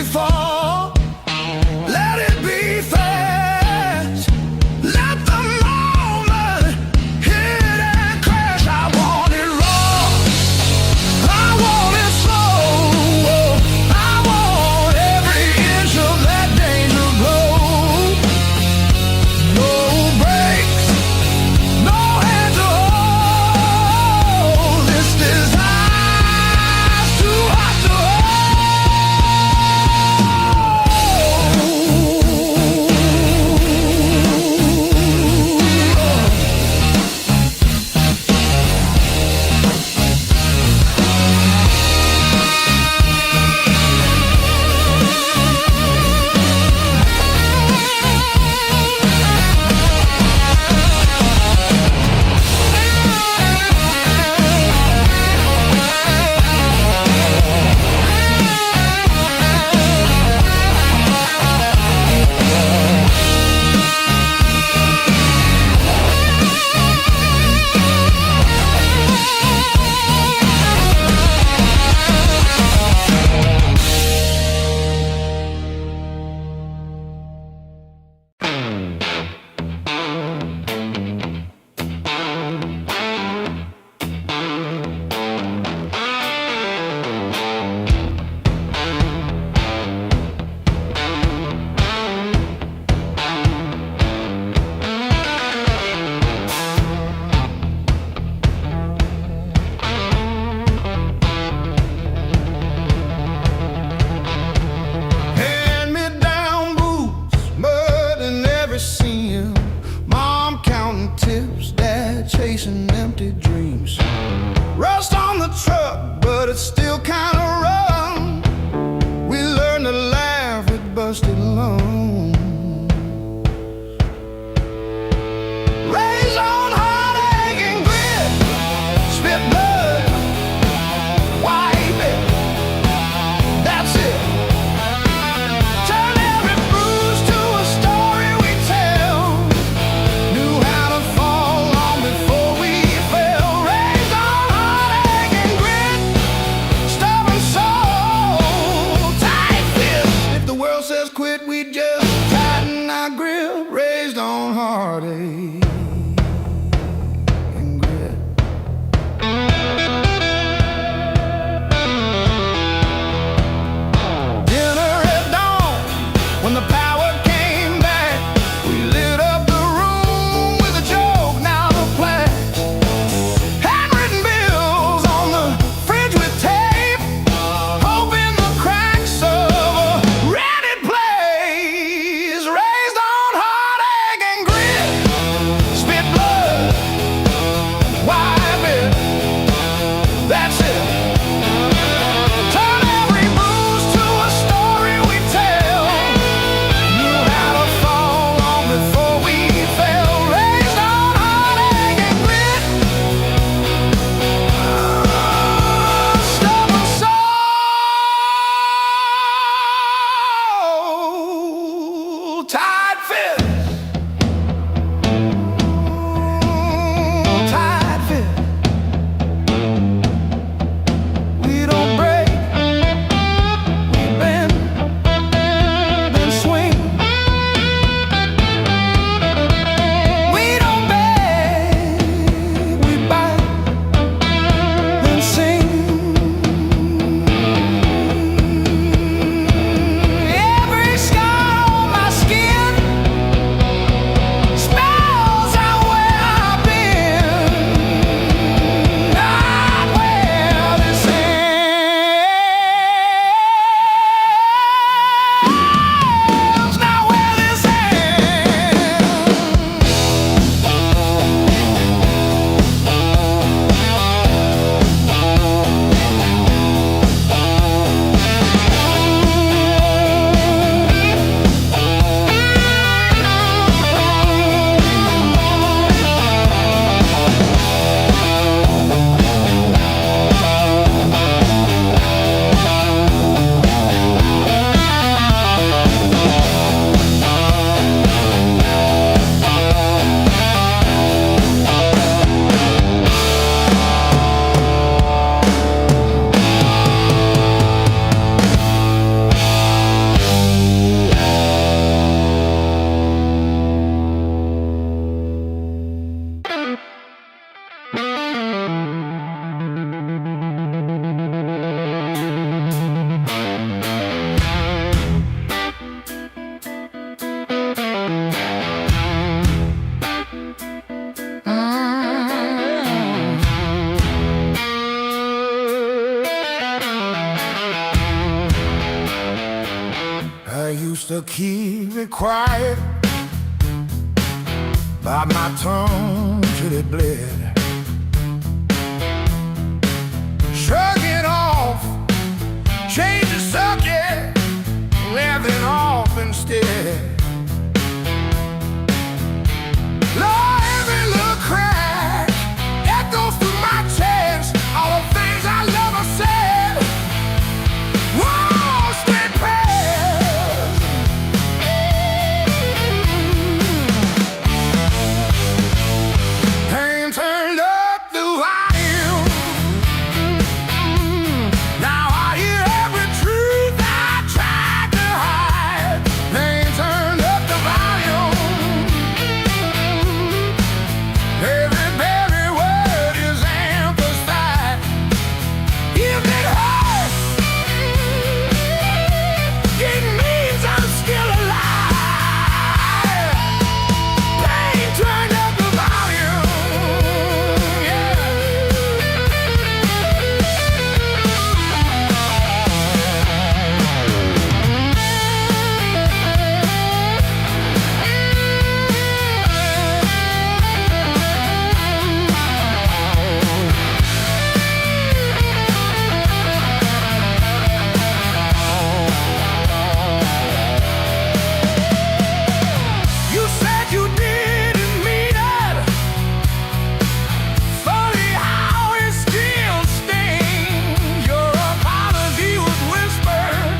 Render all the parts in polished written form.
fall. Let it be fast. Let the moment hit and crash. I want it raw. I want it slow. I want every inch of that danger road. No brakes, no hand to hold. This desire's too hot to hold. Hand-me-down boots, mud in every seam. Mom counting tips, dad chasing empty dreams. Rust on the truck, but it's still kind of rough. We learned to laugh at busted lungs. Raised on heartache and grit, spit blood, wipe it. That's it. Turn every bruise to a story we tell. Knew how to fall long before we fell. Raised on heartache and grit, stubborn soul, tight fist. If the world says quit, we just tighten our grip. Raised on heartache and grit. Dinner at dawn, when the power came back, we lit up the room with a joke, now the plan. Handwritten bills on the fridge with tape, hope in the cracks of a rented place. used to keep it quiet, bite my tongue till it bled. Shrug it off, change the subject, laughing off instead. Lord, every little crack echoes through my chest, all the things I love I said. Whoa, straight past. Pain turned up the volume. Now I hear every truth I tried to hide. Pain turned up the volume. Every word is emphasized. If it hurts, it means I'm still alive. Pain turned up the volume, yeah. You said you didn't mean it. Funny how it still stings. Your apology was whispered,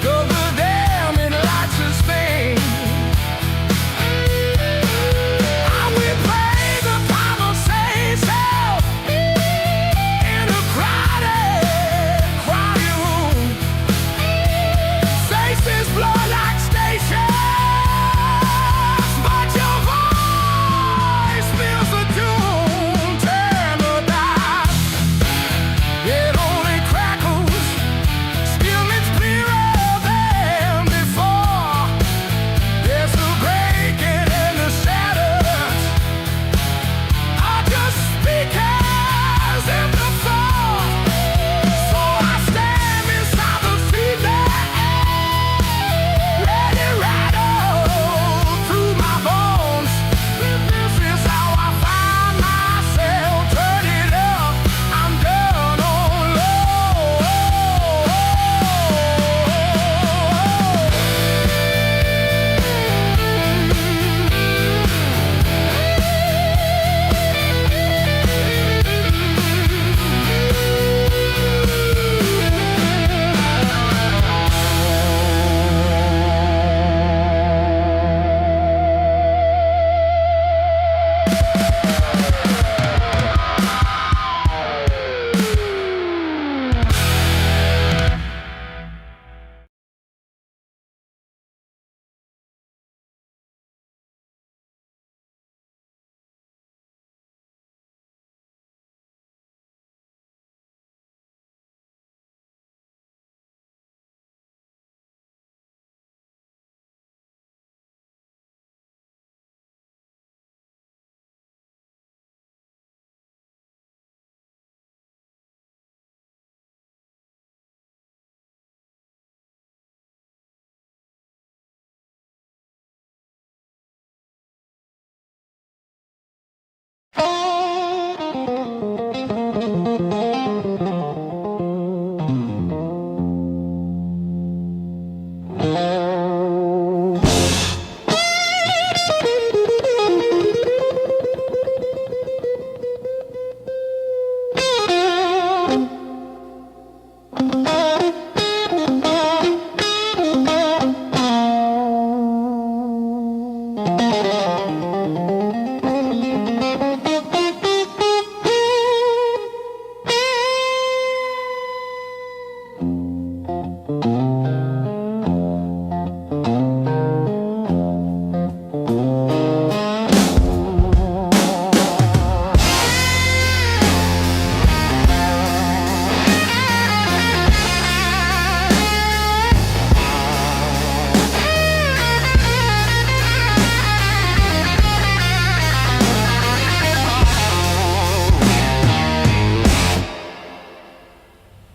though the damn it lights a stain. I will play the conversation in a crowded room. Faces blur like stations, but your voice fills the tune. Turn the dial, it only crackles, still it's clearer than before. There's a breaking in the shadows, are just speakers in the fall. So I stand beside the feeling, let it rattle through my bones. This is how I find myself. Turn it up, I'm down on low.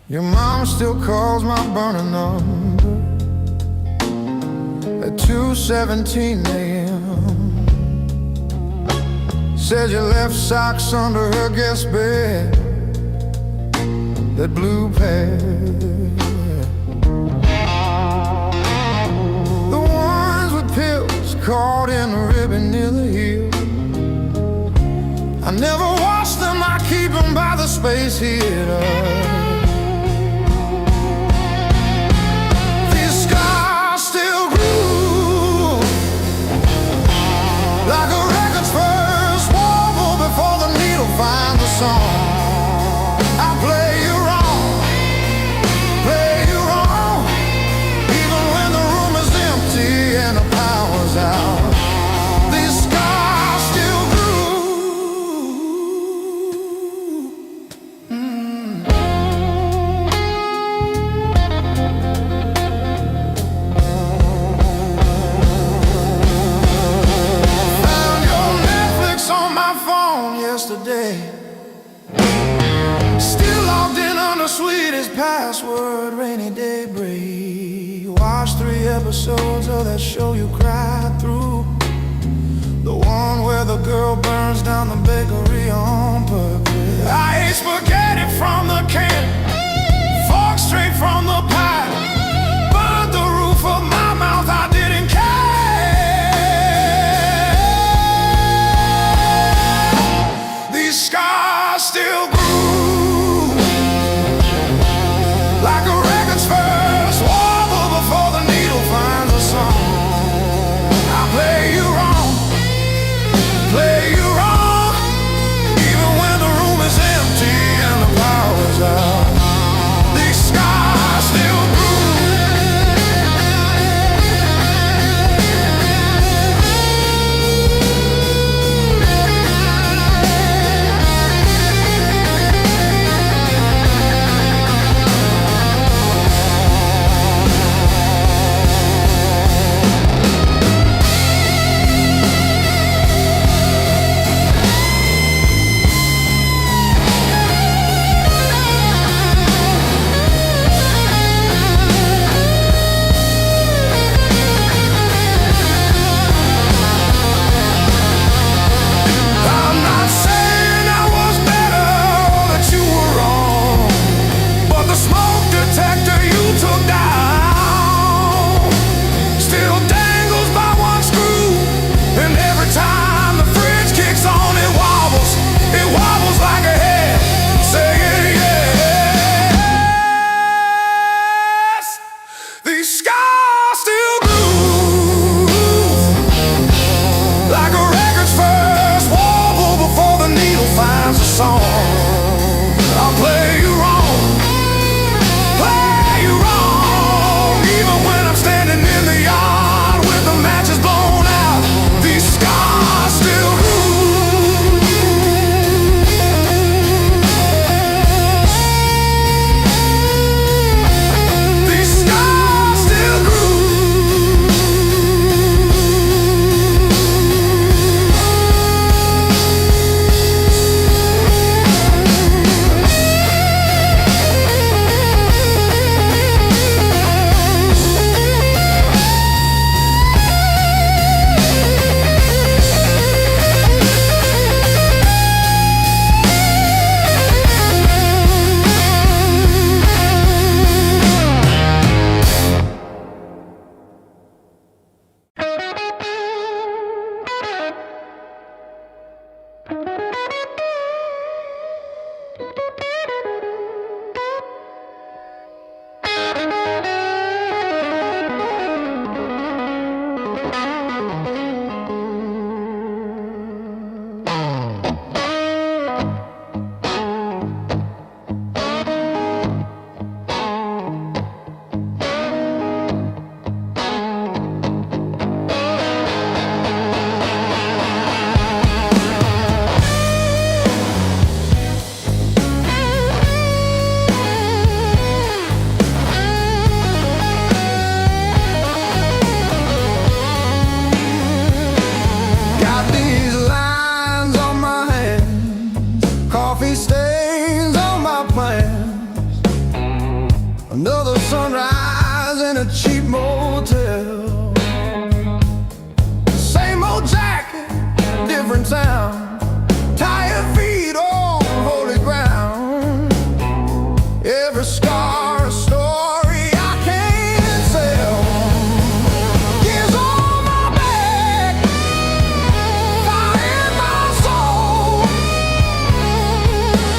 Your mom still calls my burner number. at 2:17 a.m. Said you left socks under her guest bed, that blue pair, the ones with pills caught in the ribbon near the heel. I never wash them, I keep them by the space heater. These scars still groove like a record's first warble before the needle finds the song. I play you wrong, even when the room is empty and the power's out. These scars still yesterday, still logged in on the sweetest password, rainy day break. Watched 3 episodes of that show you cried through, the one where the girl burns down the bakery on purpose. I ate spaghetti from the can, fork straight from the pie, burned the roof of my mouth, I didn't care. Scars still groove like a record's first warble before the needle finds a song. I play you wrong, even when the room is empty and the power's out. These scars still Another sunrise in a cheap motel. different town. Tired feet on holy ground. Every scar a story I can't tell. Years on my back, fire in my soul.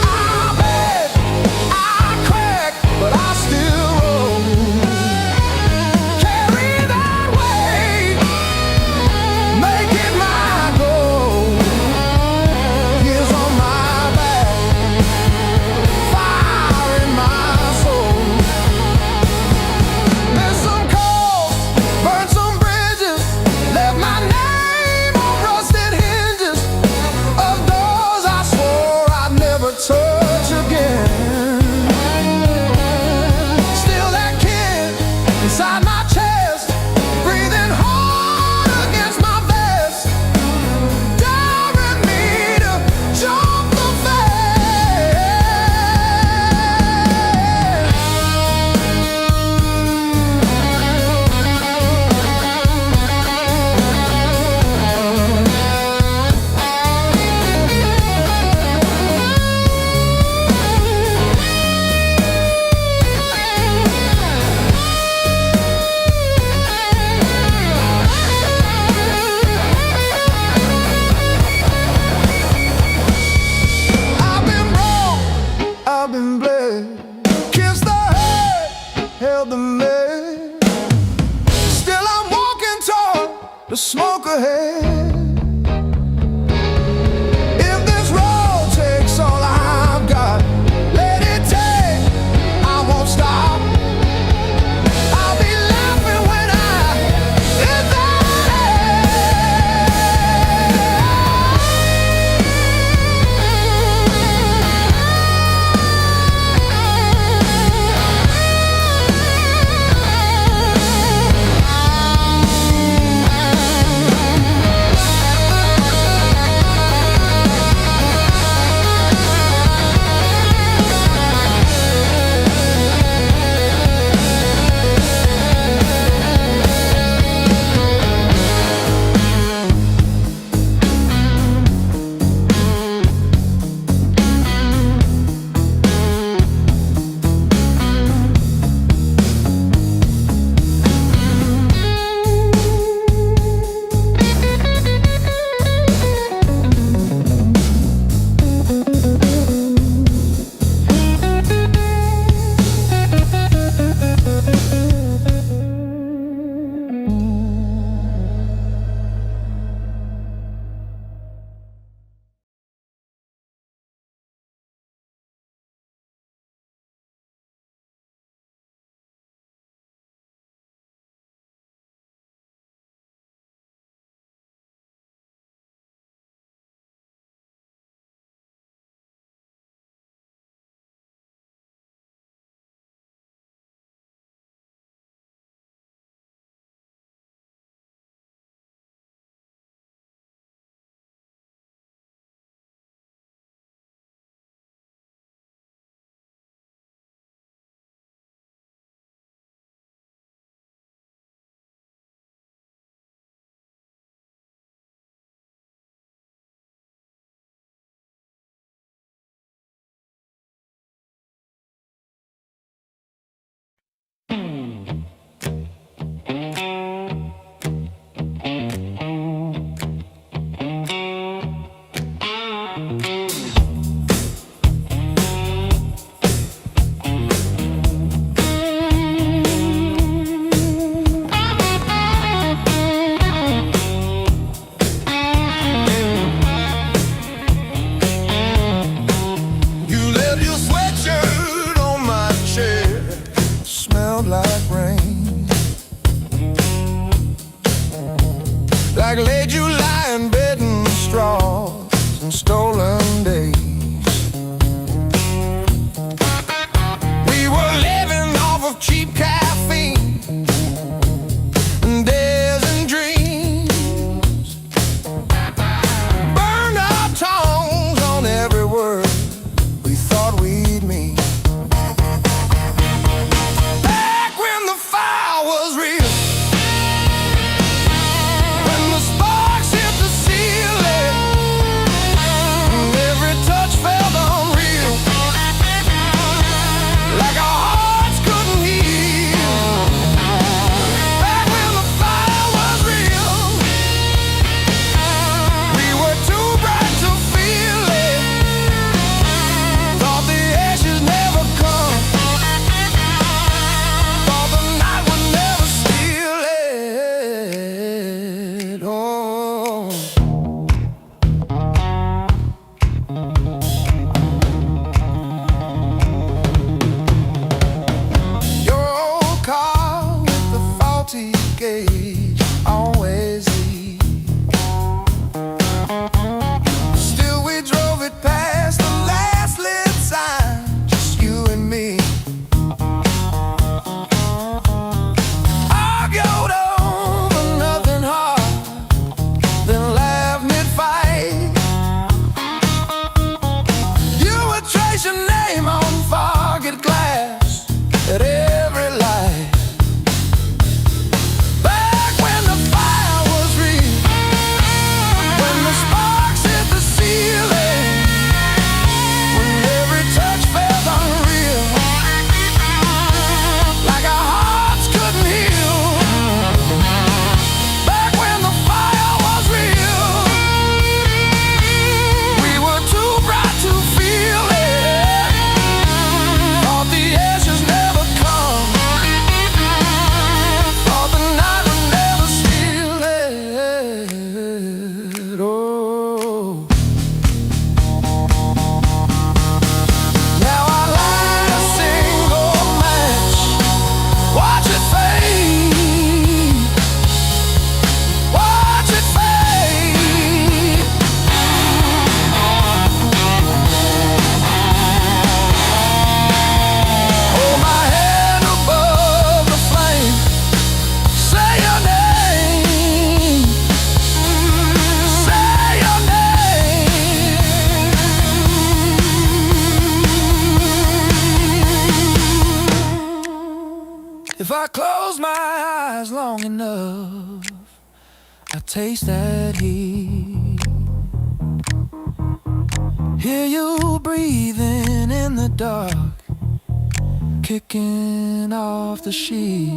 I beg, I crack, but I still roll. Carry that weight, make it my goal. Years on my back, fire in my soul. Missed some calls, burned some bridges, left my name on rusted hinges of doors I swore I'd never touch again. Still that kid inside my chest, breathing hard against my vest, daring me to jump the fence. I've been wrong, I've been bled, kissed the hurt, held the lead. Still I'm walking toward the smoke ahead. If this road takes all I've got, let it take, I won't stop. I'll be laughing when I hit that gauge always lead. Still we drove it past the last lit sign, just you and me. Argued over nothing hard, then laughed mid-fight. You would trace your name on foggy glass at every light. Back when the fire was real, when the sparks hit the ceiling, when every touch felt unreal, like our hearts couldn't heal. Back when the fire was real, we were too bright to feel it. Thought the ashes never come, thought the night would never steal it. Oh, now I light a single match, watch it fade, watch it fade. Hold my head above the flame, say your name, say your name. If I close my eyes long enough, I taste that heat. Hear you breathing in the dark, kicking off the sheet.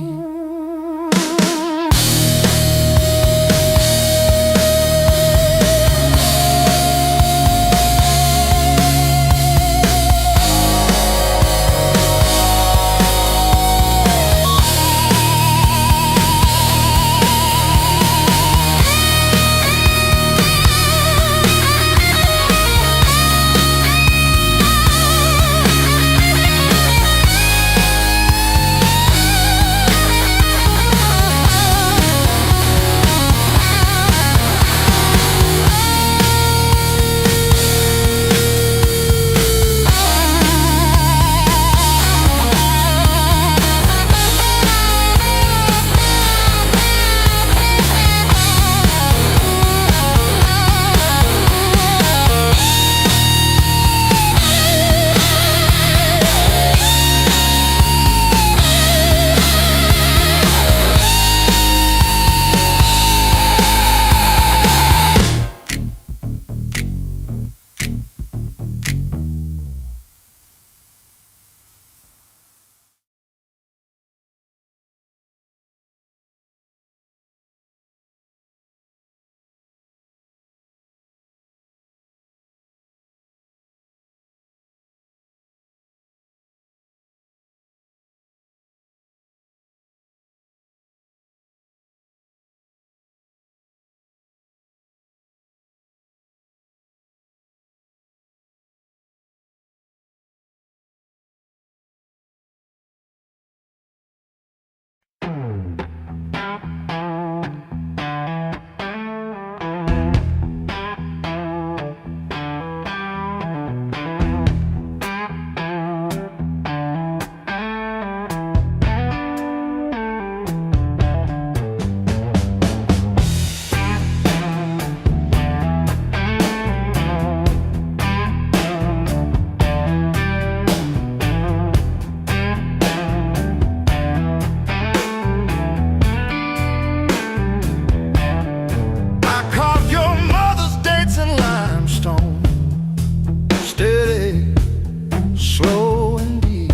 Slow and deep.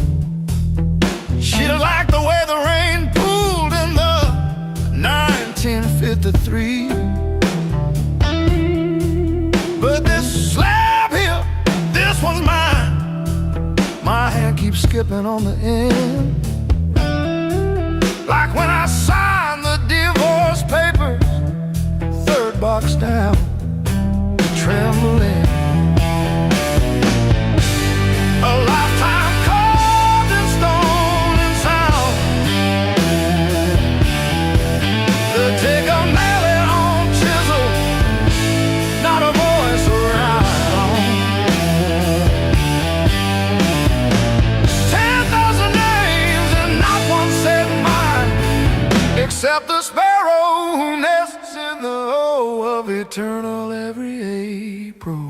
She liked the way the rain pooled in the 1953. But this slab here, this one's mine. My hand keeps skipping on the end, like when I signed the divorce papers, third box down, trembling. A lifetime carved in stone and sound. except the sparrow who nests in the O of eternal every April.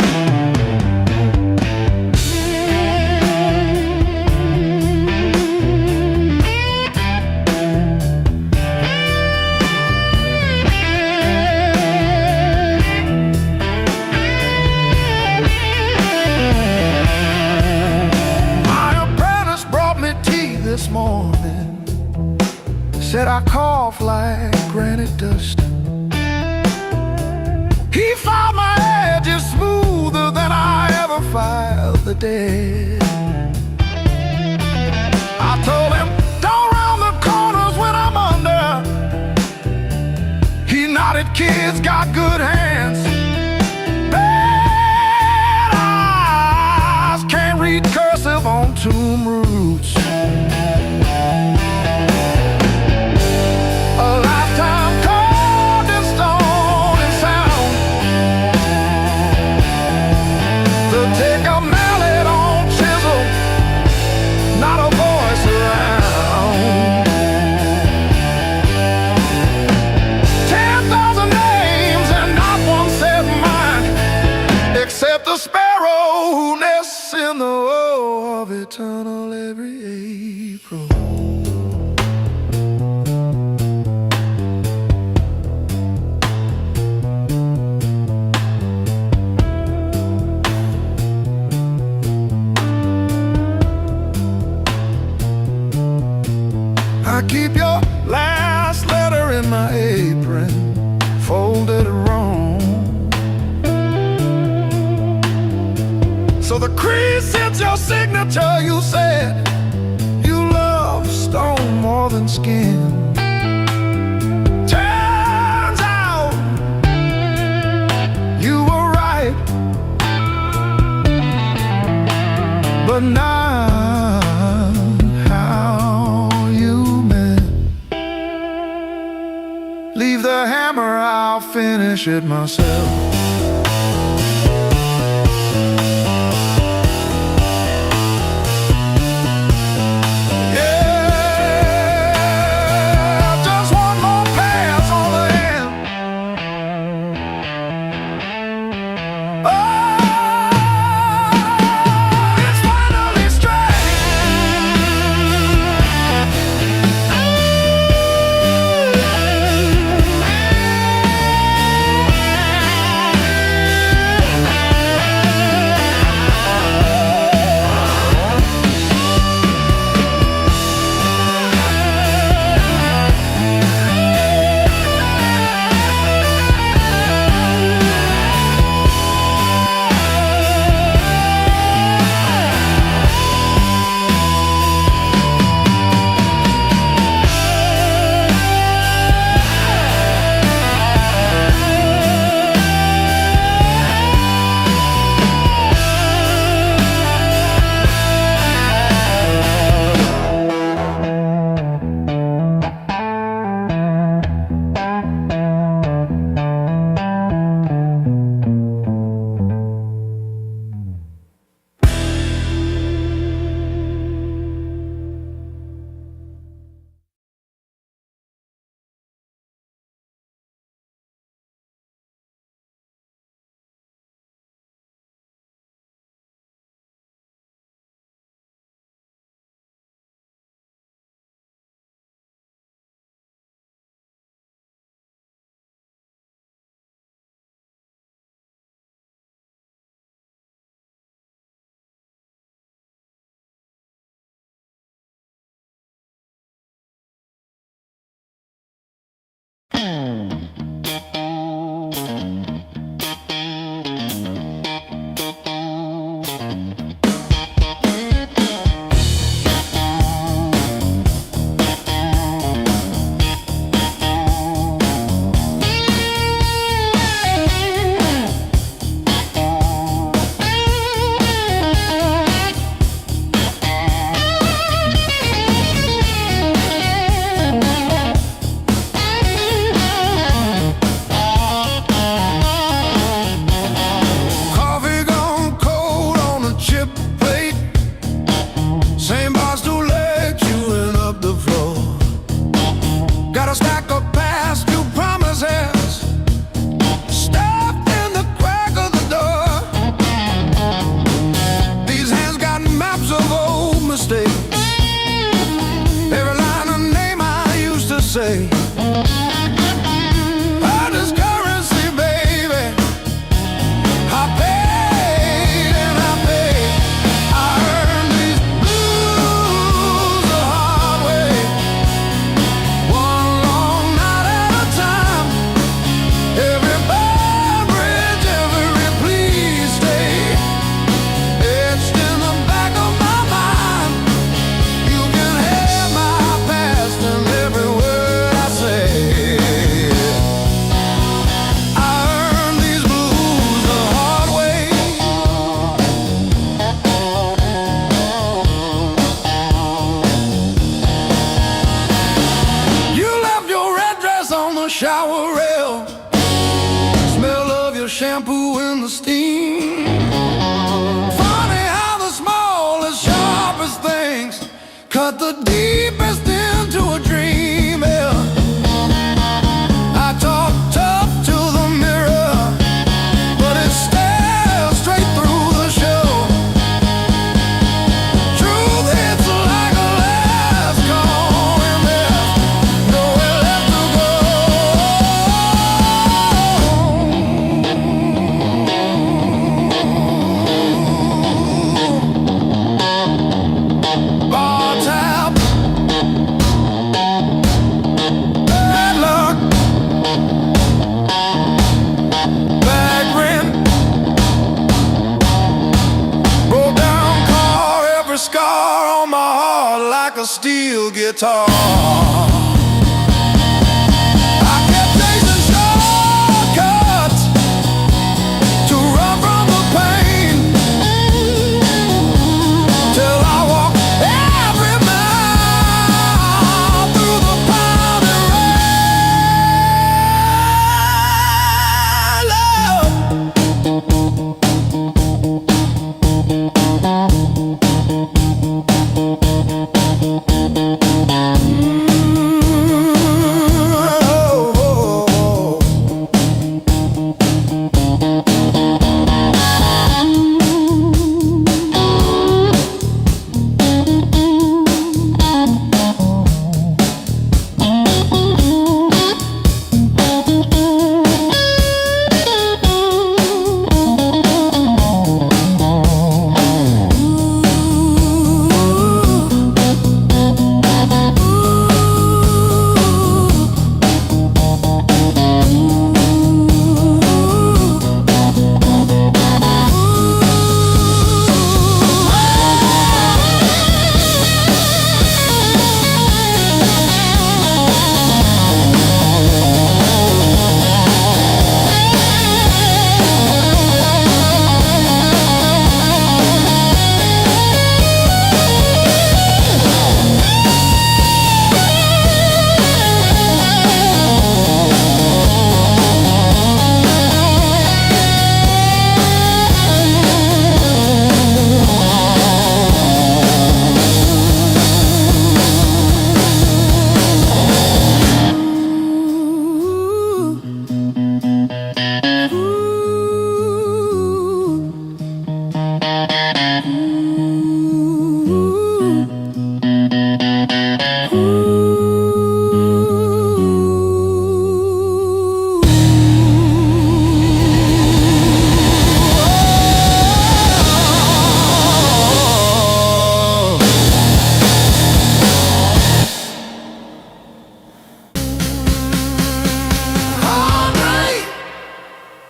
This morning said I cough like granite dust. He filed my edges smoother than I ever filed the dead. I told him, don't round the corners when I'm under. He nodded, kids got good hands. Bad eyes can't read cursive on tomb roots. The sparrow who nests in the O of eternal every April. I keep your last letter in my apron, folded wrong. So the crease hits your signature. You said you love stone more than skin. Turns out you were right, but not how you meant. Leave the hammer, I'll finish it myself. the shower rail, smell of your shampoo in the steam. Funny how the smallest, sharpest things cut the deepest into a dream. Yeah. I talk tough to the mirror, but it stares straight through the show. Truth hits like a last call, and there's nowhere left to go. Bar tab, bad luck, bad rent, broke down car, every scar on my heart like a steel guitar. I kept chasing shortcuts to run from the pain, till I walked every mile through the pounding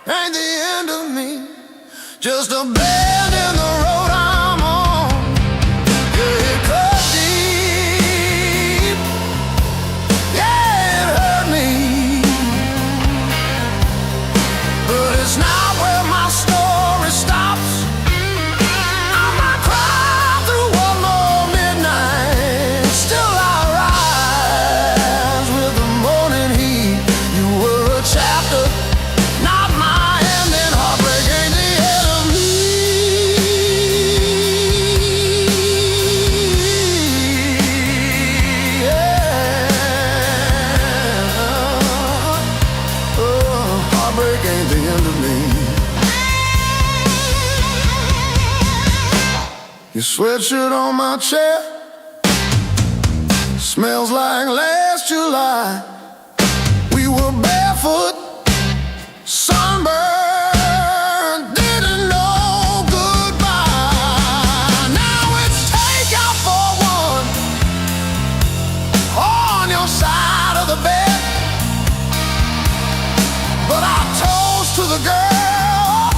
ain't the end of me, just a bend in the road I'm on. Yeah, it cut deep, yeah, it hurt me, but it's not where my story stops. I might cry through one more midnight, still I rise with the morning heat. You were a chapter, not my ending. Heartbreak ain't the end of me. Yeah. Oh, heartbreak ain't the end of me. Your sweatshirt on my chair smells like last July. We were barefoot, sunburned, didn't know goodbye. Now it's takeout for one on your side of the bed, but I toast to the girl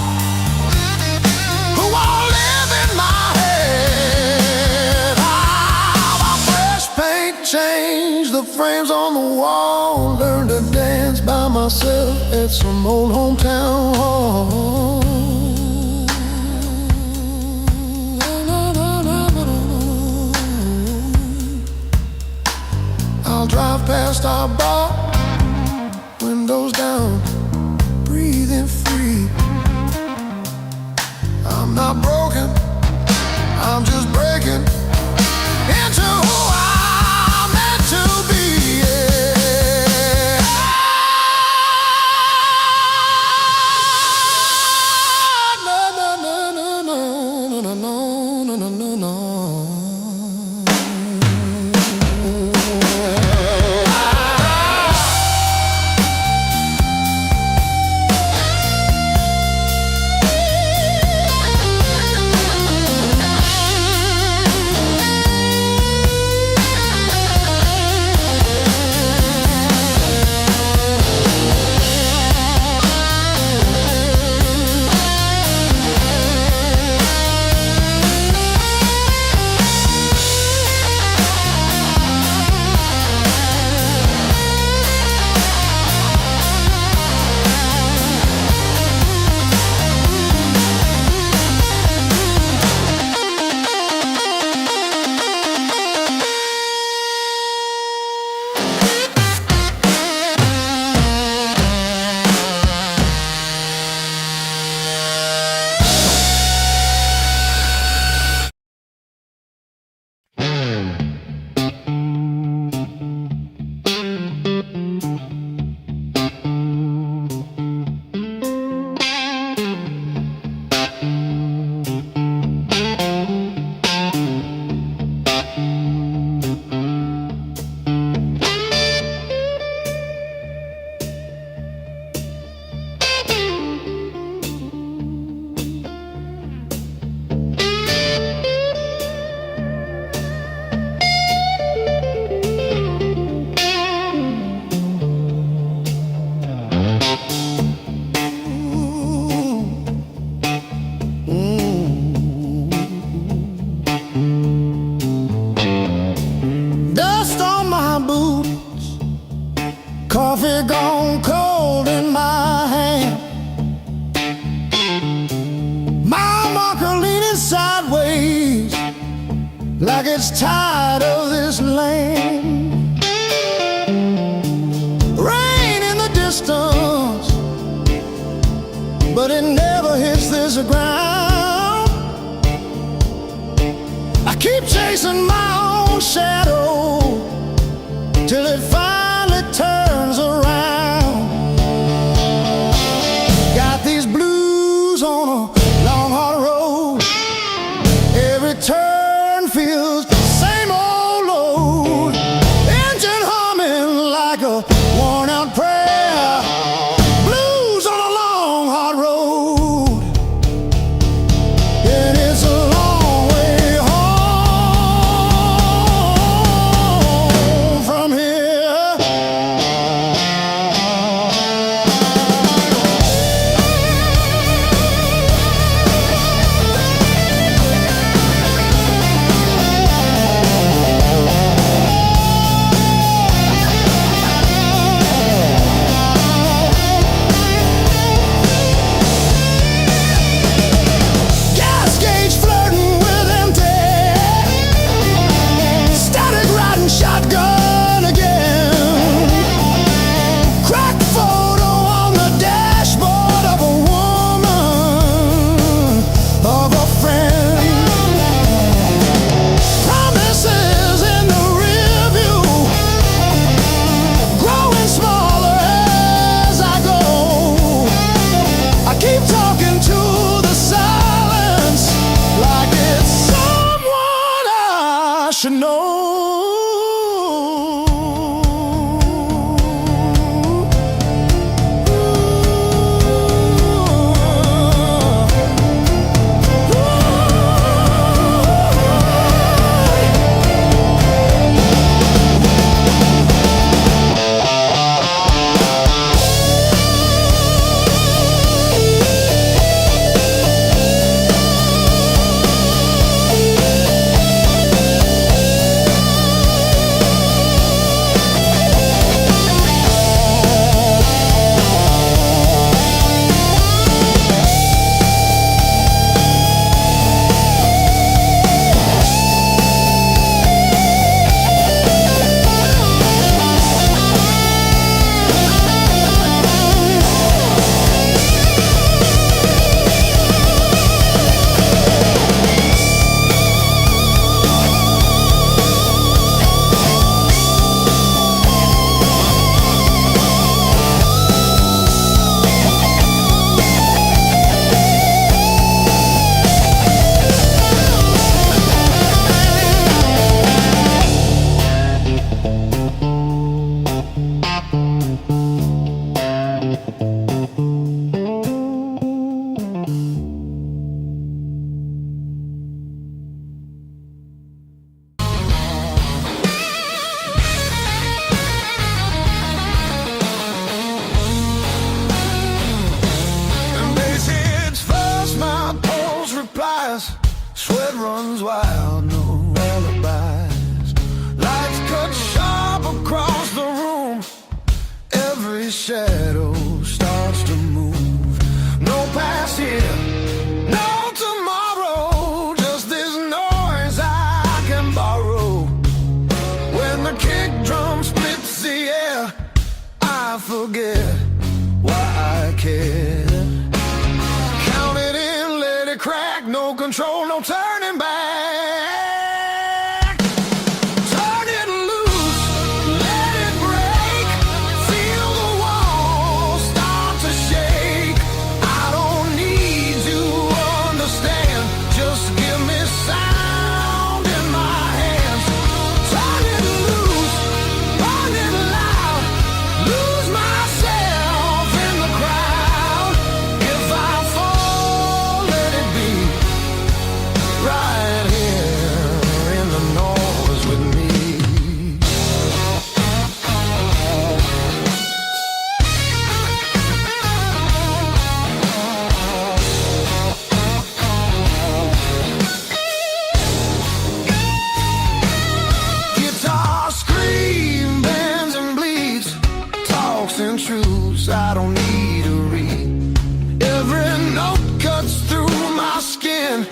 who won't live in my head. How about fresh paint, change the frames on the wall, learn to dance by myself at some old hometown hall. I'll drive past our bar in my hand. My marker leaning sideways like it's tired of this land. Rain in the distance, but it never hits this ground. I keep chasing my own shadow till it finally turns around. Got these blues on a long hard road. Every turn feels the same old load. Engine humming like a worn out prayer. Blues on a long hard road. And it's a long way home from here. Gas gauge flirting with empty. Static riding shotgun again. Cracked photo on the dashboard of a woman, of a friend. Promises in the rear view, growing smaller as I go. I keep talking to the silence like it's someone I should know. And they say it's fast, my pulse replies. Sweat runs wild, no alibis. Lights cut sharp across the room. Every shadow starts to move. No past here, no tomorrow. Just this noise I can borrow. When the kick drum splits the air, I forget why I care. Count it in, let it crack. No control, no turning back. Turn it loose, let it break. Feel the walls start to shake. I don't need to understand. Just give me sound in my hands. Turn it loose, burn it loud. Lose myself in the crowd. If I fall, let it be. truths I don't need to read. Every note cuts through my skin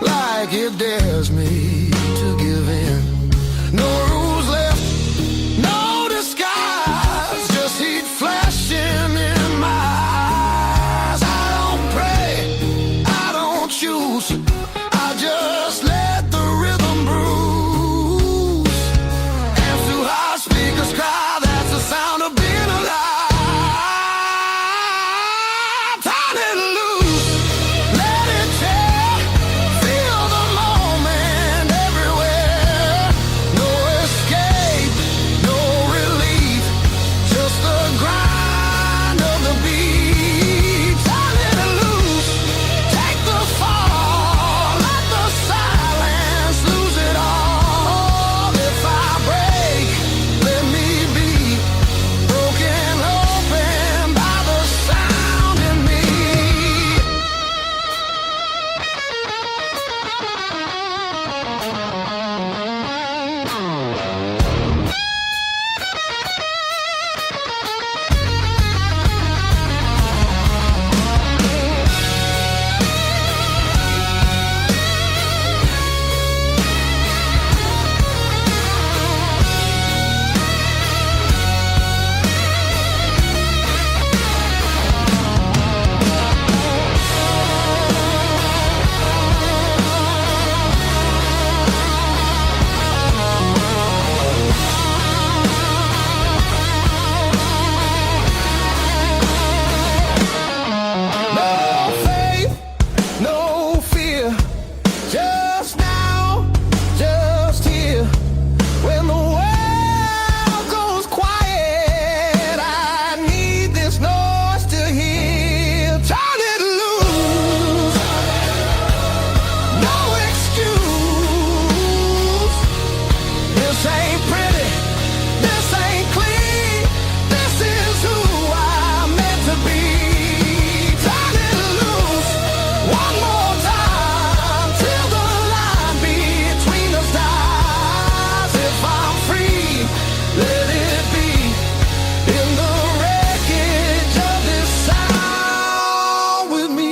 like it dares me to give in. No rules left, no disguise, just heat flashing in my eyes. I don't pray, I don't choose, I just let the rhythm bruise. Amps too high, speakers cry, that's the sound of being alive. Turn it loose, let it tear, feel the moment everywhere. No escape, no relief, just the grind of the beat. Turn it loose, take the fall, let the silence lose it all. If I break, let me be broken open by the sound in me. No faith, no fear, just now, just here. When the world goes quiet, I need this noise to hear. Turn it loose, no excuse. This ain't pretty, this ain't clean, this is who I'm meant to be. Turn it loose, one more time, till the line between us dies. If I'm free, let it be in the wreckage of this sound with me.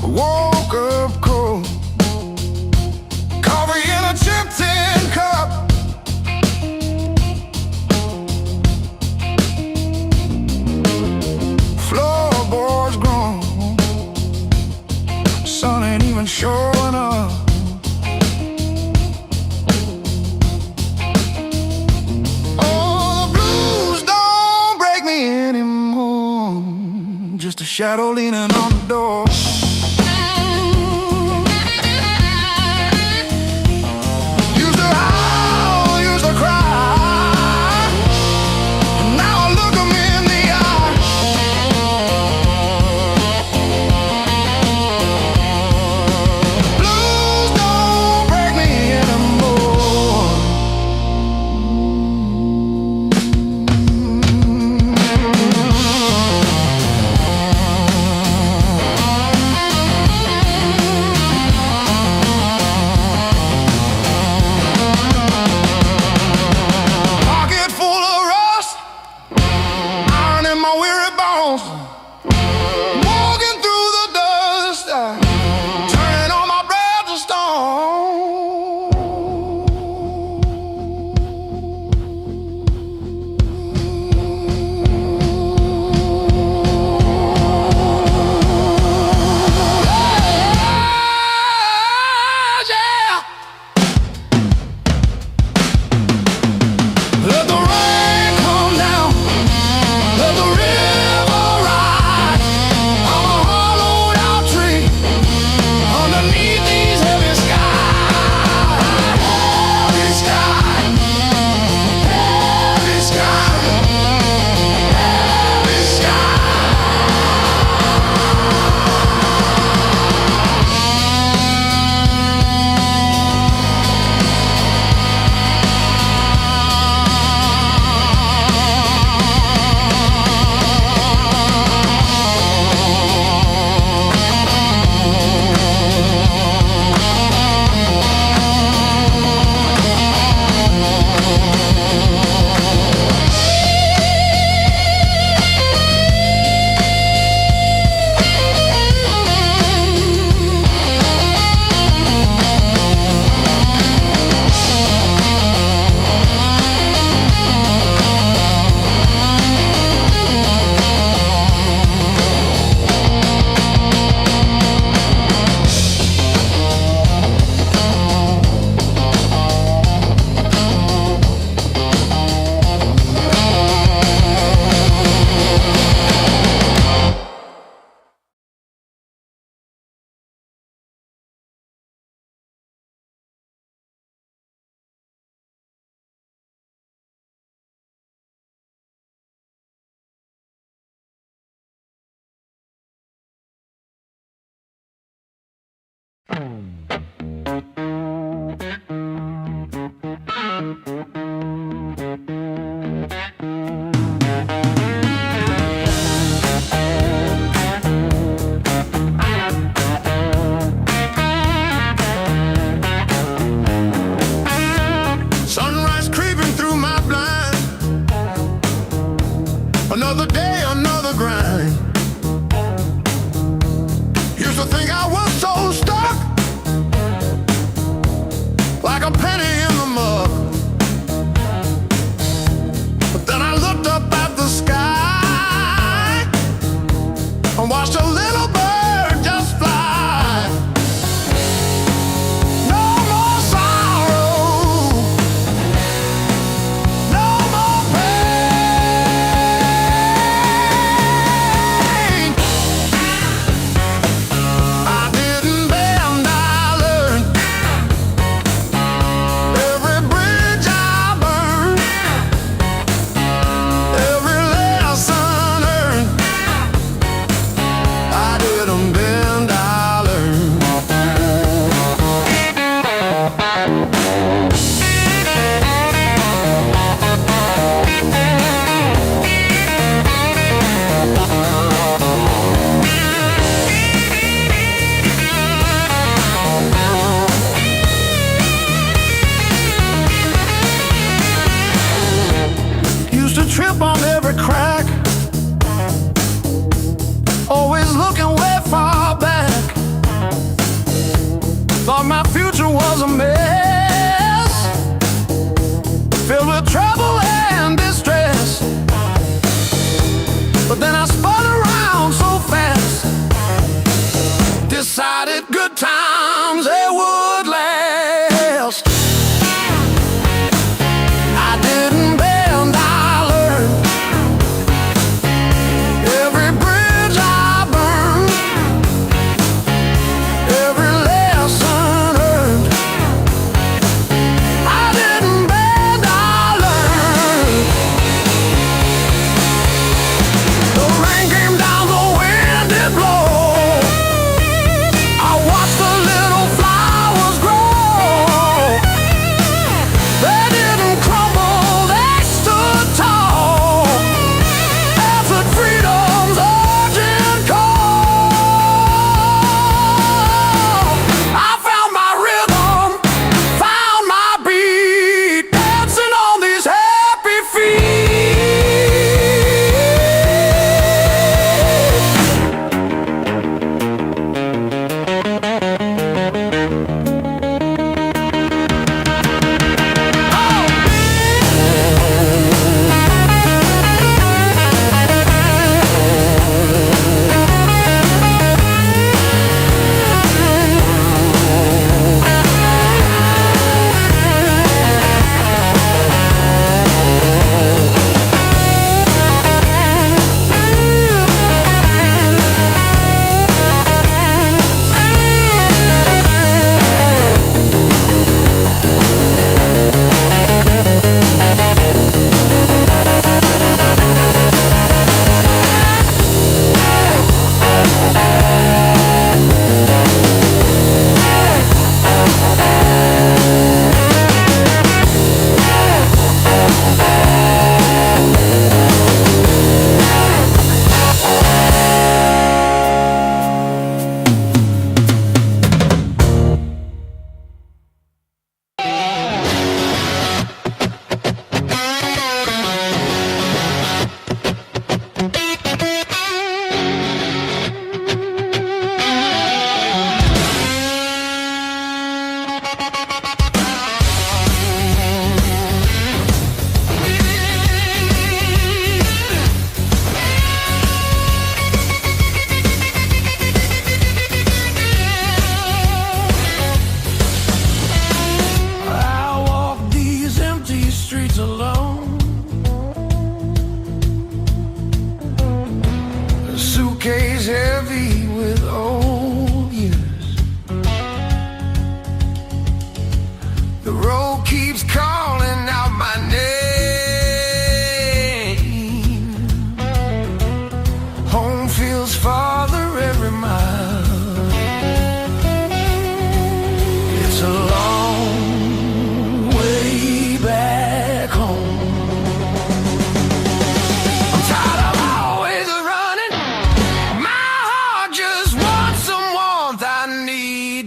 Woke up cold, coffee in a chipped tin cup. Floorboards grown, sun ain't even showing up. Oh, the blues don't break me anymore, just a shadow leaning on the door. Used to howl, used to cry, and now I look 'em in the eye. Blues don't break me anymore. Sunrise creeping through my blind. Another day, another grind. Used to think I was so stuck, like a penny in the mug. But then I looked up at the sky and watched a little bird just fly. No more sorrow, no more pain. I didn't bend, I learned. Every bridge I burned, every lesson earned. I didn't bend, I learned. Used to trip on every crack, always looking way far back. Thought my future was a mess, filled with trouble and distress. But then I spun around so fast, decided good times they would last. I didn't bend, I learned. Every bridge I burned, every lesson earned. I didn't bend, I learned. The rain came down, the wind did blow. I watched the little flowers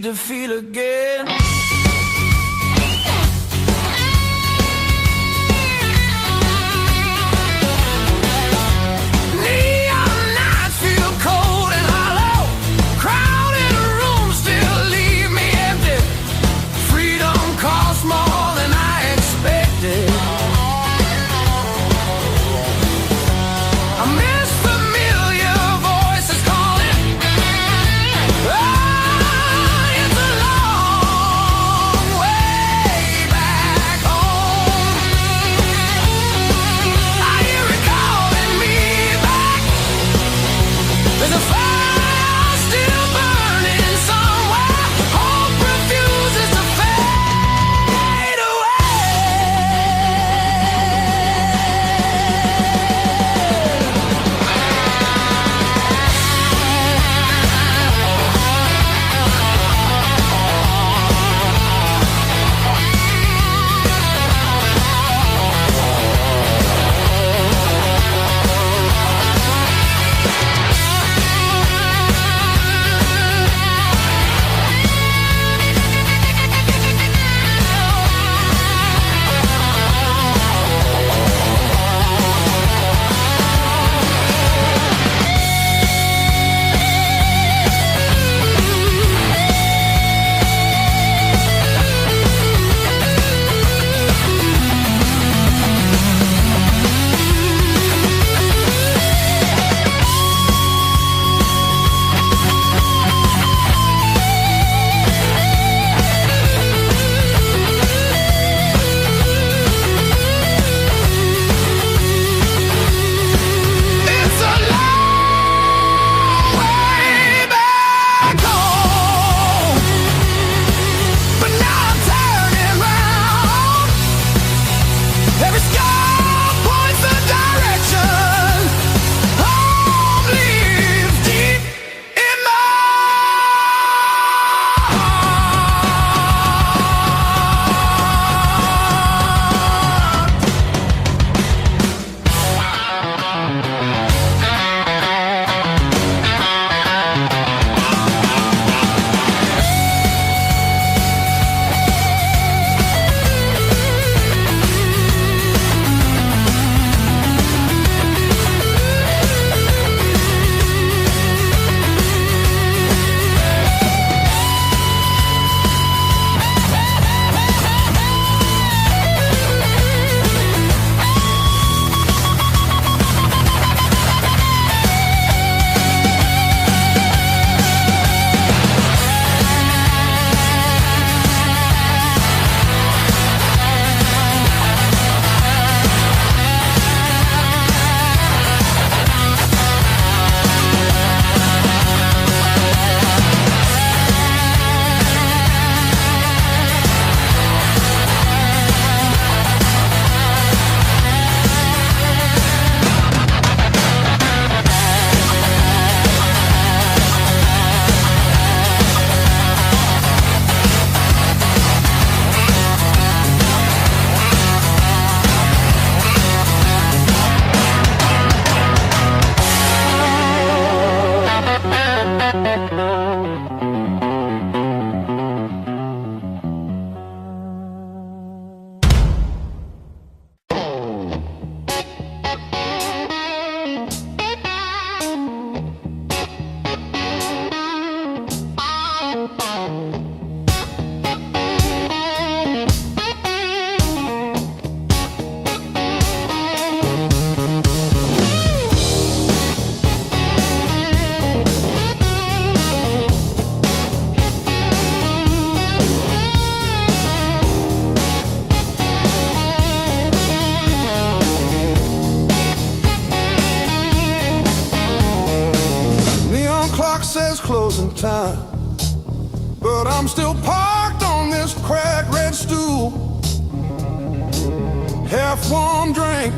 to feel again. Says closing time, but I'm still parked on this cracked red stool. Half warm drink,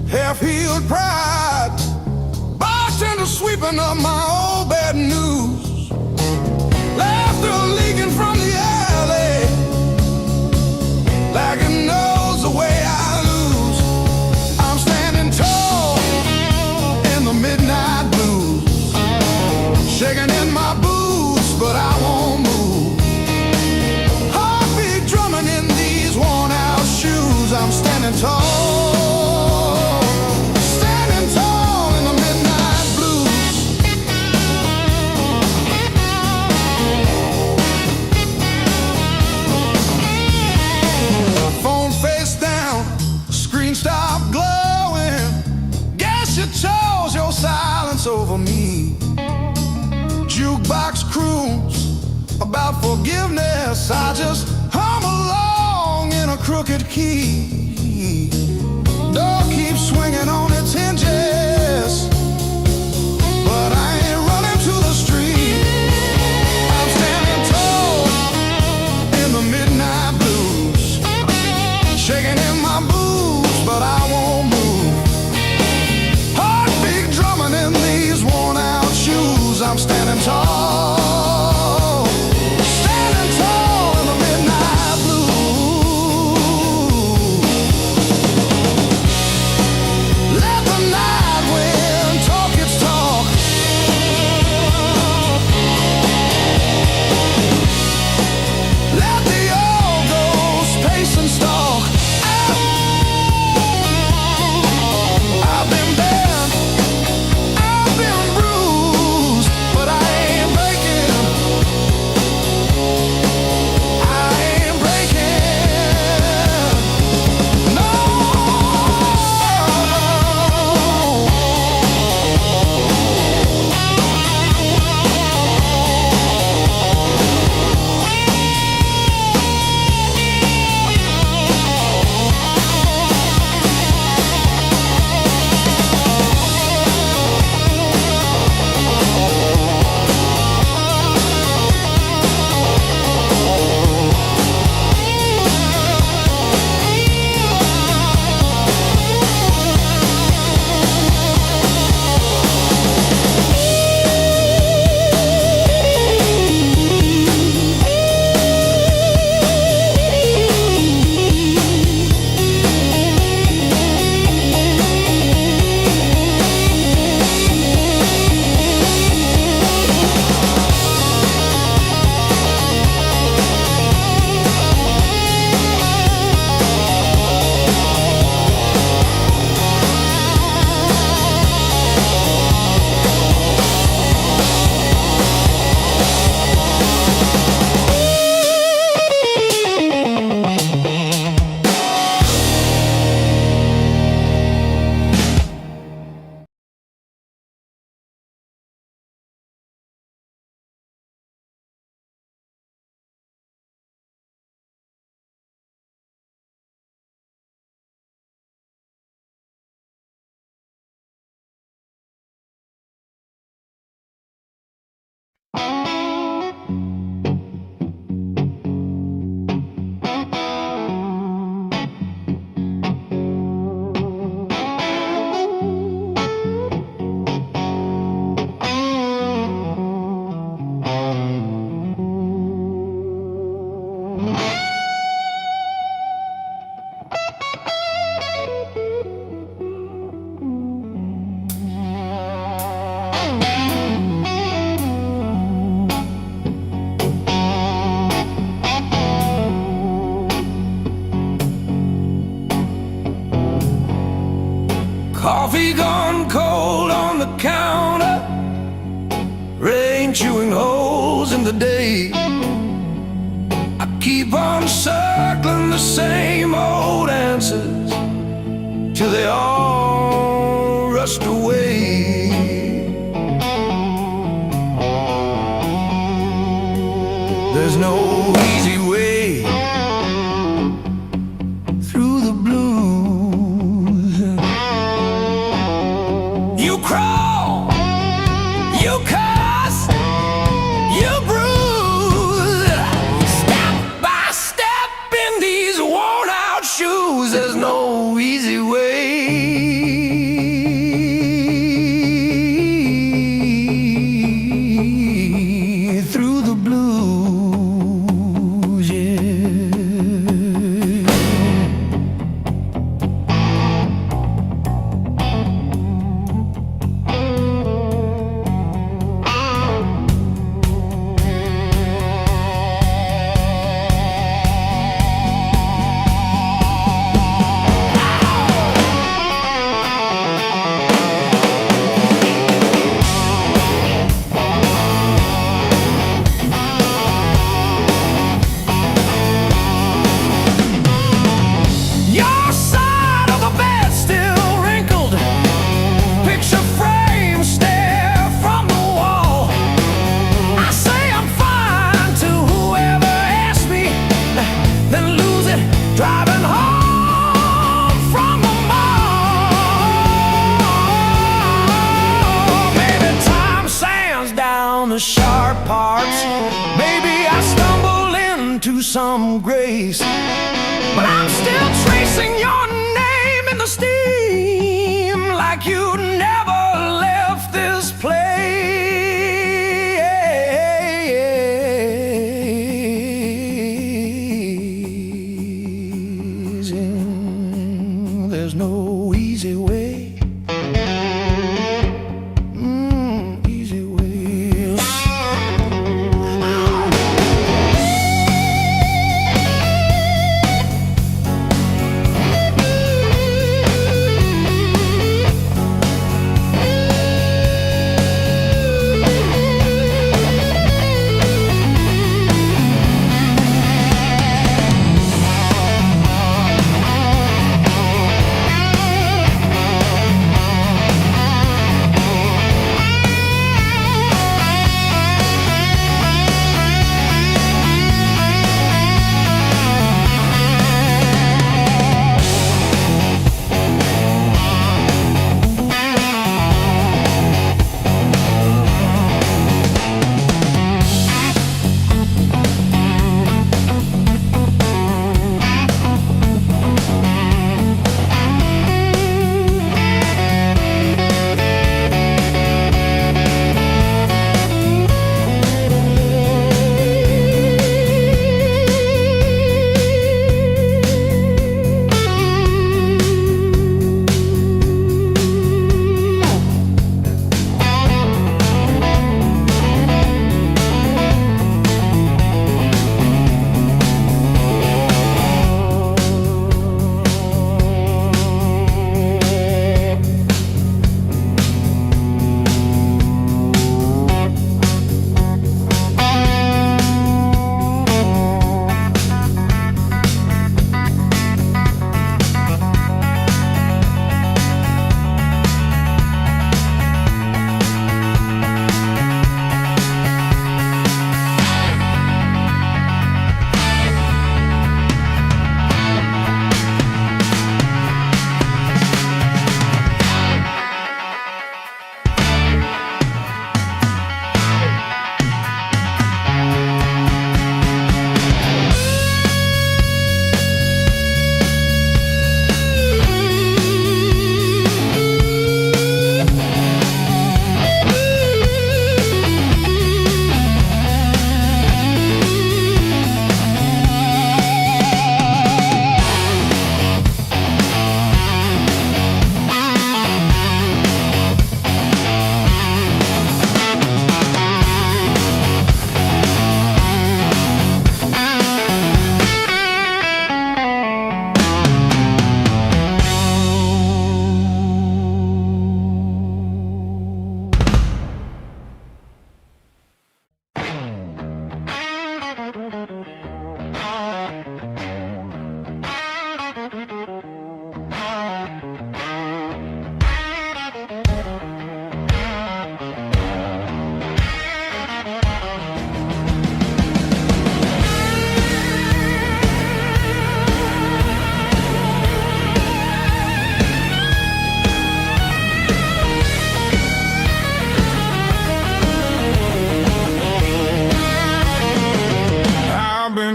half healed pride. Bartender sweeping up my old bad news. Laughter leaking from the alley, like it knows the way I lose. I'm standing tall in the midnight blues, shaking in my boots, but I won't move. about forgiveness. I just hum along in a crooked key. Door keeps swinging on its hinges, but I ain't running to the street. I'm standing tall in the midnight blues, shaking in my boots, but I won't move. Heartbeat drumming in these worn out shoes. I'm standing tall, standing tall in the midnight blue. Let the night wind talk its talk. Let the old ghost pace and stalk. I've been bent, I've been bruised, but I ain't breaking. I ain't breaking. No. Coffee gone cold on the counter, rain chewing holes in the day. I keep on circling the same old answers till they all rust away. There's no easy way through the blues. You crawl, you cuss, you bruise, step by step in these worn out shoes. There's no easy way through the blues. some grace. But I'm still tracing your name in the steam, like you never left this place. And there's no easy way. Easy way.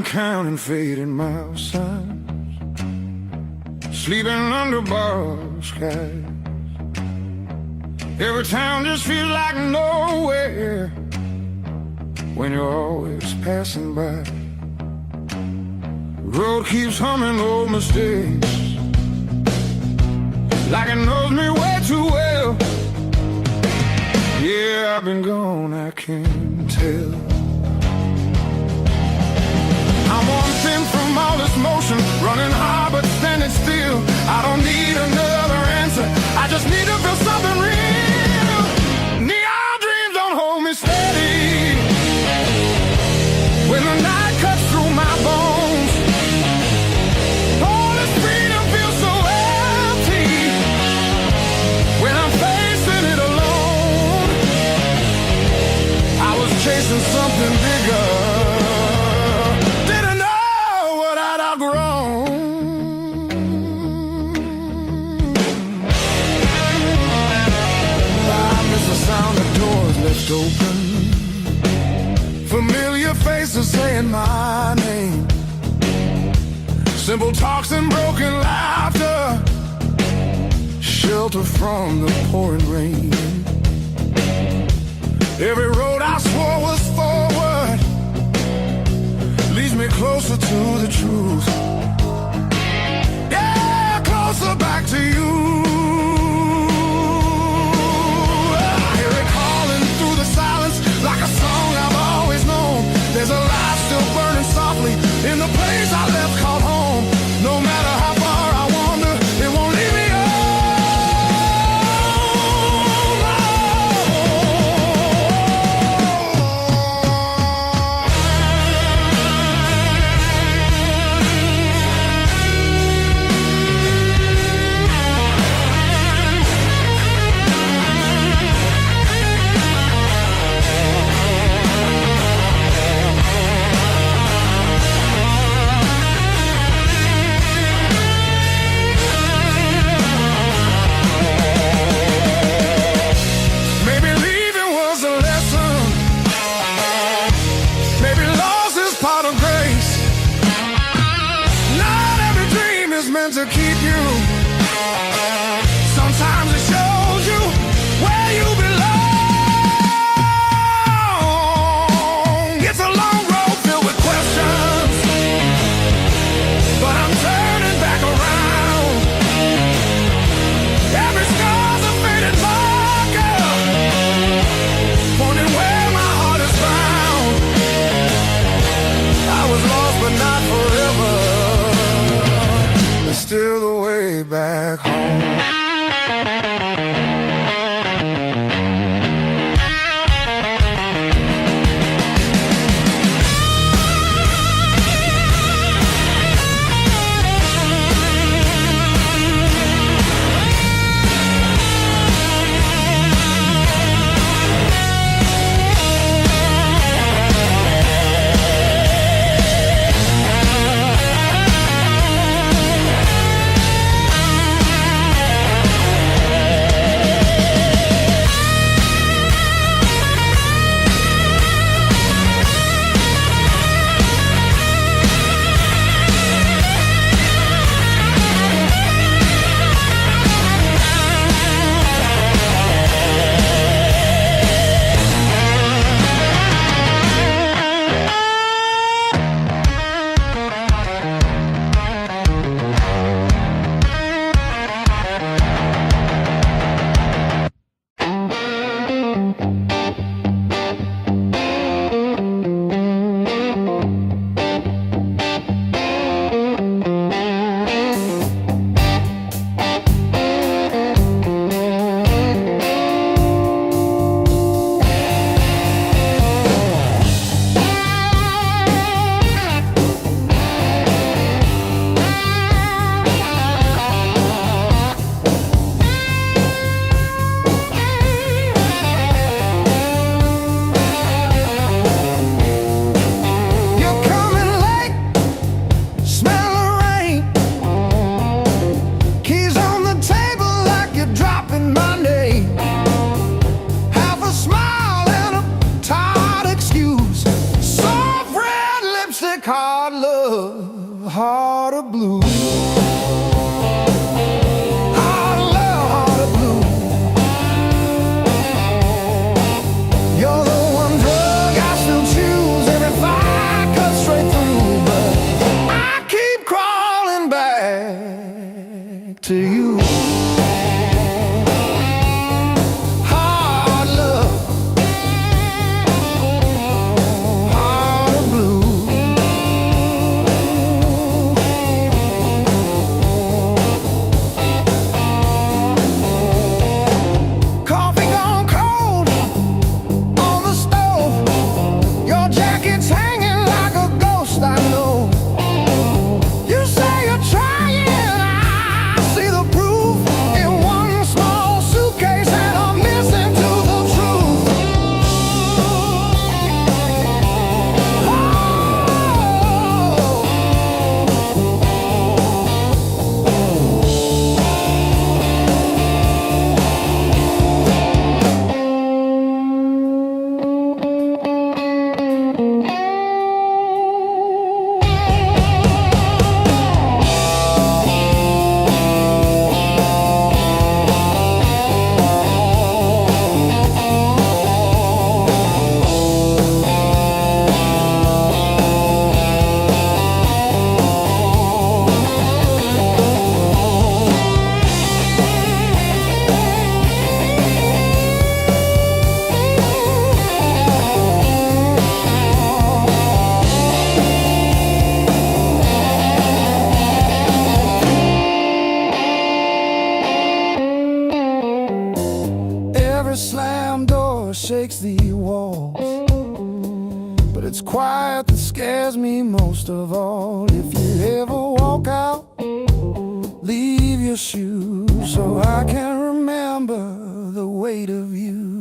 Counting fading mile signs, sleeping under borrowed skies. Every town just feels like nowhere when you're always passing by. The road keeps humming old mistakes, like it knows me way too well. Yeah, I've been gone, I can't tell. I'm one thing from all this motion, running hard but standing still. I don't need another answer, I just need to feel something real. Neon dreams don't hold me steady when the night cuts through my bones. All this freedom feels so empty when I'm facing it alone. I was chasing something bigger, open, familiar faces saying my name. Simple talks and broken laughter, shelter from the pouring rain. Every road I swore was forward leads me closer to the truth. Yeah, closer back to you. I hear it calling through the silence like a song I've always known. There's a light still burning softly in the place I left called home. No matter how far I wander, it won't leave me to keep you. Sometimes it shows you where you belong. It's a long road filled with questions, but I'm turning back around. Every scar's a faded marker, pointing where my heart is found. I was lost but not forever, still the way back home. Hard love, heart of blue. Hard love, heart of blue. You're the one drug I still choose. Every fire cuts straight through, but I keep crawling back to you. scares me most of all. If you ever walk out, leave your shoes so I can remember the weight of you.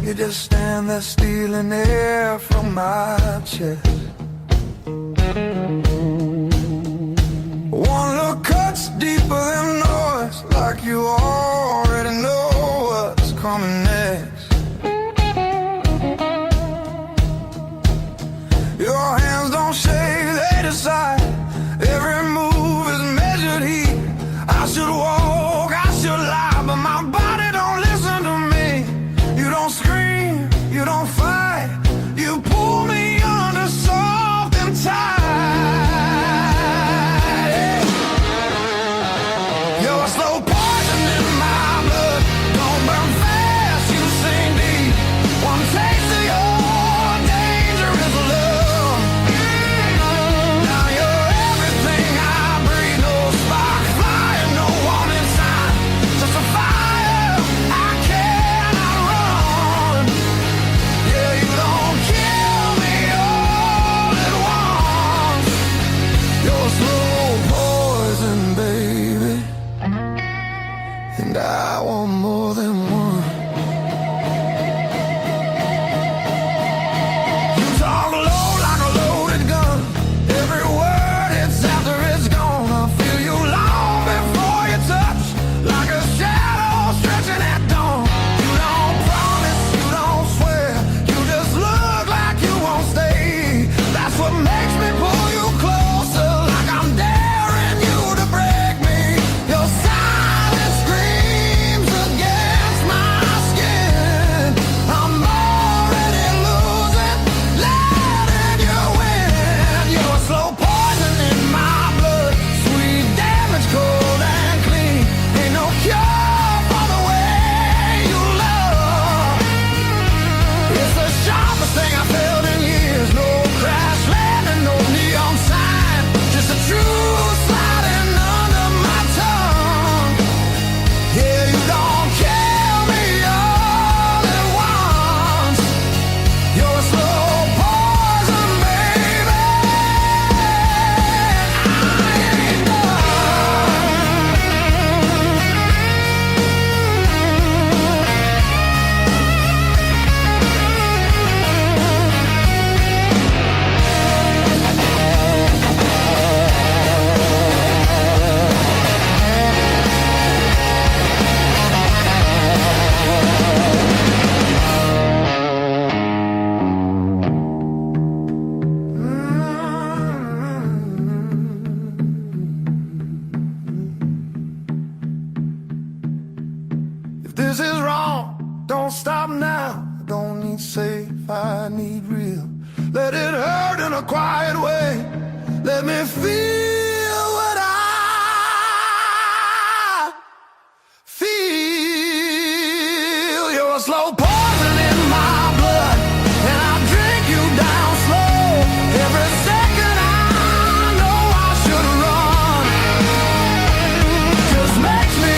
You just stand there stealing air from my chest. One look cuts deeper than noise, like you already know what's coming next. Your hands don't shake, they decide. Every move is measured heat. I should walk, I should lie, but my body don't listen to me. You don't scream, you don't fight, you pull me under soft and tight. You're a slow poison in my blood, don't burn fast, you sing deep. One taste of your dangerous love. Now you're everything I breathe, no spark flying, no warning sign, just a fire I cannot run. Yeah, you don't kill me all at once. You're slow poison, baby, and I want more than one. You talk low like a loaded gun. Every word hits after it's gone. I feel you long before you touch, like a shadow stretching at dawn. You don't promise, you don't swear, you just look like you won't stay. That's what makes me pull you closer, like I'm daring you to break me. Your silence screams against my skin. I'm already losing, letting you win. You're slow poison in my blood, sweet damage, cold and clean. Ain't no cure for the way you love. It's the sharpest thing I felt in years. No crash landing, no neon sign, just the truth sliding under my tongue. Yeah, you don't kill me all at once. You're a slow poison, baby. I ain't done. If this is wrong, don't stop now. I don't need safe, I need real. Let it hurt in a quiet way. Let me feel what I feel. You're a slow poison in my blood, and I drink you down slow. Every second I know I should run just makes me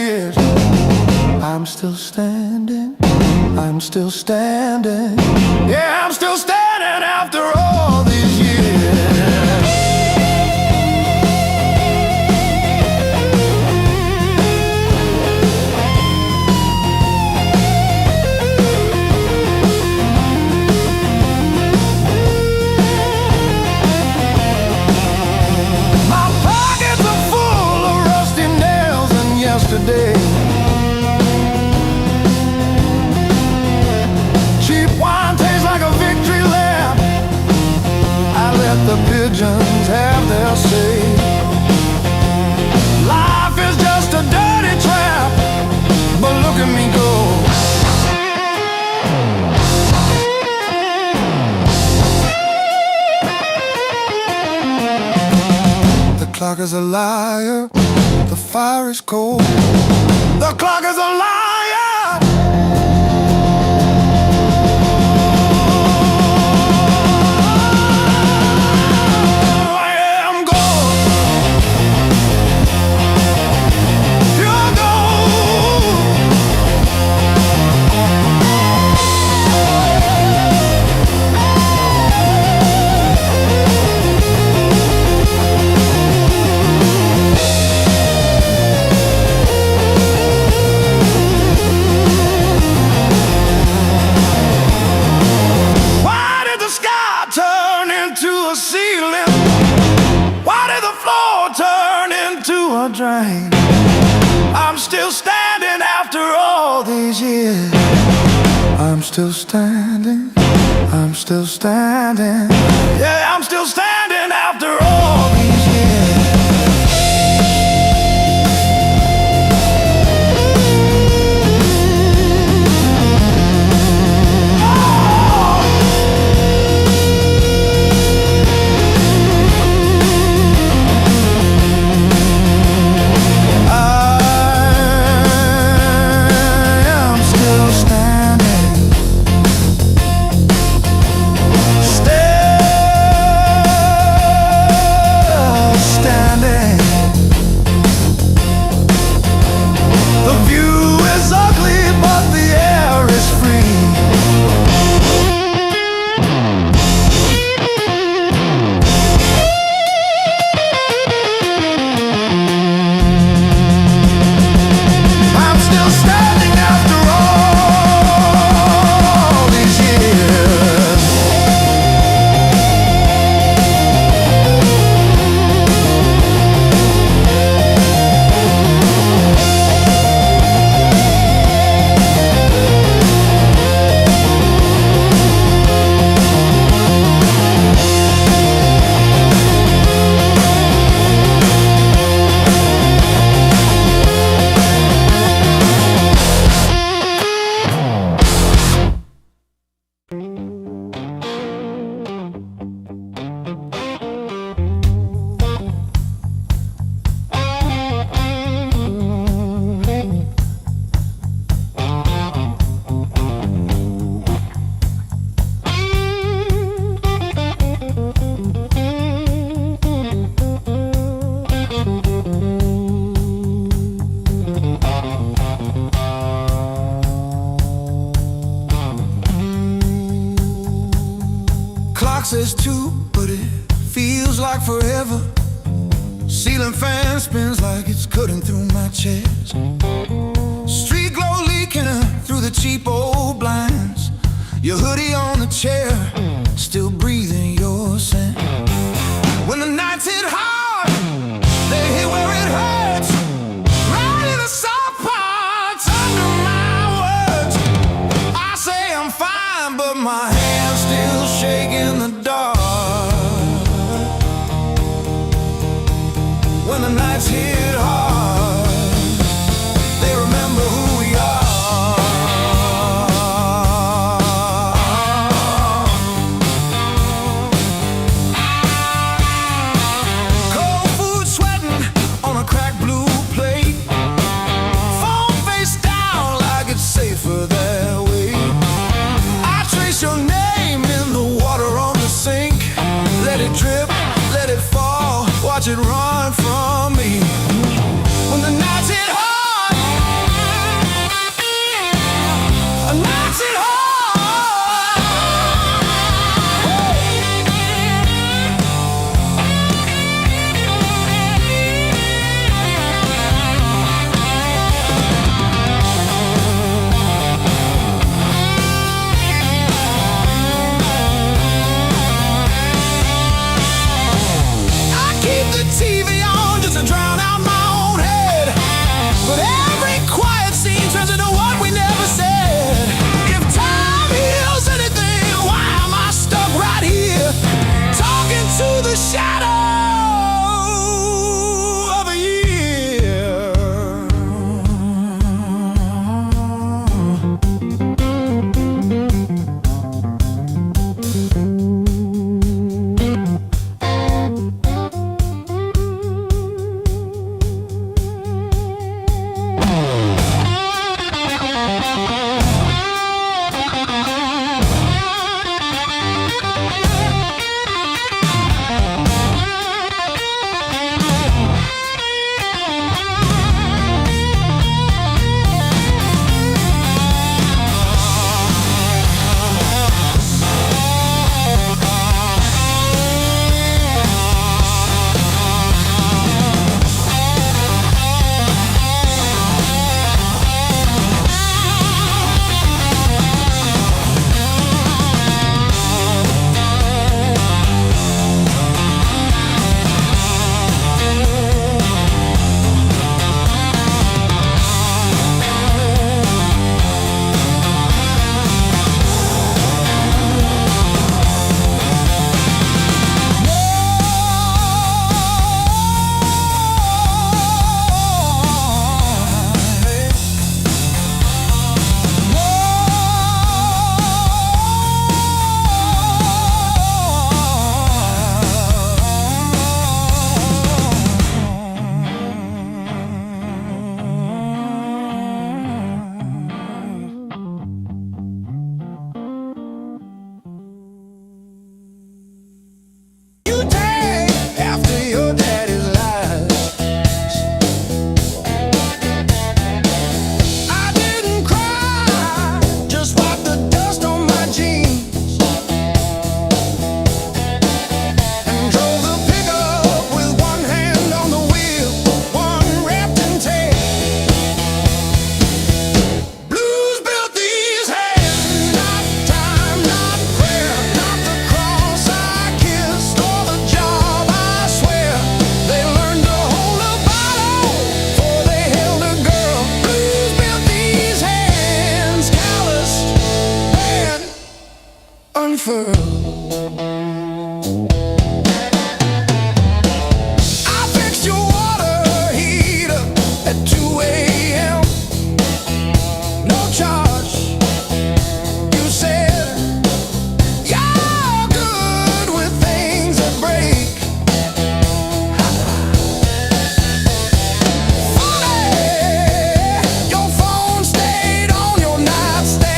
years. I'm still standing, I'm still standing. Yeah, I'm still standing after all these years. My pockets are full of rusty nails and yesterday. Cheap wine tastes like a victory lap. I let the pigeons have their say. Life is just a dirty trap, but look at me go. The clock is a liar, the fire is cold. The clock is a liar. Drain. I'm still standing after all these years. I'm still standing, I'm still standing. Yeah, I'm still standing after all these years. Says two, but it feels like forever. Ceiling fan spins like it's cutting through my chest. Street glow leaking through the cheap old blinds. Your hoodie on the chair, still breathing your scent. When the nights hit hard, they hit where it hurts. Right in the soft parts under my words. I say I'm fine, but my hand's still shaking the dark. When the nights hit hard, transfer. I fixed your water heater at 2 a.m. No charge. You said you're good with things that break. Funny, your phone stayed on your nightstand.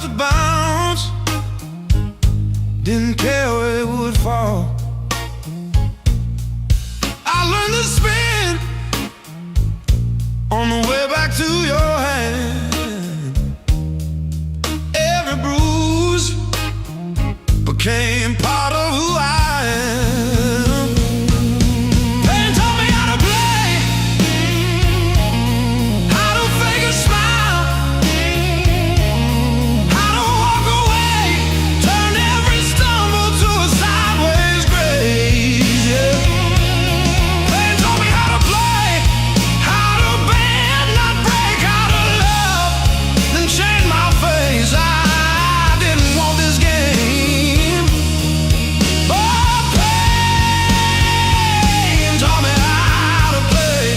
to bounce, didn't care where it would fall. I learned to spin on the way back to your hand. Every bruise became part of who I am. Pain taught me how to play, how to fake a smile, how to walk away, turn every stumble to a sideways grace. Yeah. Pain taught me how to play, how to bend, not break, how to love, then change my face. I didn't want this game, but pain taught me how to play.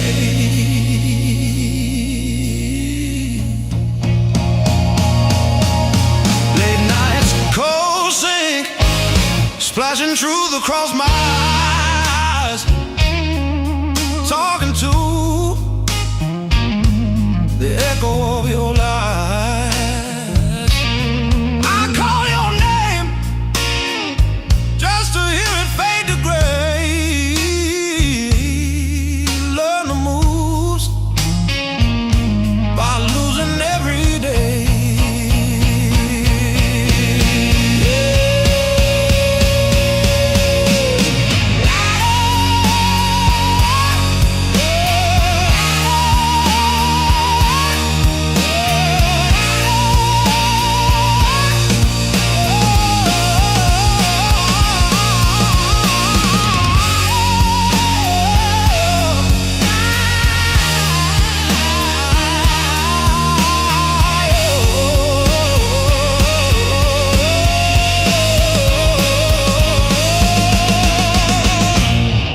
Late nights, cold sink, splashing truth across my eyes, talking to the echo of your lies. I call your name just to hear it fade to gray. Learn the moves by losing every day.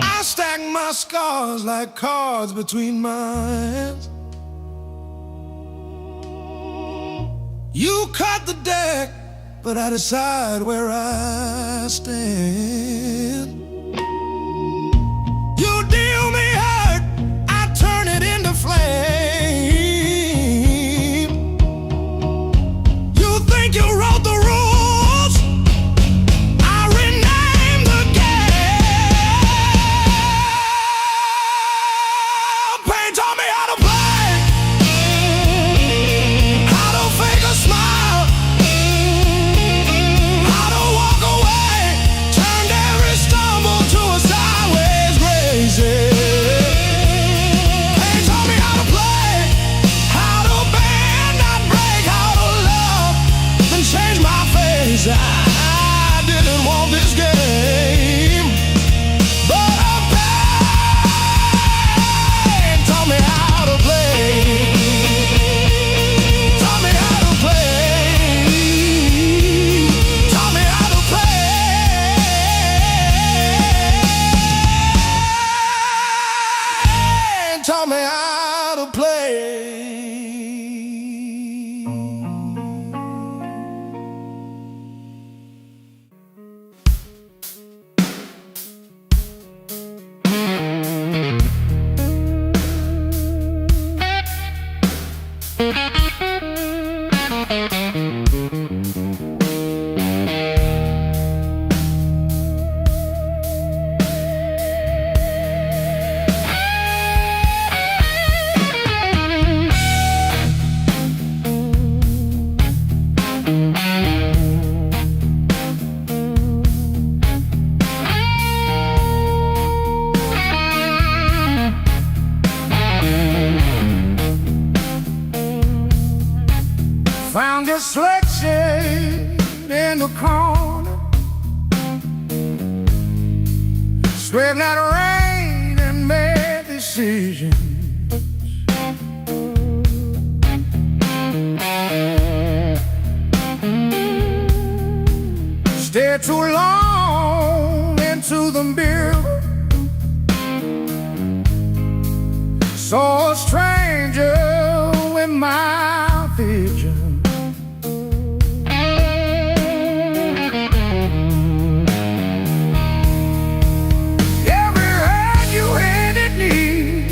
I stack my scars like cards between my hands. You cut the deck, but I decide where I stand. You deal me hurt, I turn it into flame. You think you wrote the rules, I rename the game. Pain taught me how to play, how to fake a smile, how to walk away, turned every stumble to a sideways grace. Pain taught me how to play, how to bend, not break, how to love, then change my face. I didn't want this game, but pain taught me how to play, taught me how to play, taught me how to play, taught me how to play. Found this selection in the corner, scraped that rain and made decisions. Stared too long into the mirror, saw a stranger in my vision. Every hand you handed me,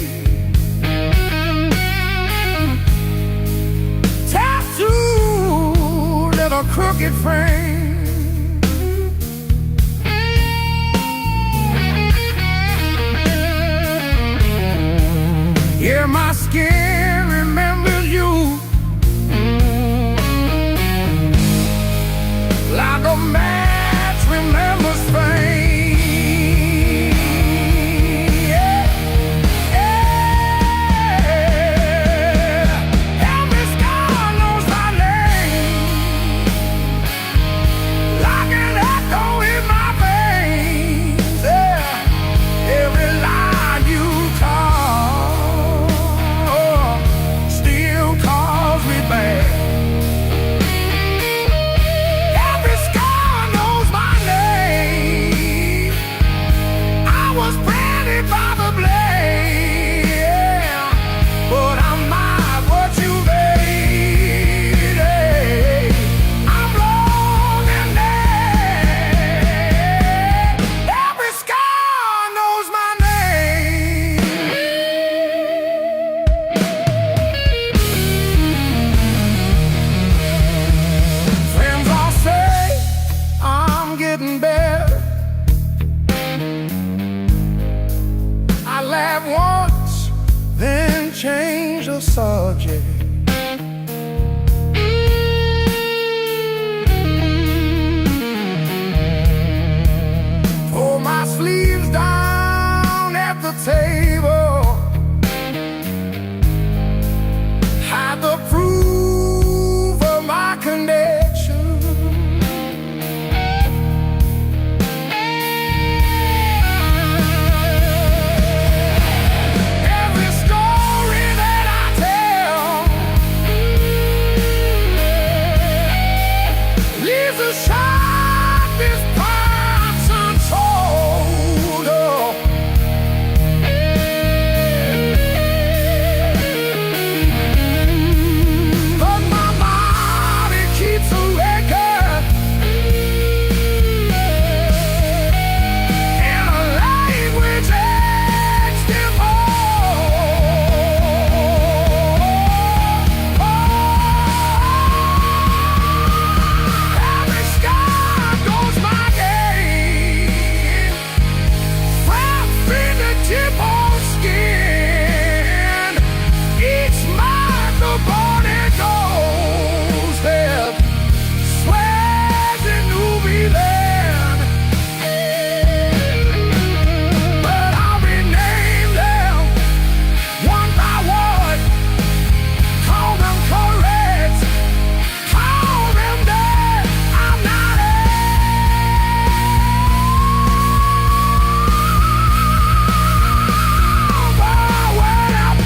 tattooed little this past untold. But my body keeps a record in a language etched in every sky goes my name, wrapped fingertip on skin. Each mark the body goes there, swears it knew me then. But I'll rename them one by one, call them correct, call them dead. I'm not over what I've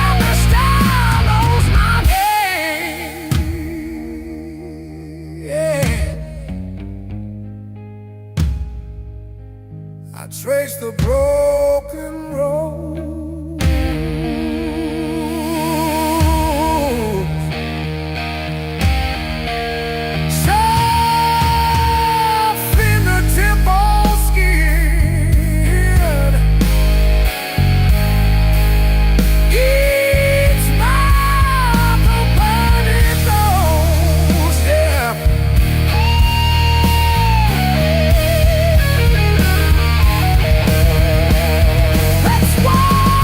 every star knows my name. Yeah. I trace the broken road, soft fingertip on skin. Each mile the burning goes, yeah. That's why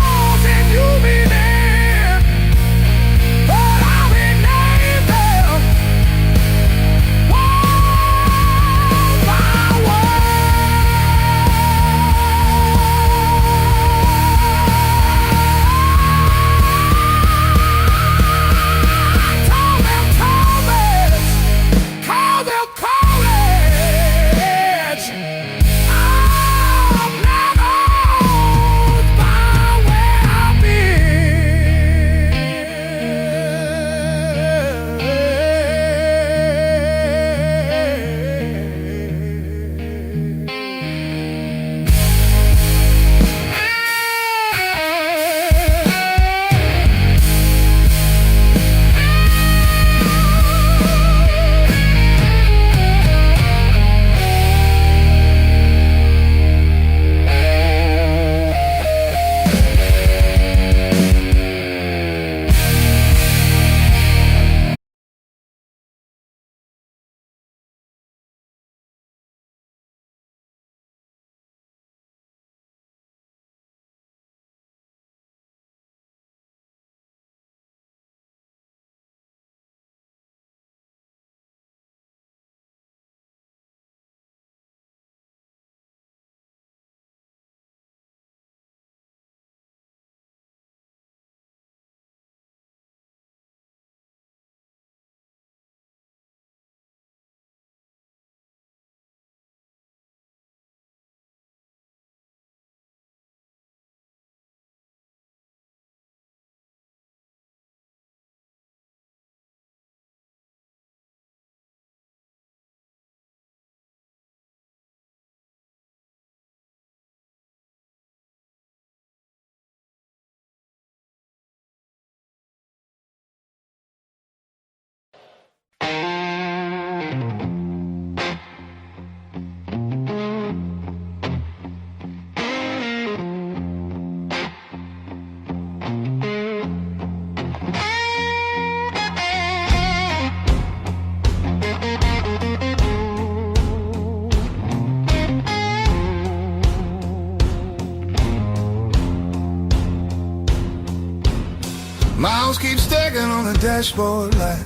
Miles keep stacking on the dashboard light.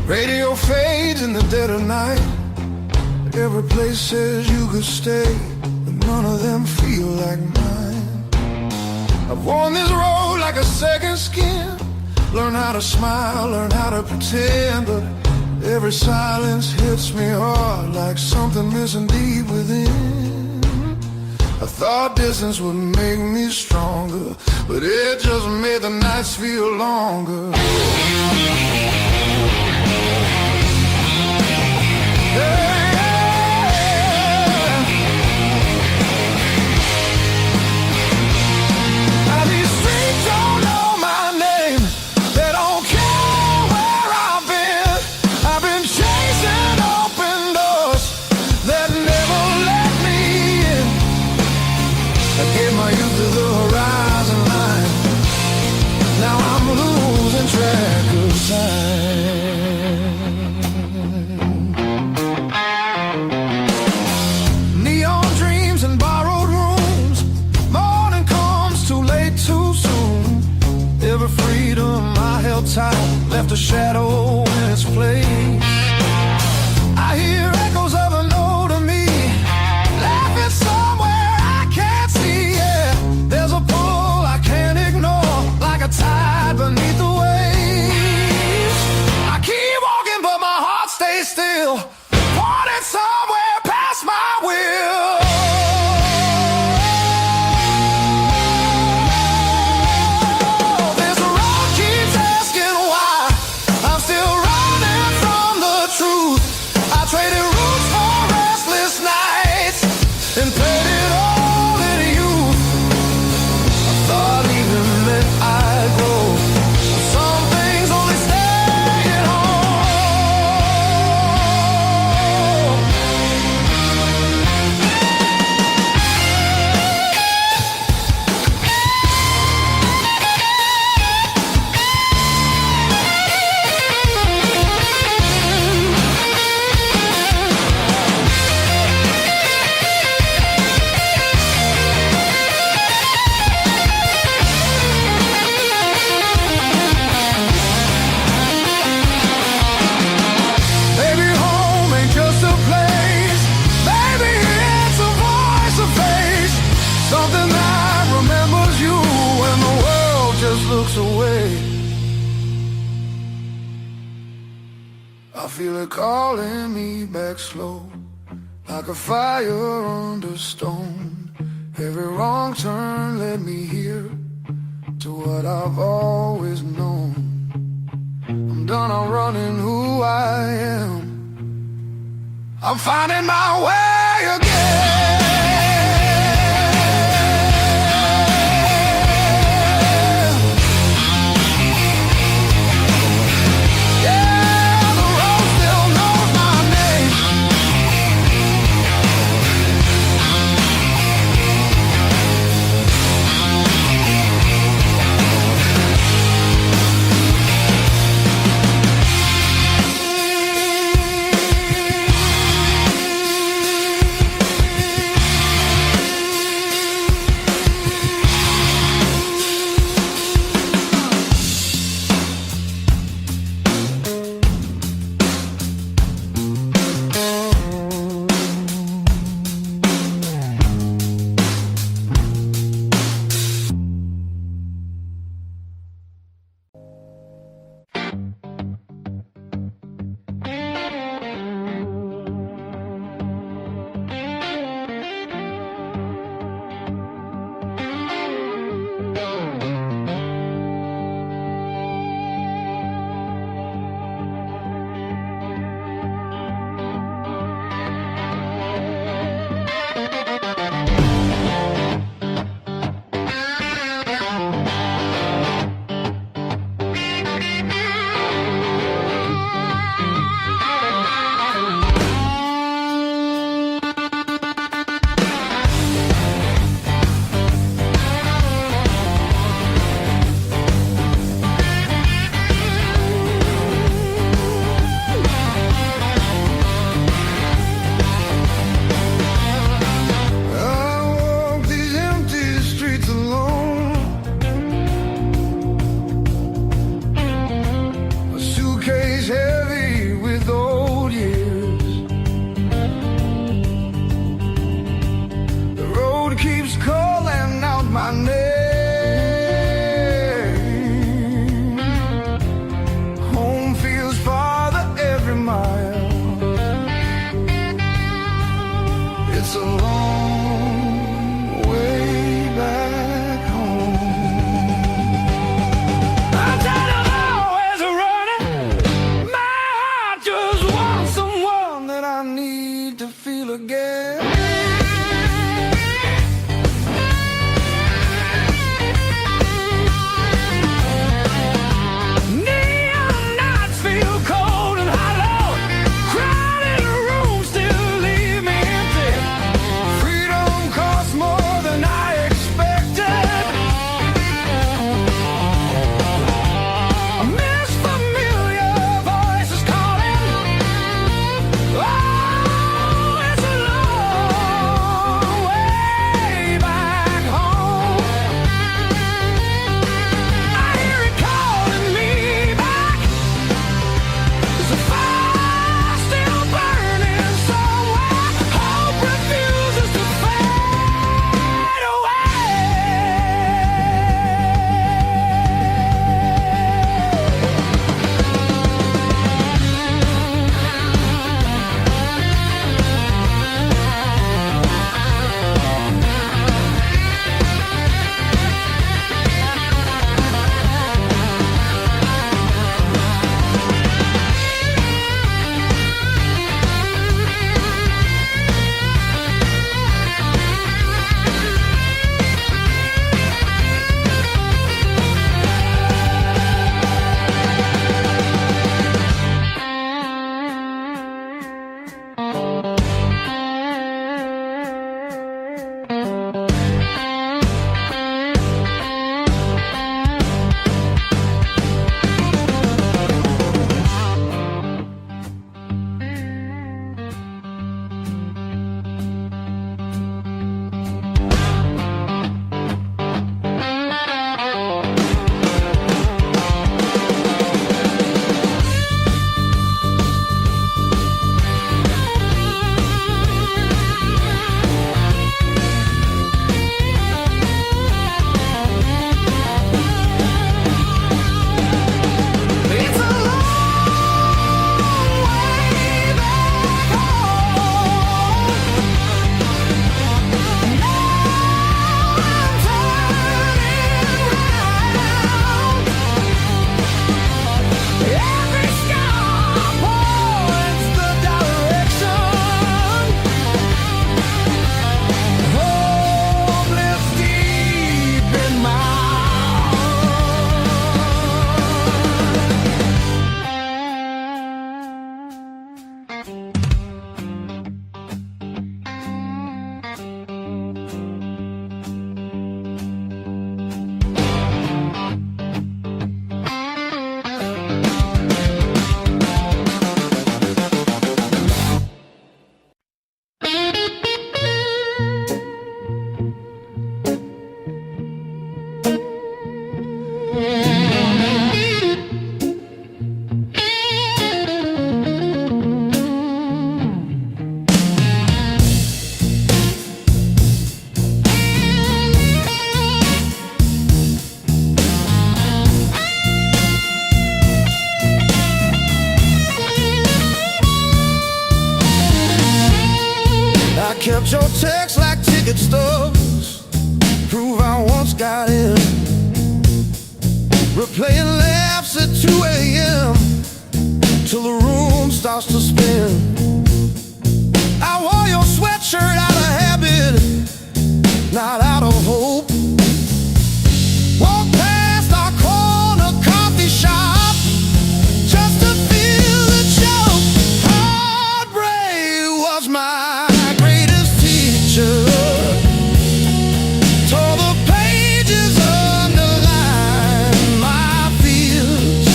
Radio fades in the dead of night. Every place says you could stay, but none of them feel like mine. I've worn this road like a second skin. Learn how to smile, learn how to pretend, but every silence hits me hard like something missing deep within. I thought distance would make me stronger, but it just made the nights feel longer. Left a shadow in its place. I hear echoes of an older me laughing somewhere I can't see. Yeah, there's a pull I can't ignore, like a tide beneath the waves. I keep walking, but my heart stays still, pointing somewhere past my will. I feel it calling me back slow, like a fire under stone. Every wrong turn led me here to what I've always known. I'm done, I'm running who I am. I'm finding my way again. Kept your text like ticket stubs, prove I once got in. Replaying laughs at 2 a.m. till the room starts to spin. I wore your sweatshirt out of habit, not out of hope. Walk past our corner coffee shop just to feel the joke. Heartbreak was my greatest teacher. Tore the pages, underlined my fears.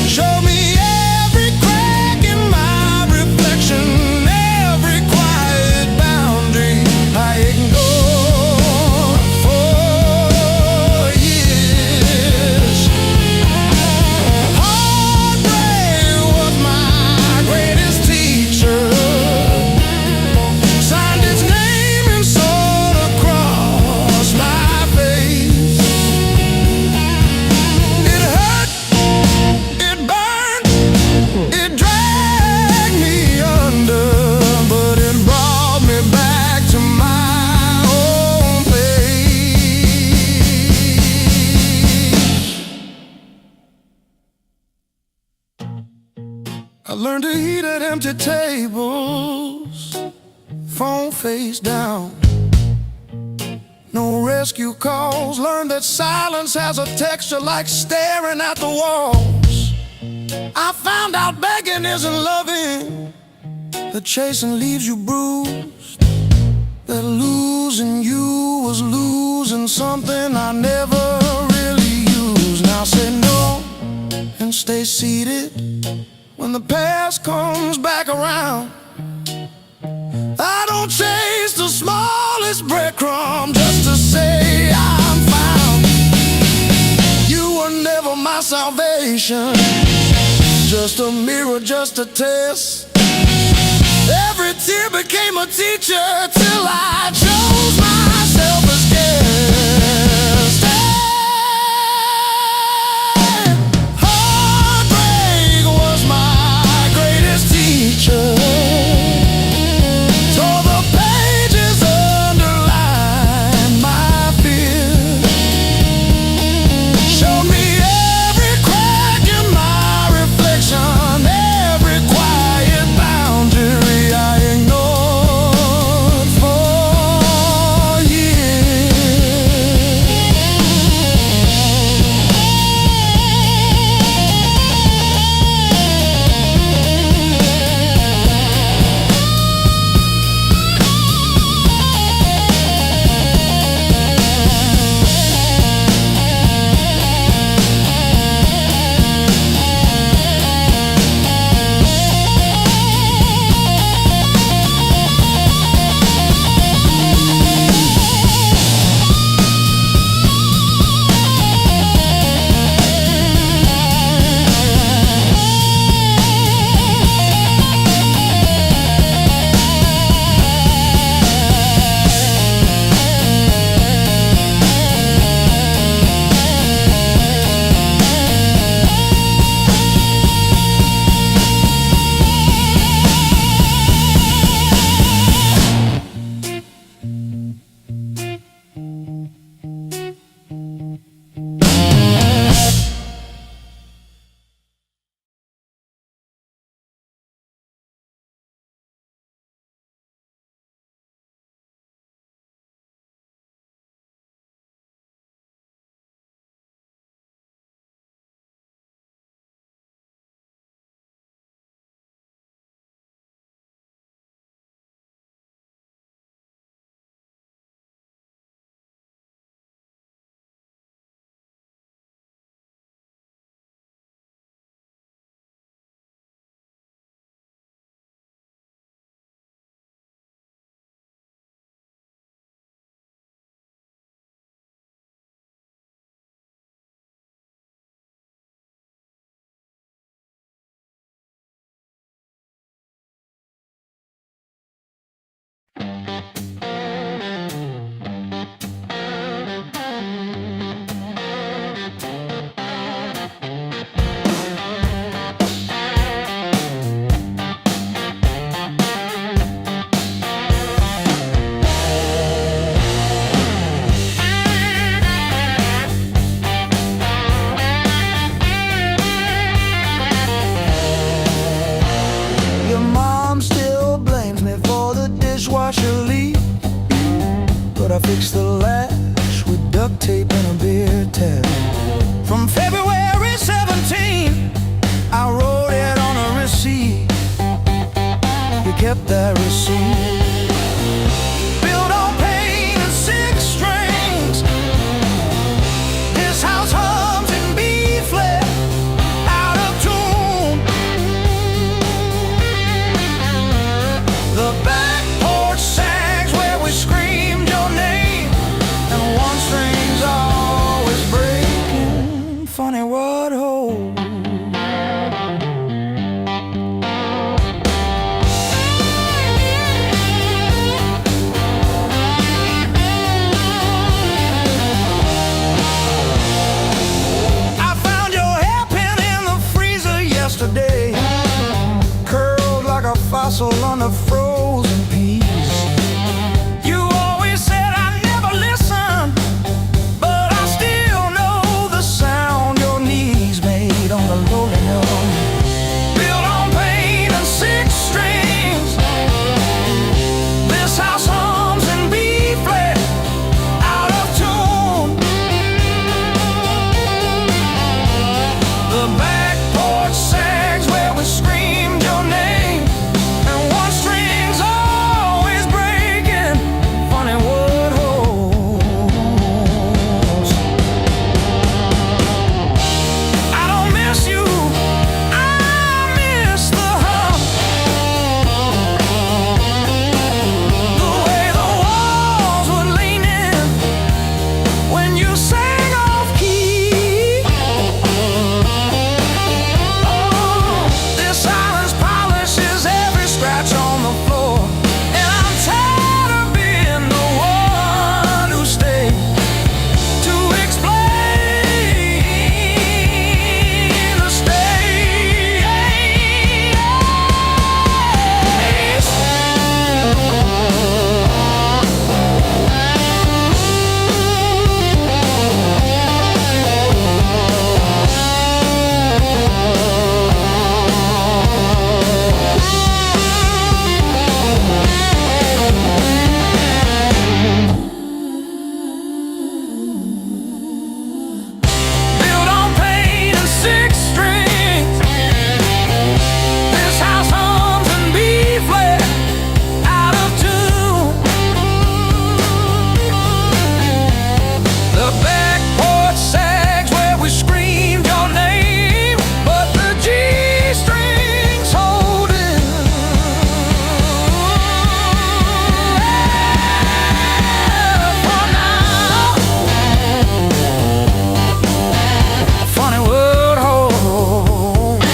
Showed me every crack in my reflection, every quiet boundary I ignored for years. Heartbreak was my greatest teacher. Signed his name and sword across my face. It hurt, it burned, it dragged me under, but it brought me back to my own place. I learned to eat at empty tables, phone face down. No rescue calls. Learned that silence has a texture like staring at the walls. I found out begging isn't loving, that chasing leaves you bruised, that losing you was losing something I never really used. Now say no and stay seated when the past comes back around. I don't chase the smallest breadcrumb just to say I'm found. You were never my salvation, just a mirror, just a test. Every tear became a teacher till I chose myself as guest. Heartbreak was my greatest teacher. Tore the pages, underlined my fears. Showed me every crack in my reflection, every quiet boundary I ignored for but I fixed the latch with duct tape and a beer tap. From February 17, I wrote it on a receipt. You kept that receipt. Built on pain and six strings. This house hums in B flat, out of tune. The back porch sags where we screamed your name, and one string's always breaking. Funny what holds. Curled like a fossil on the frozen peas. You always said I never listened, but I still know the sound your knees made on the lonely note. Built on pain and six strings. This house hums in B flat, out of tune. The back porch sags where we screamed your name, and one string's always breaking. Funny what holds. I don't miss you, I miss the hum. The way the walls would lean in when you sang off key. This silence polishes every scratch on the floor, and I'm tired of being the one who stayed to explain the state. Built on pain and six strings. This house hums in B flat, out of tune. The back porch sags where we screamed your name, but the G strings holding. For now, funny what holds.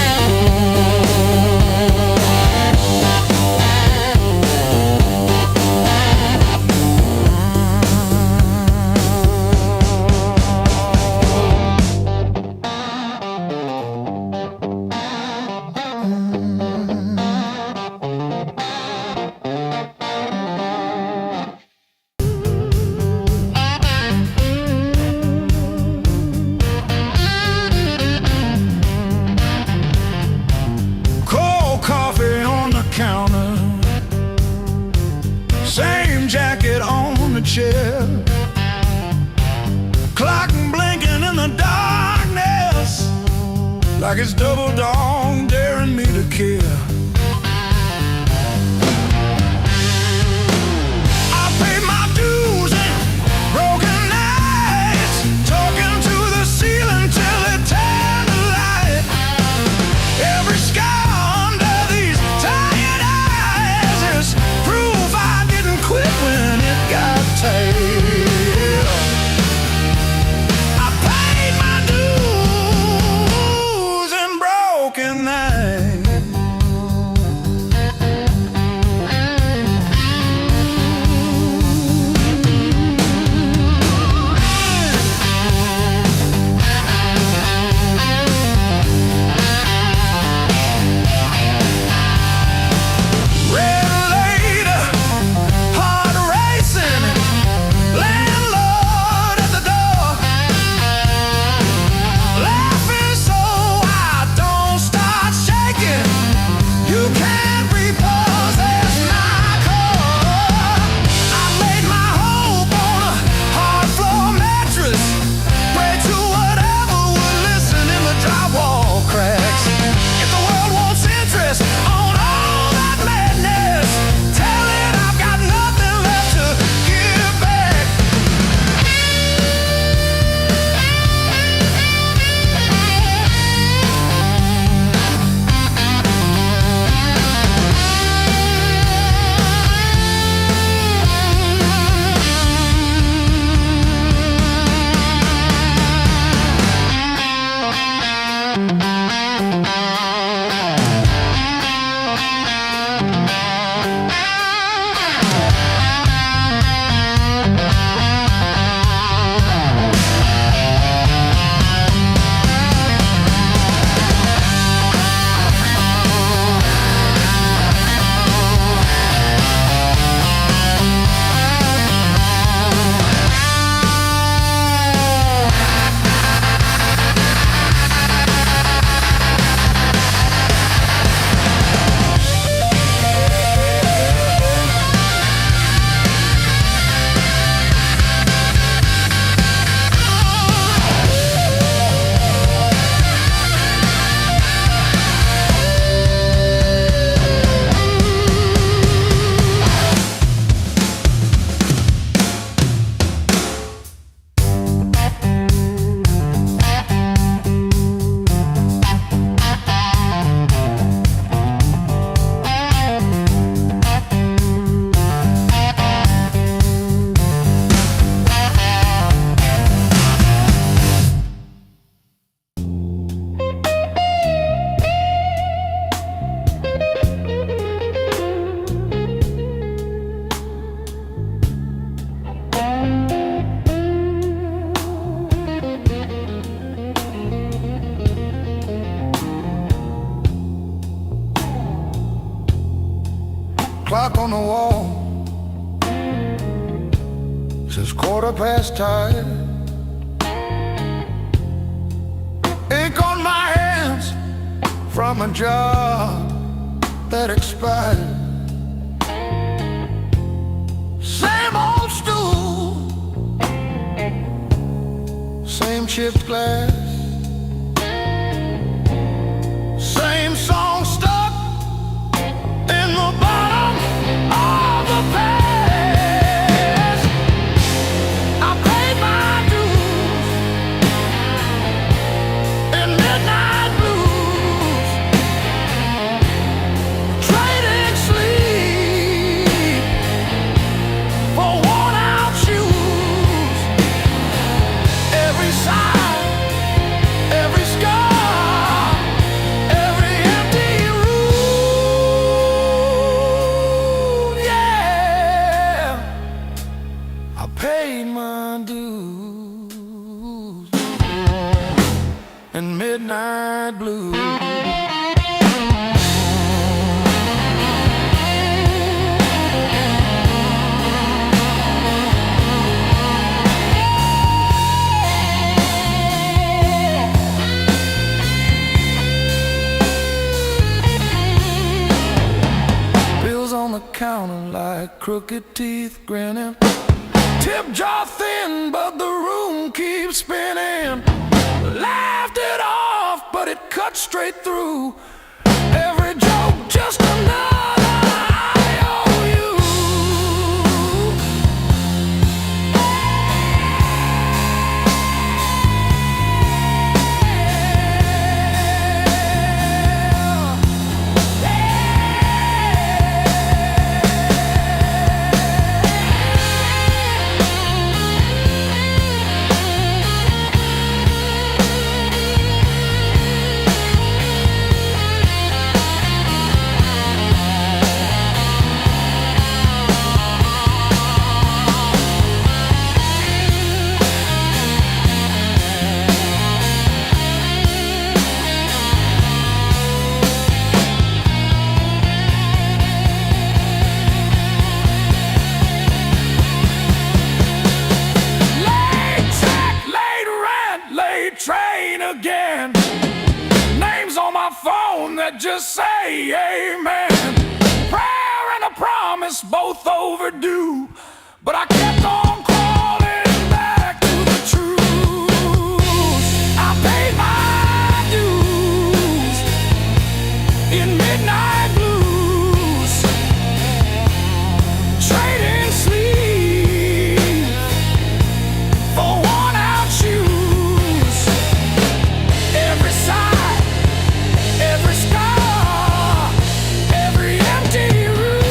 Cold coffee on the counter, same jacket on the chair. Clock blinking in the darkness, like it's double dawn daring me to care. I paid my dues and broken nights, talking to the ceiling till it turned to light. Every scar under these tired eyes is proof I didn't quit when it got tight. I paid my dues and broken nights. clock on the wall says 5:15. Ink on my hands from a job that expired. Same old stool, same chipped glass, same song stuck in the bottom of the past. I paid my dues in midnight blues, trading sleep for worn out shoes. Every sigh, every scar, every empty room, yeah, I paid my dues in midnight blues. Bills on the counter like crooked teeth grinning. Tip jar thin, but the room keeps spinning. Laughed it off, but it cut straight through. Every joke just another IOU. Late check, late rent, late train again. Names on my phone that just say amen. Prayer and a promise, both overdue, but I kept on crawling back to the truth. I paid my dues in midnight blues, trading sleep for worn out shoes. Every sigh, every scar, every empty room.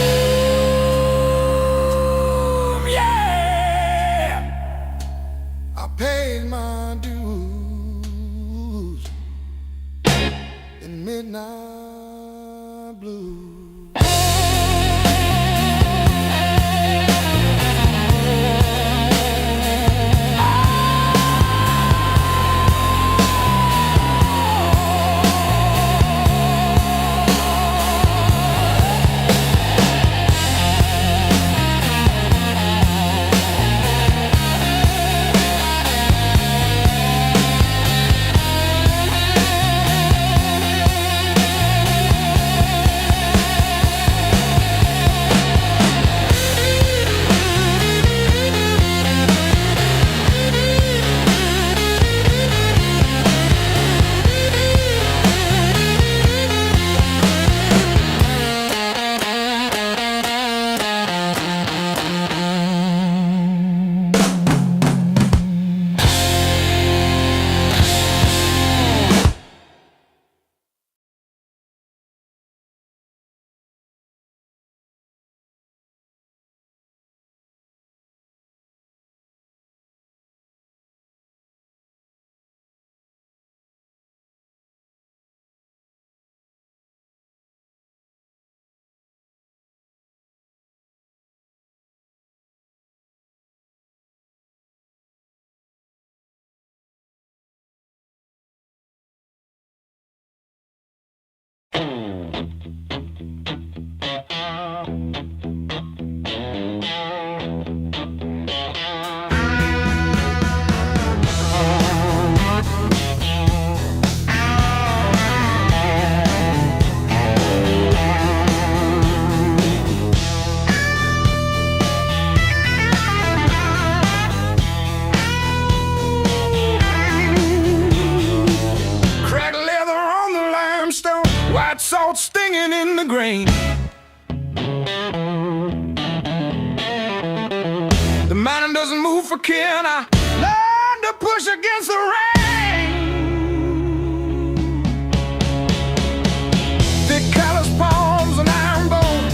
digging in the grain. The mountain doesn't move for kin. I learned to push against the rain. Thick callous palms and iron bone,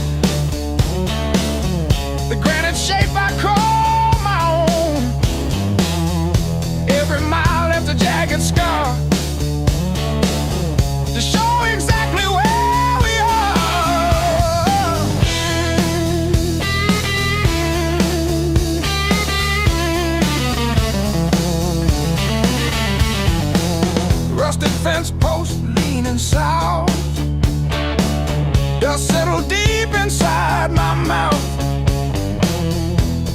the granite shape I call my own. Every mile left a jagged scar to show exactly where we are. Rusted fence post leaning south, dust settled deep inside my mouth.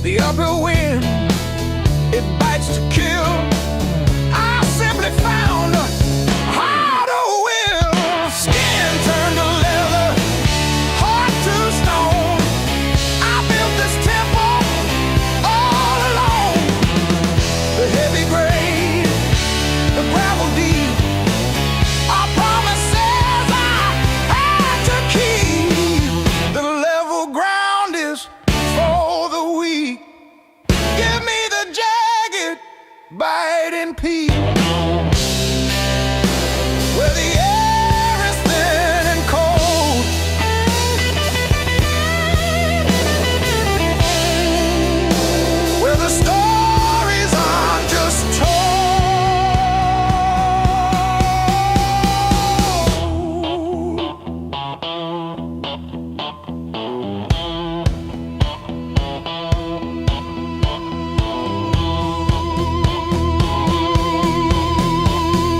The uphill wind, it bites to kill. I simply found a harder will. Skin turned to leather, heart to stone. I built this temple all alone. The heavy grade, the gravel deep, our promises I had to keep. The level ground is for the weak. Give me the jagged, biting peak, where the air is thin and cold, where the stories are just told.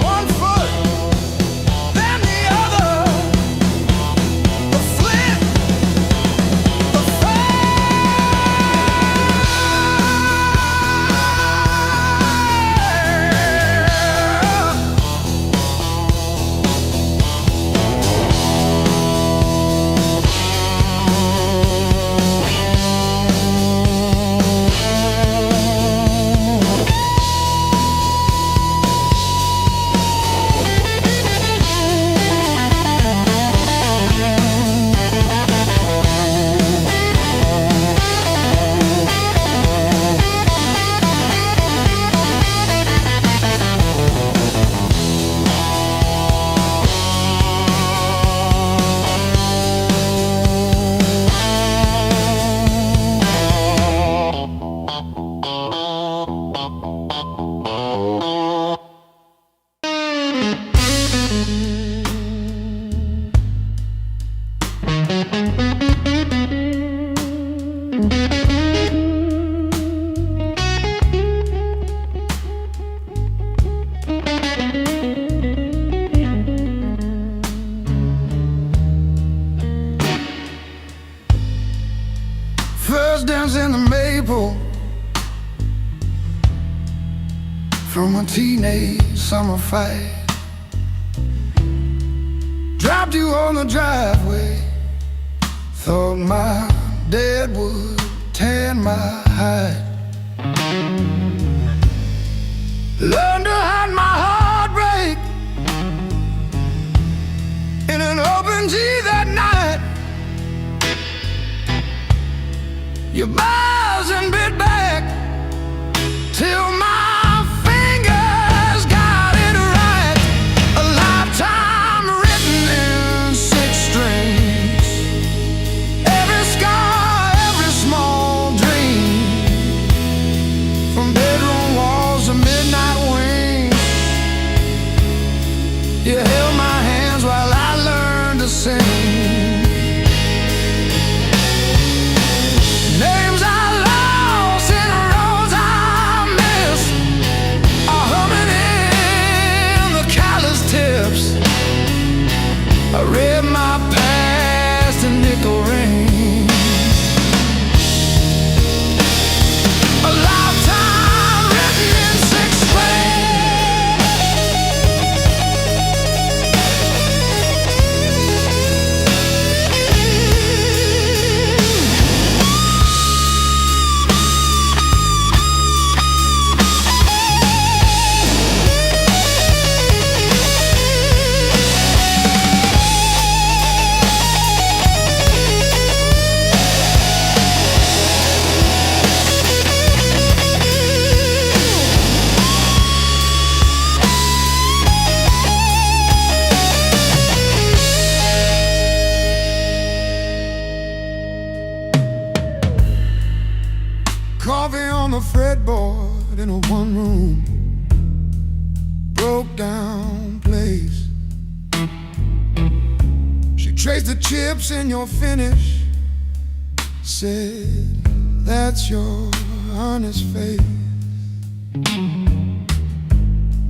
One foot, then the other, the flint, the first dance in the maple from a teenage summer fight. Dropped you on the driveway, thought my dad would tan my hide. Learned to hide my heartbreak in an open G that night. Your bars and bit back till my fingers got it right. A lifetime written in 6 strings. Every scar, every small dream coffee on the fretboard in a one-room broke down place. She traced the chips in your finish, said, that's your honest face.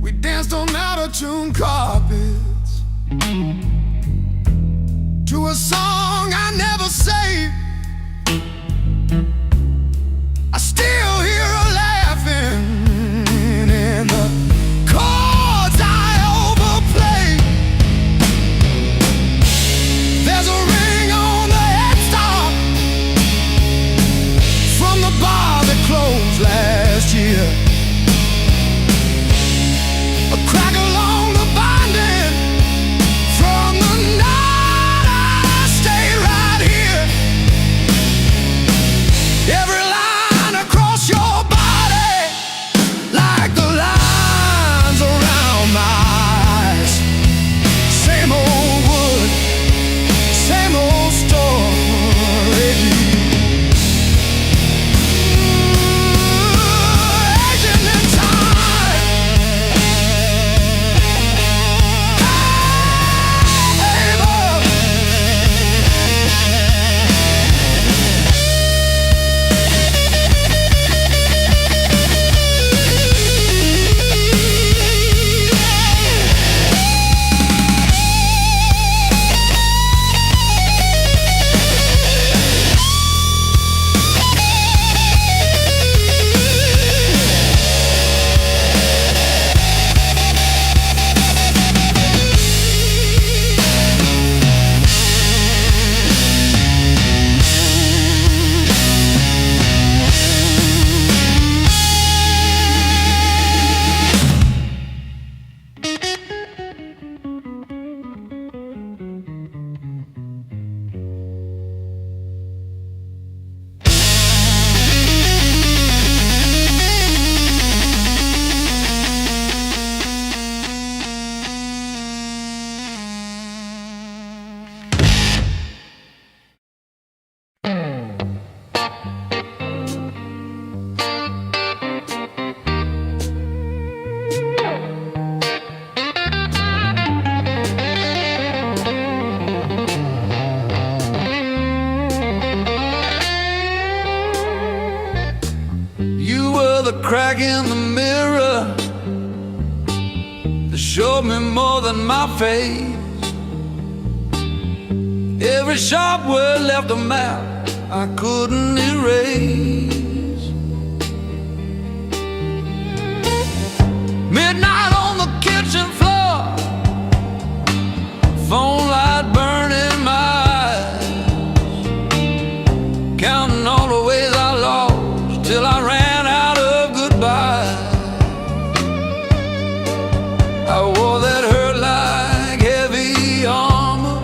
We danced on out-of-tune carpets to a song I never saved. I still hear her laughing in the chords I overplay. There's a ring on the headstock from the bar that closed last year. A crack along the binding from the night I stayed right here. Every line across your body, like the lines around my eyes. Same old wood, same old story. Aging in time. You were the crack in the mirror that showed me more than my face. Every sharp word left a map I couldn't erase. Midnight on the kitchen floor, phone light burning my eyes, counting all the ways I lost till I ran out of goodbye. I wore that hurt like heavy armor,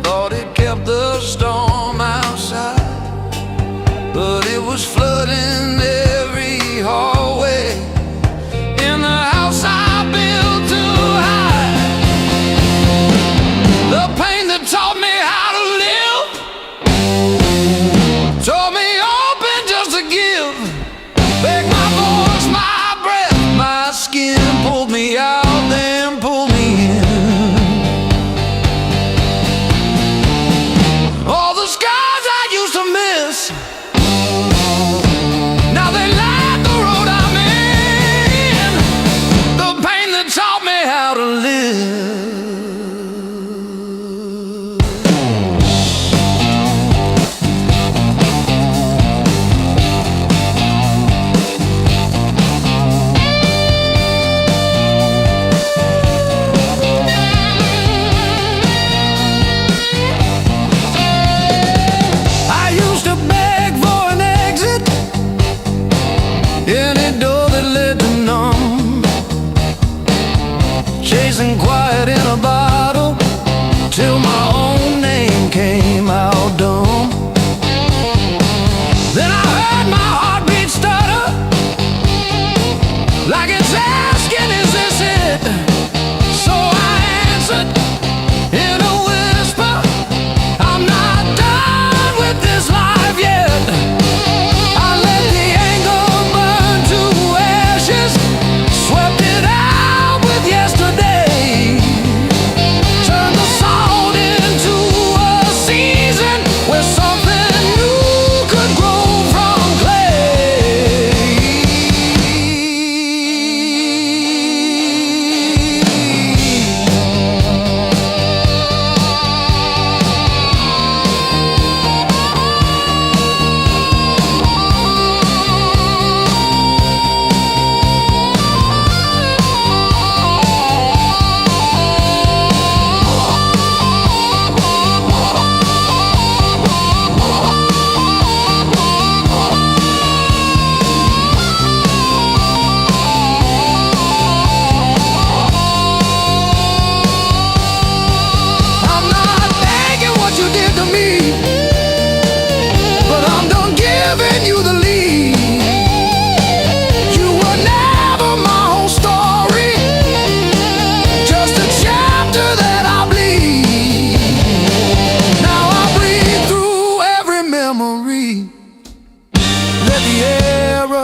thought it kept the storm outside, but it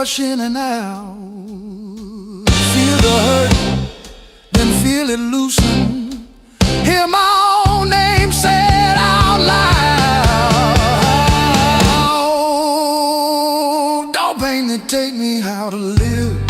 rush in and out. Feel the hurt, then feel it loosen. Hear my own name said out loud. Don't pain that take me how to live.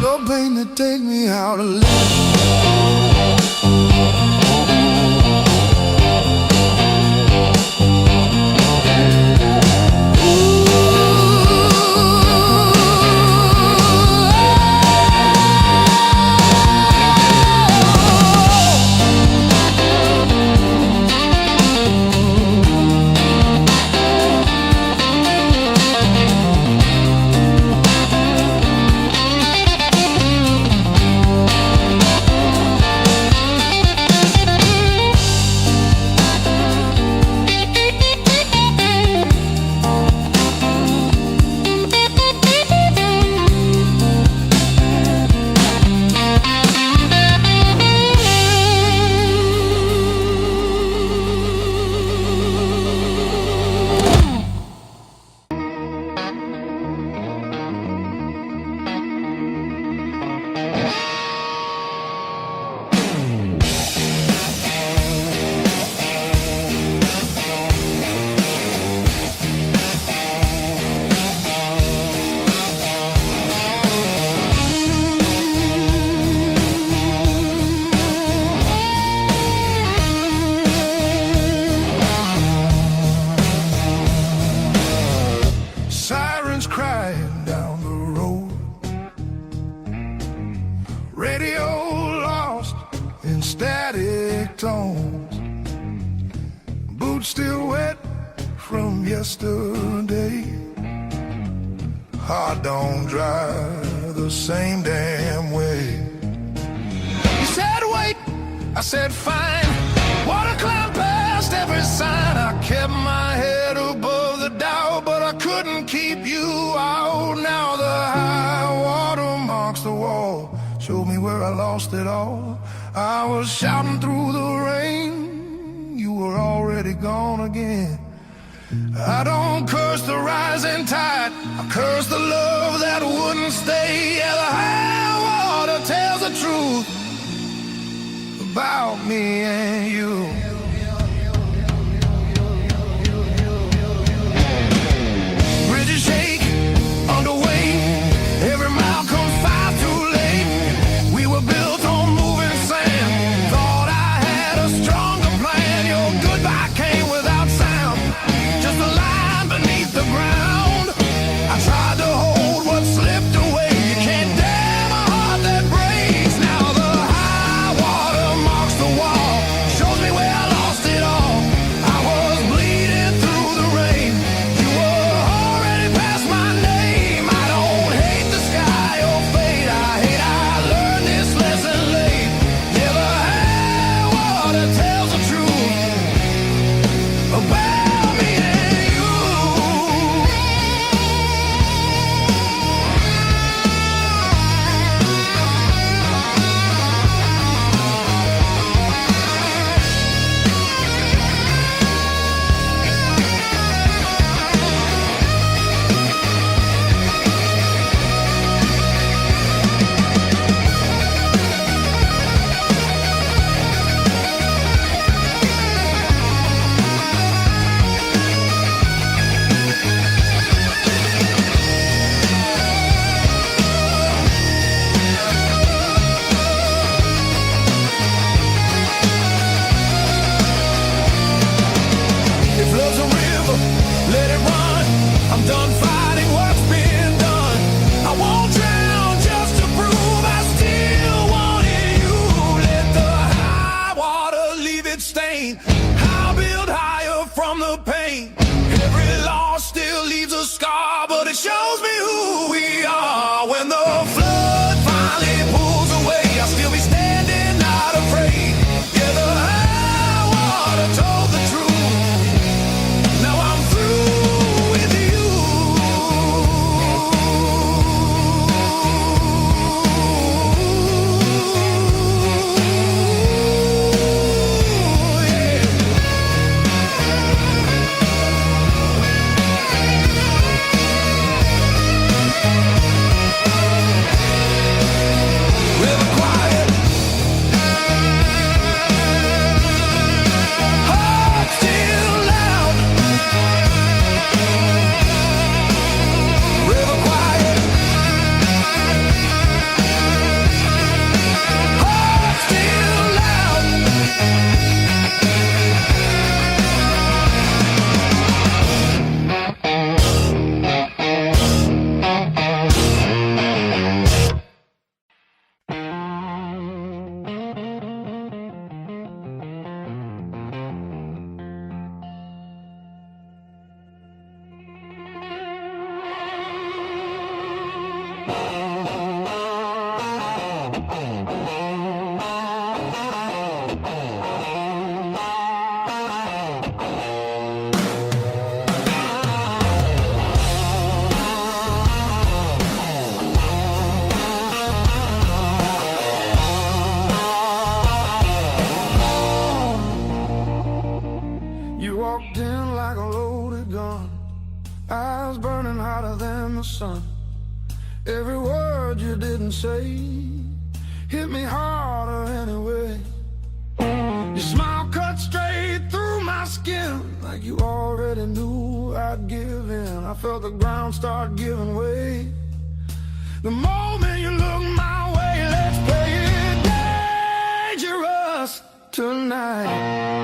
Don't pain that take me how to live. Sirens crying down the road, radio lost in static tones, boots still wet from yesterday. Heart don't drive the same damn way. You said wait, I said fine. Water climbed past every sign. I kept my head above the doubt, but I couldn't keep you out. Now the high water marks the wall, showed me where I lost it all. I was shouting through the rain, you were already gone again. I don't curse the rising tide, I curse the love that wouldn't stay. Yeah, the high water tells the truth about me and you. Bridges shake under weight, every mile comes far too late. We were built on moving sand, thought I had a stronger plan. Your goodbye came without sound, just a line beneath the ground. I tried to hold what slipped away. You can't damn a heart that breaks. Now the high water marks the wall, shows me word you didn't say hit me harder anyway. Your smile cut straight through my skin, like you already knew I'd give in. I felt the ground start giving way the moment you look my way. Let's play it dangerous tonight.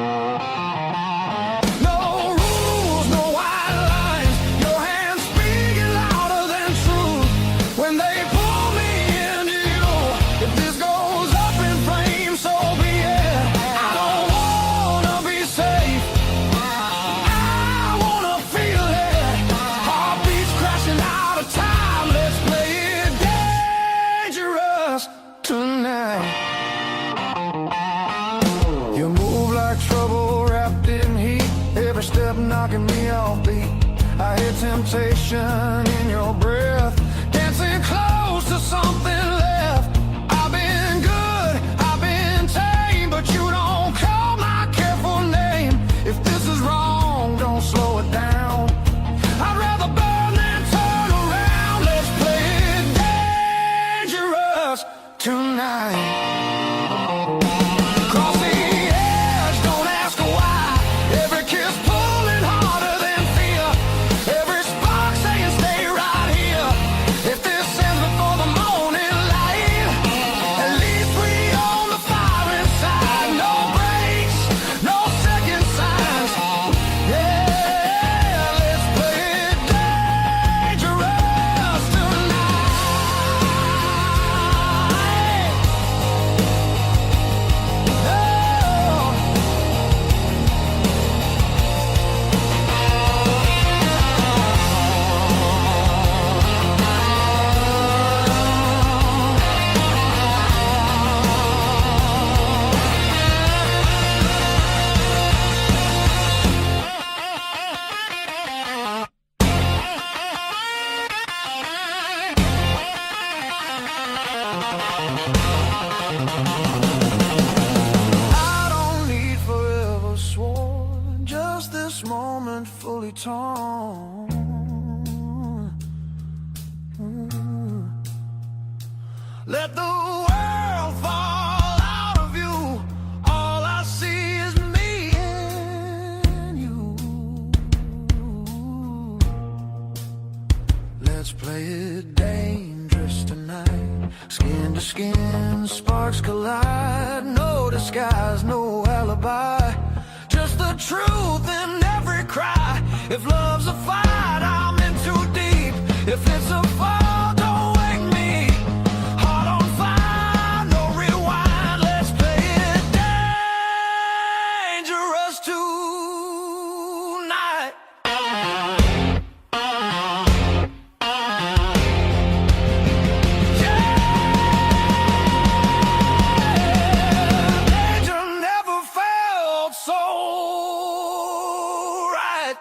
Knocking me off beat, I hear temptation in your breath, dancing close to something left. I've been good, I've been tame, but you don't call my careful name. If this is wrong, don't slow it down. I'd rather burn than turn around. Let's play it dangerous tonight. Fully torn. Let the world fall out of you. All I see is me and you. Let's play it dangerous tonight. Skin to skin, sparks collide. No disguise, no alibi. Just the truth in every cry. If love's a fight, I'm in too deep. If it's a fall, don't wake me. Heart on fire, no rewind. Let's play it dangerous tonight. Danger never felt so right.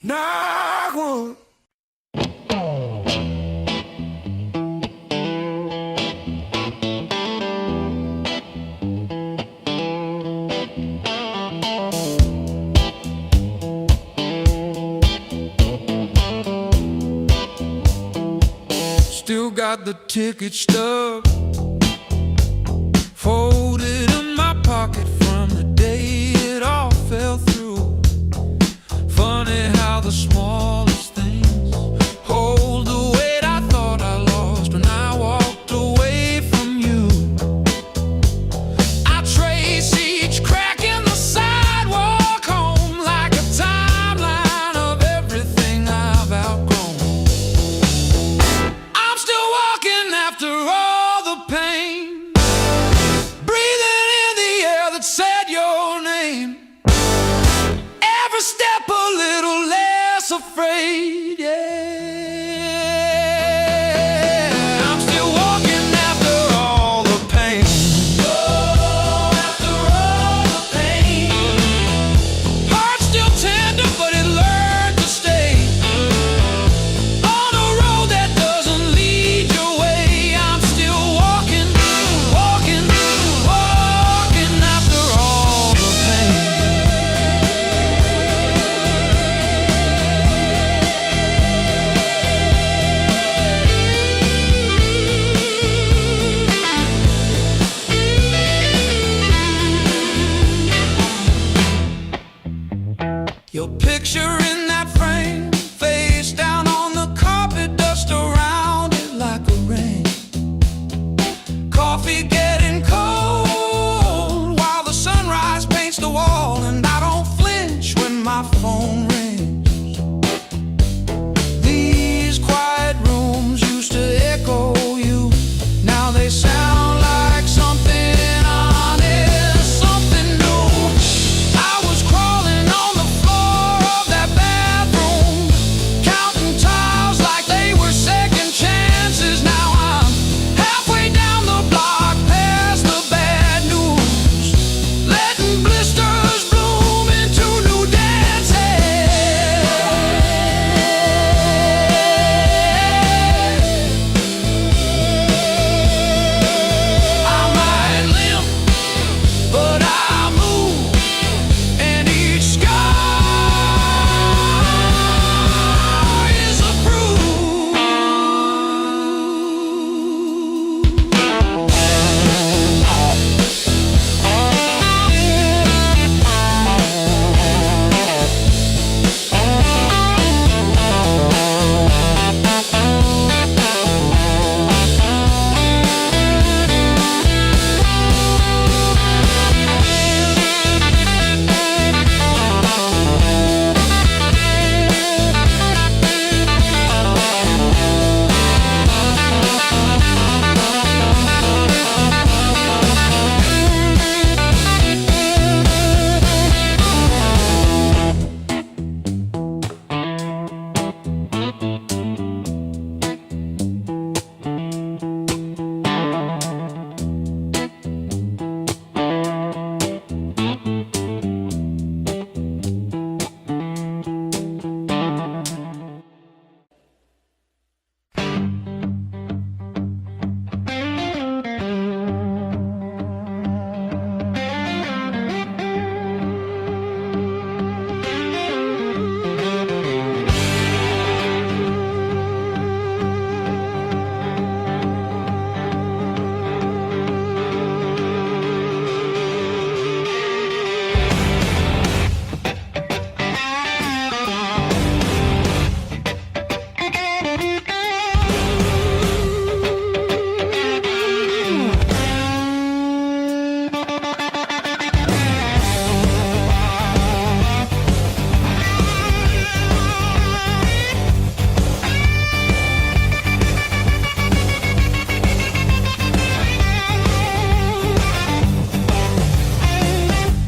Knock one. Still got the ticket stub folded in my pocket from the day it all fell through. Funny how the smallest things hold the weight I thought I lost when I walked away from you. I trace each crack in the sidewalk afraid, yeah. I'm still walking after all the pain. Oh, after all the pain. Heart still tender, but it learned to stay. On a road that doesn't lead your way. I'm still walking, walking, walking after all the pain. Your picture in that frame, face down on the carpet, dust around it like a rain. Coffee getting cold while the sunrise paints the wall, and I don't flinch when my phone rings. These quiet rooms used to echo you, now they sound like something honest, something new. I was crawling on the floor of that bathroom, counting tiles like they were second chances. Now I'm halfway down the block, past the bad news, letting blisters bloom into new dances. I might limp, but I move, and each scar is a proof.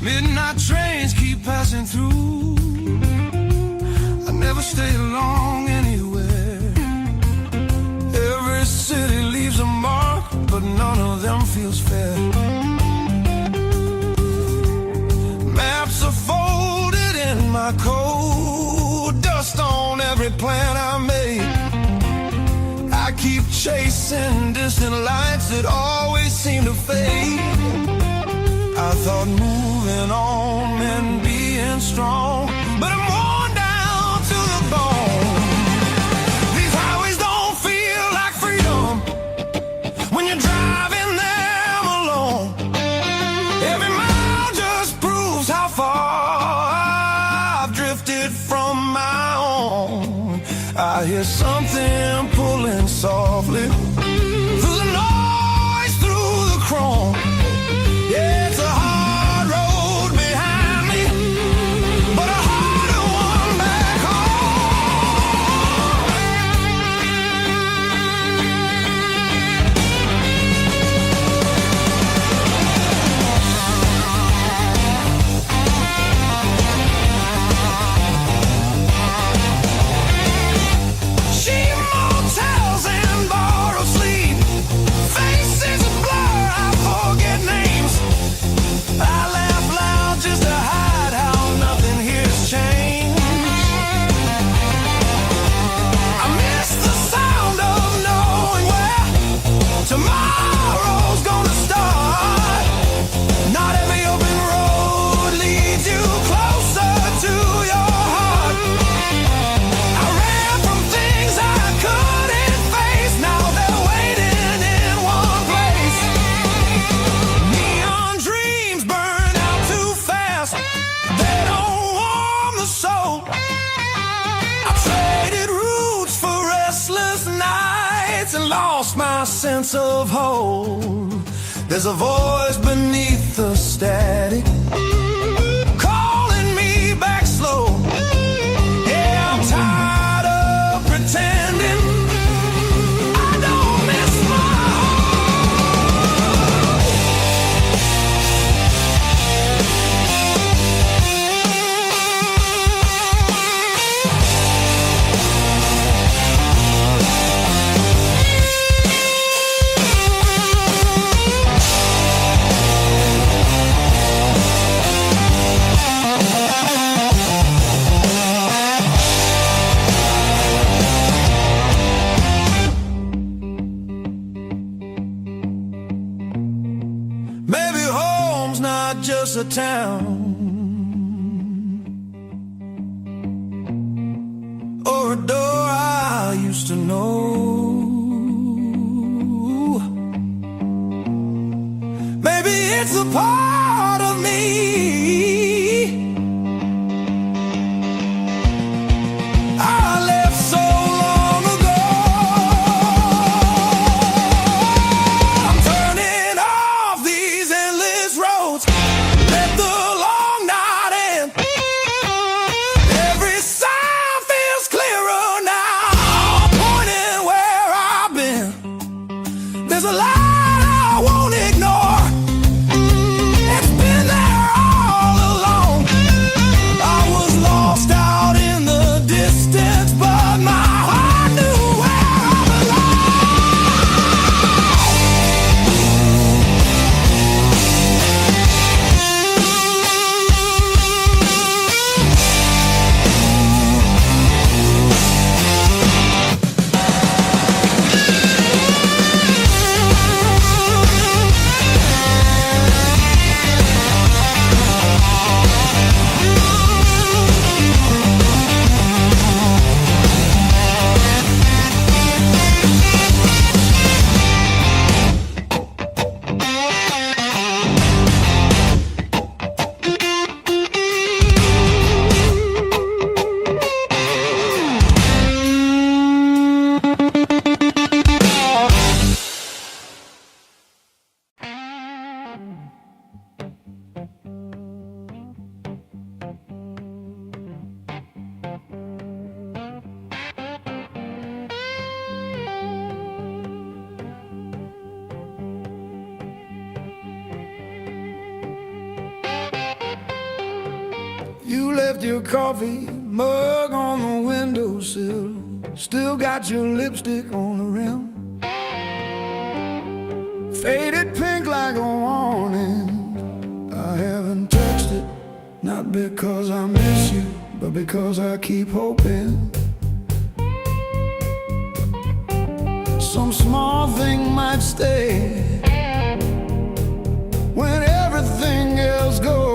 Midnight trains keep passing through. I never stay long anywhere. Every city leaves a mark, but none of them feels fair. Maps are folded in my coat, dust on every plan I made. I keep chasing distant lights that always seem to fade. I thought moving on meant being strong, but I'm worn down to the bone. These highways don't feel like freedom when you're driving them alone. Every mile just proves how far I've drifted from my own. I hear something pulling softly through the noise, through the chrome. Yeah, it's a hard road behind me, but a harder one back home. soul. I traded roots for restless nights and lost my sense of hold. There's a voice beneath the static calling me back slow. Yeah, I'm tired of pretending I don't miss my just a town or a door I used to know. Maybe it's a part of me I left so long ago. I'm turning off these endless roads. Let the long night end. Every sound feels clearer now, pointing where I've been. There's a light I won't ignore. It's been there all along. I was lost out in the distance, but my heart knew where I You left your coffee mug on the windowsill. Still got your lipstick on the rim. Faded pink like a warning. I haven't touched it, not because I miss you, but because I keep hoping some small thing might stay when everything else goes.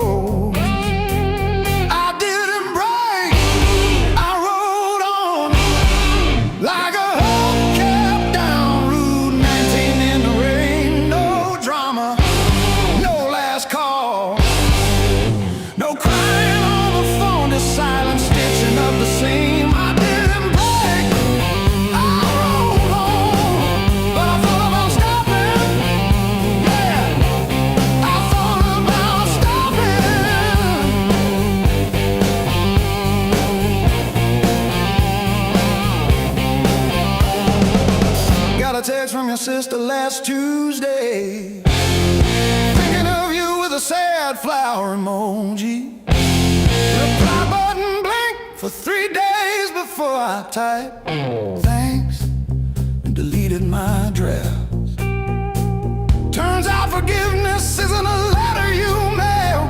Like a hubcap down Route 19 in the rain. No drama, no last call, no crying on the phone, just silent stitching up the seam. I didn't break, I rolled on, but I thought about stopping. Yeah, I thought about stopping. Got a text from your sister last Tuesday, thinking of you with a sad flower emoji. Reply button blinked for 3 days before I typed thanks and deleted my drafts. Turns out forgiveness isn't a letter you mail,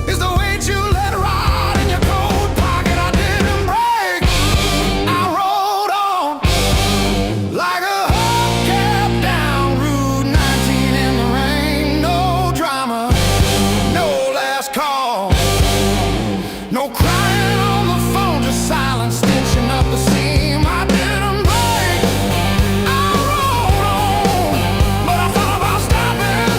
it's the weight you let ride in your coat pocket. I didn't break, I rolled on like a hubcap down Route 19 in the rain. No drama, no last call, no crying on the phone, just silent stitching up the seam. I didn't break, I rolled on, but I thought about stopping.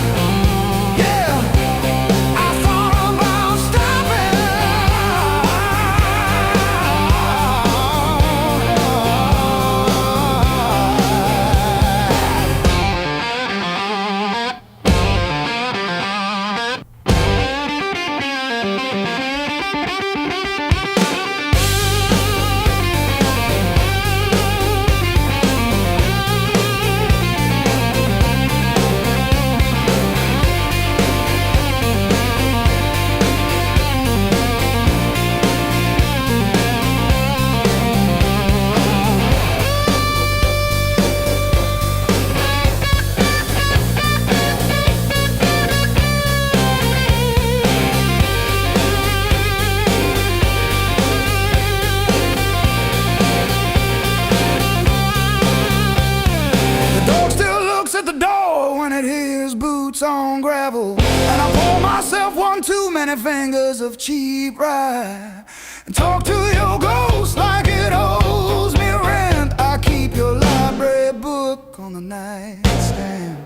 On gravel, and I pour myself one too many fingers of cheap rye, and talk to your ghost like it owes me rent. I keep your library book on the nightstand.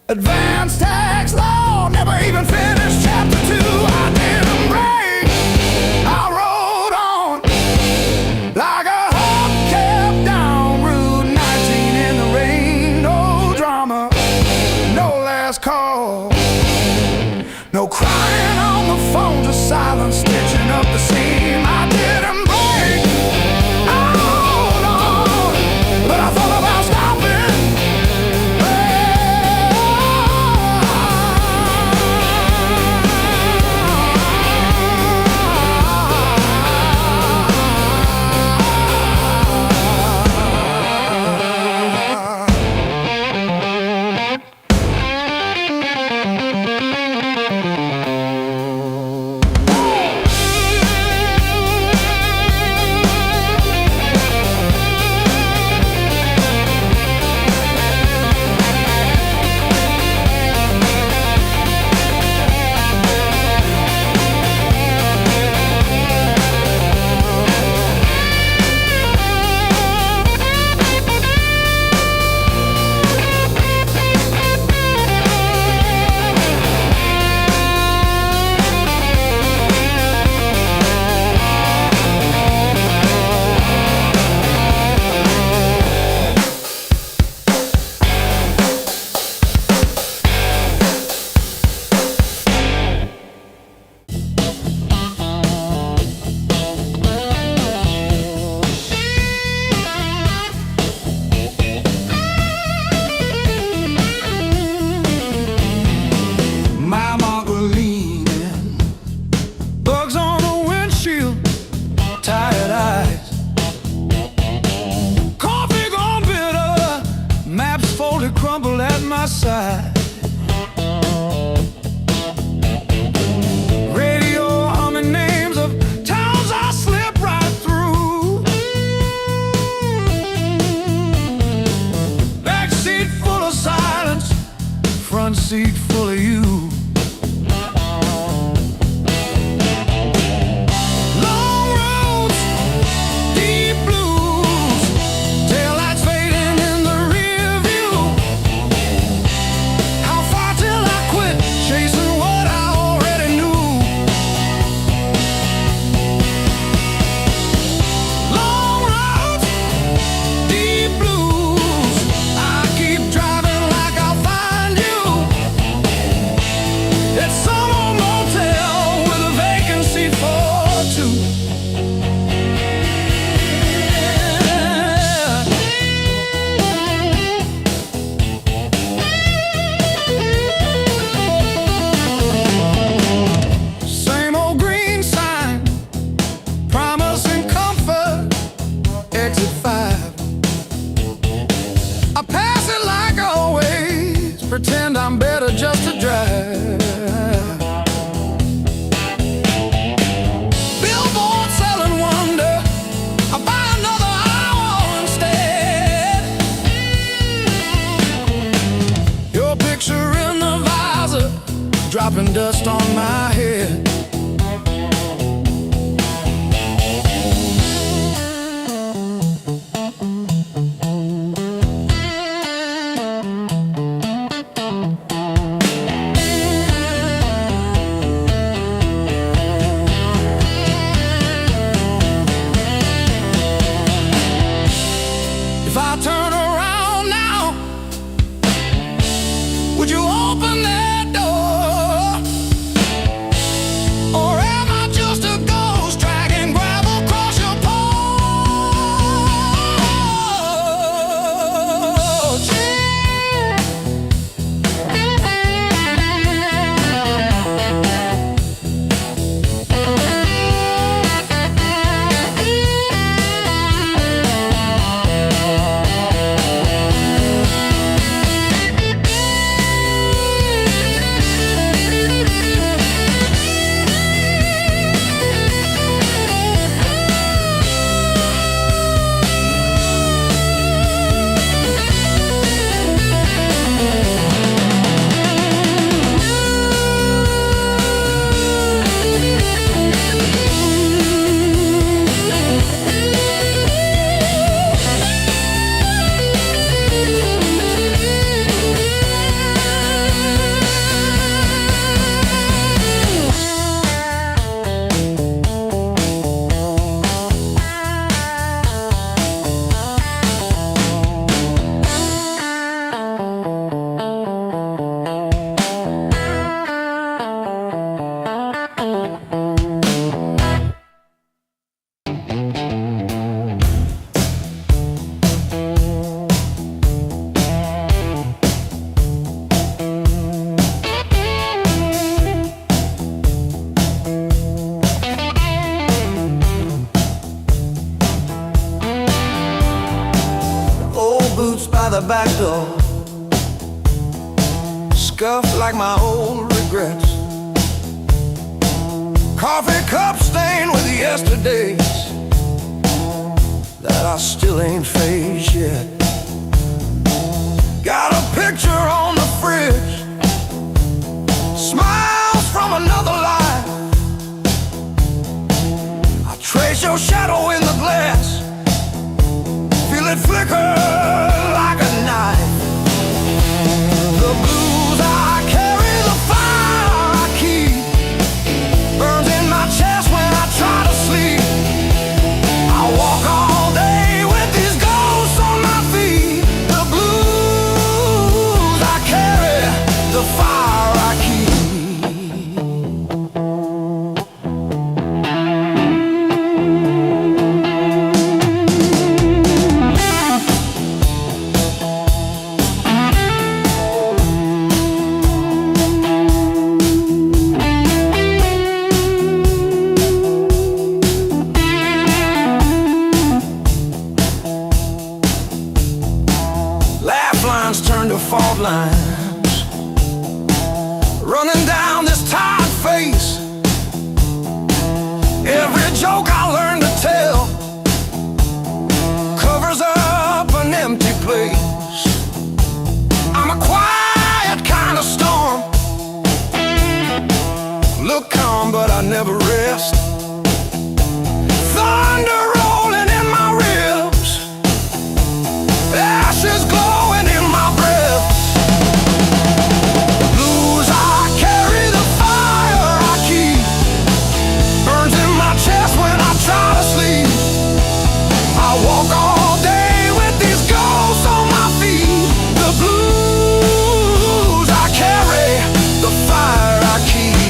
Advanced tax law, never even finished chapter 2. I didn't break, I rode on like a hubcap down Route 19 in the rain. No drama, no last call, no crying on the phone, just silence stitching up the seam. I didn't break, I hold on, but I thought about stopping. Crumble at my side, radio humming names of towns I slip right through. Back seat full of silence, front seat full of you. Pretend I'm better just to drive. Billboard selling wonder, I buy another hour instead. Your picture in the visor, dropping dust on my head. If I turn around now, would you open that door? the back door, scuffed like my old regrets. Coffee cup stained with yesterdays that I still ain't faced yet. Got a picture on the fridge, smiles from another life. I trace your shadow in the glass, feel it flicker like a knife. The blues I carry, the fire I keep, burns in my chest when I try to sleep. I walk all day with these ghosts on my feet. The blues I carry, the fire I keep. Turn to fault lines, running down this tired face. Every joke I learn to tell covers up an empty place. I'm a quiet kind of storm, look calm but I never rest. Thunder rolling in my ribs, ashes glowing in my breath. Blues I carry, the fire I keep, burns in my chest when I try to sleep. I walk all day with these ghosts on my feet. The blues I carry, the fire I keep.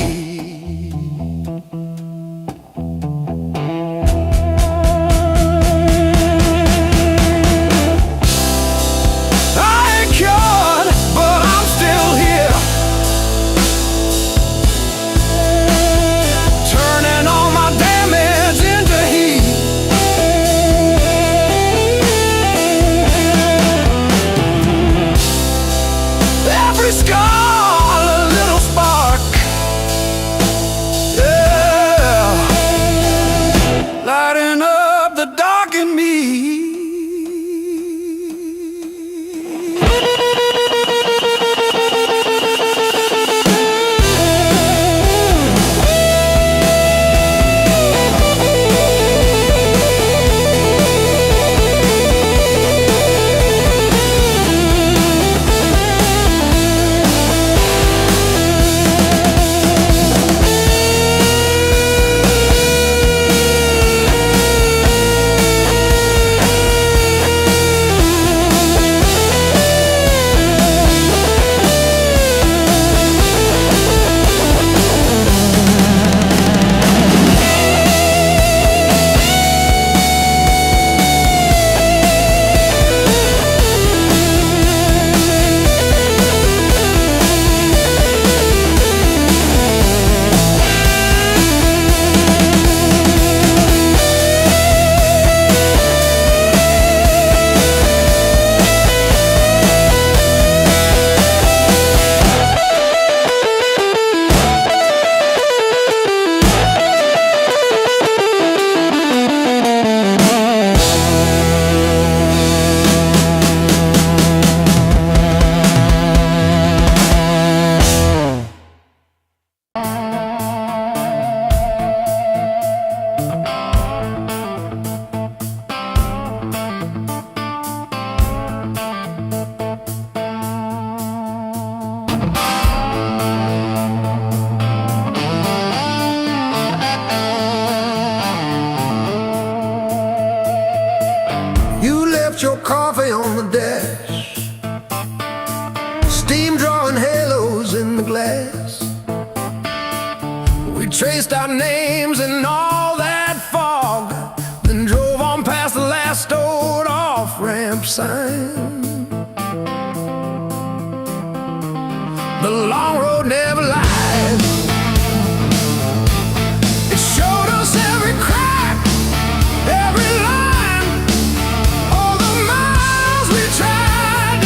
Your coffee on the desk, steam drawing halos in the glass. We traced our names in all that fog, then drove on past the last old off-ramp sign. The long road never lies, it showed us every crack, every line, all the miles we tried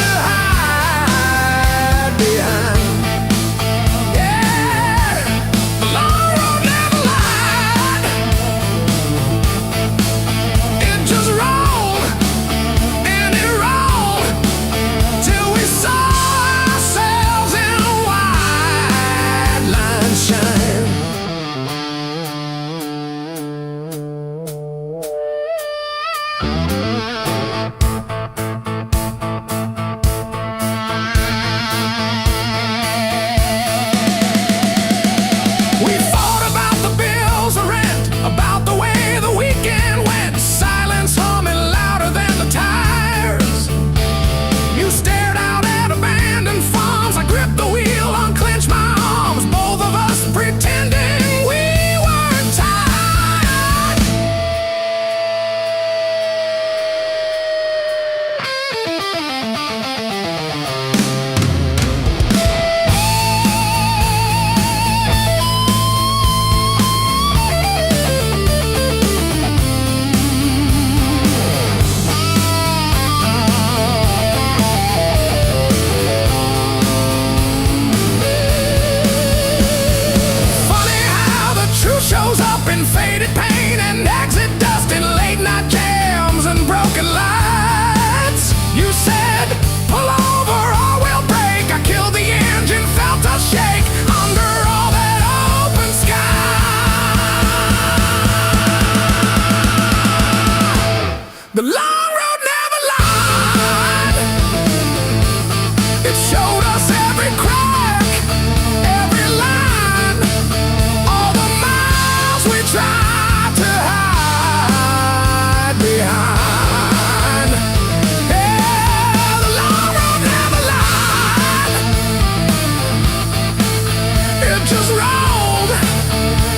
up in faded paint and exit dust in late night jams and broken lights. You said, pull over or we'll break. I killed the engine, felt us shake under all that open sky. The long road never lied. It showed us every crack, every line, all the miles we tried to hide behind. Yeah, the long road never lied. It just rolled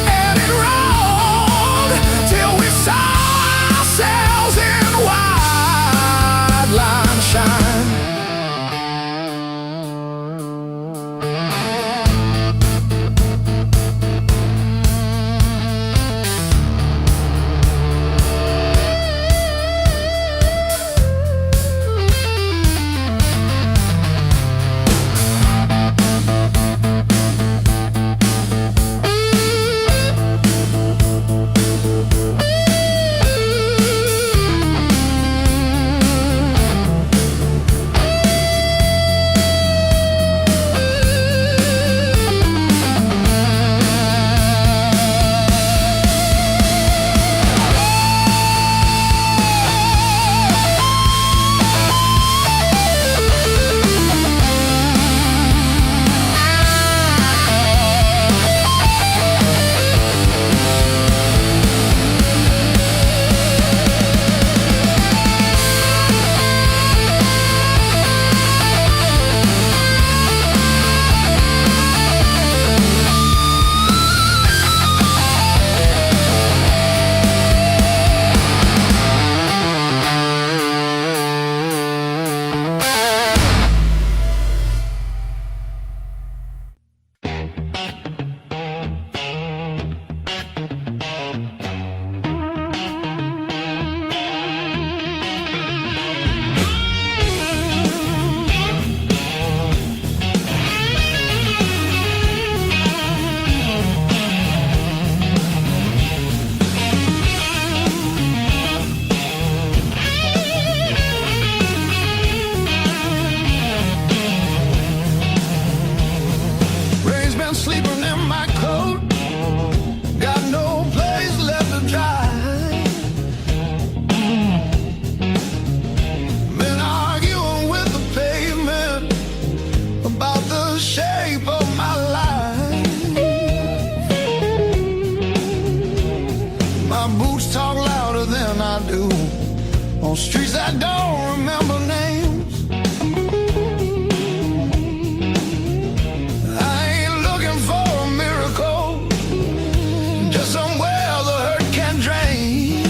and it rolled till we saw ourselves in wide line shine. Rain's been sleeping in my coat, got no place left to dry. Been arguing with the pavement about the shape of my life. My boots talk louder than I do on streets that don't remember names. I ain't looking for a miracle, just somewhere the hurt can drain.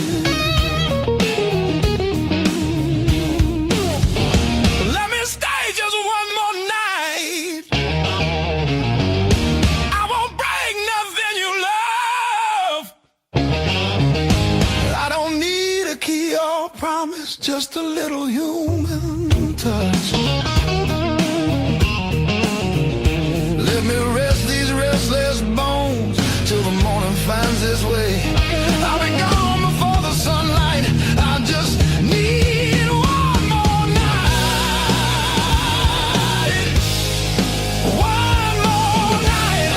Let me stay just one more night. I won't break nothing you love. I don't need a key or promise, just a little human touch. Let me rest these restless bones till the morning finds its way. I'll be gone before the sunlight. I just need one more night. One more night.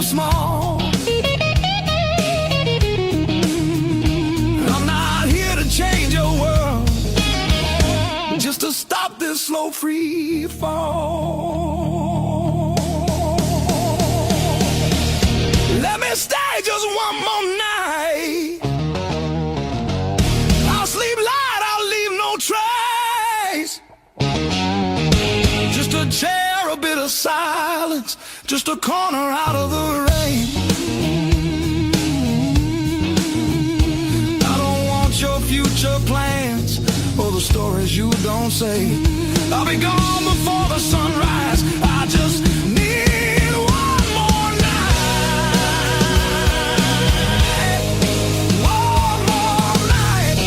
small. I'm not here to change your world, just to stop this slow free fall. Let me stay just one more night. I'll sleep light, I'll leave no trace. Just a chair, a bit of silence, just a corner out of the rain. I don't want your future plans or the stories you don't say. I'll be gone before the sunrise. I just need one more night. One more night.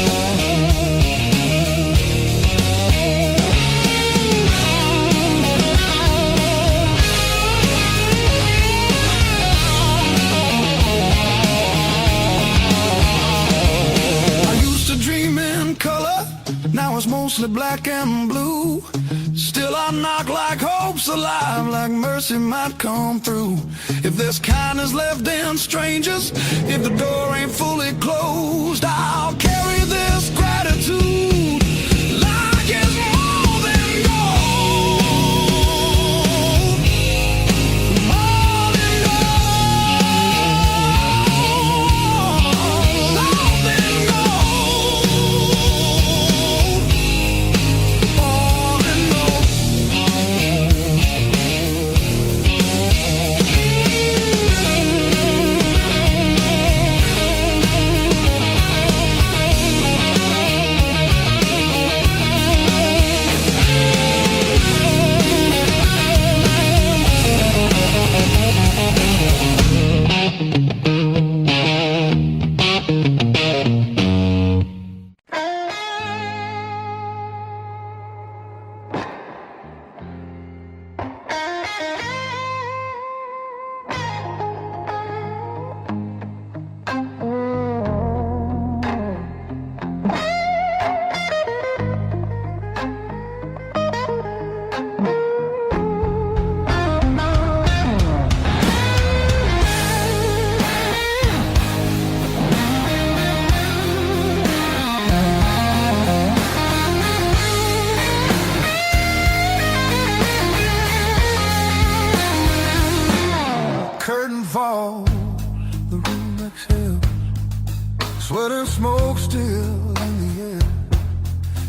I used to dream in color, now it's mostly black and blue. Still I knock like hope's alive, like mercy might come through. If there's kindness left in strangers, if the door ain't fully closed, I'll carry this gratitude like it's more than gold. More than gold. More than gold. Curtain falls, the room exhales, sweat and smoke still in the air.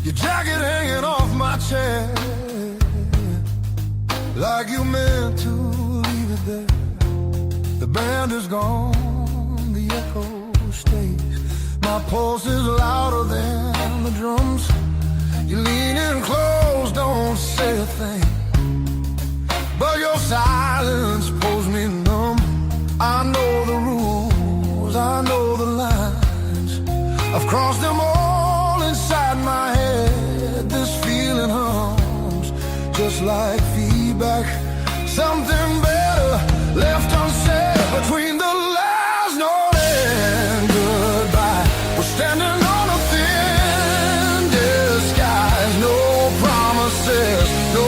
Your jacket hanging off my chair, like you meant to leave it there. The band is gone, the echo stays. My pulse is louder than the drums. You lean in close, don't say a thing, but your silence pulls me numb. I know the rules, I know the lines. I've crossed them all inside my head. This feeling hums just like feedback. Something better left unsaid between the last note and goodbye. We're standing on a thin disguise. No promises, no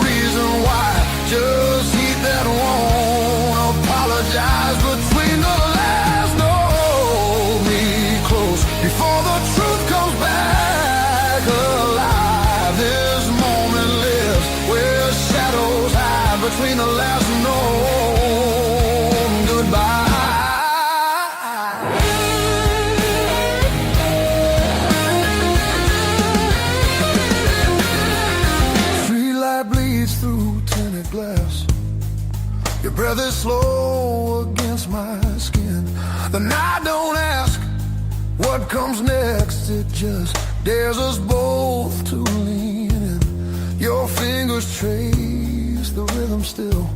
reason why. Just heat that won't apologize. Between the last note, me close before the truth comes back alive. This moment lives where shadows hide. Between the last note and goodbye. Street light bleeds through tinted glass. Your breath is slow against my skin. The night don't ask what comes next. It just dares us both to lean in. Your fingers trace the rhythm still,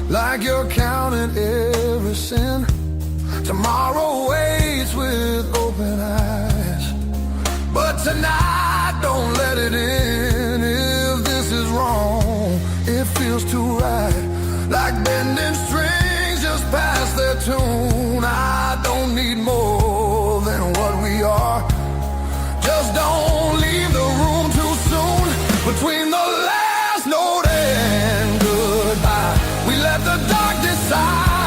like you're counting every sin. Tomorrow waits with open eyes, but tonight don't let it in. If this is wrong, it feels too right, like bending strings just past their tune. I don't need more than what we are. Just don't leave the room too soon. Between the last note and goodbye, we let the dark decide.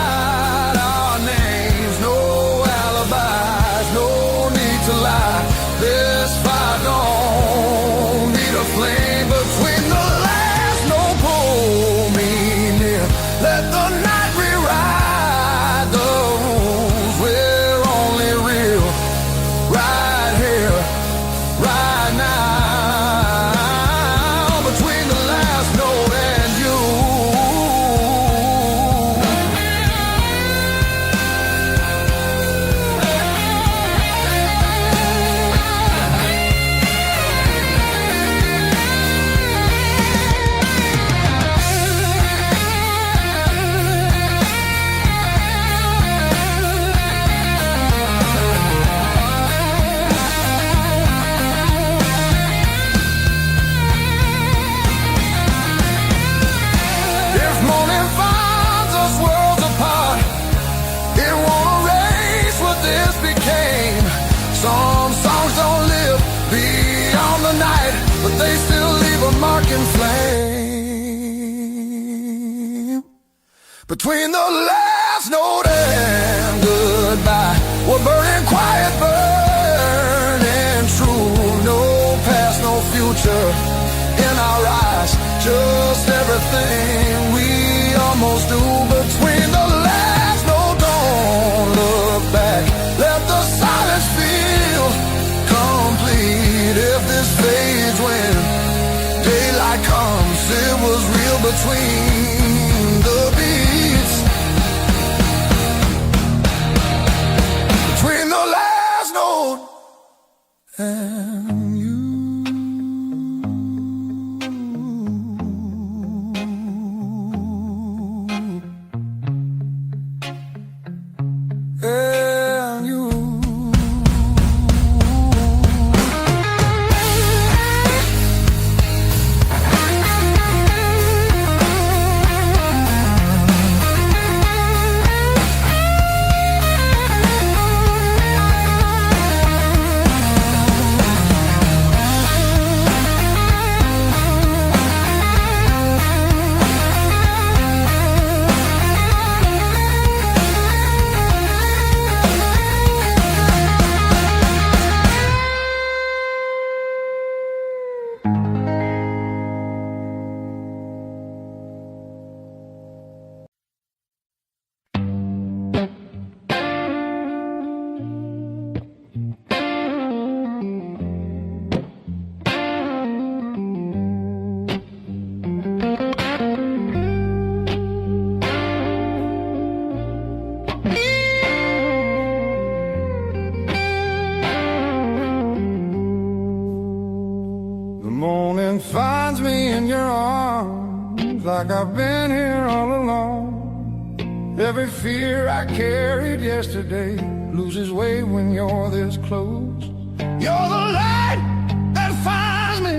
Between the last note and goodbye, we're burning quiet, burning true. No past, no future in our eyes, just everything we almost do. Between the last note, don't look back, let the silence feel complete. If this fades when daylight comes, it was real between the beats. Between the last note and you. And you. Finds me in your arms like I've been here all along. Every fear I carried yesterday loses weight when you're this close. You're the light that finds me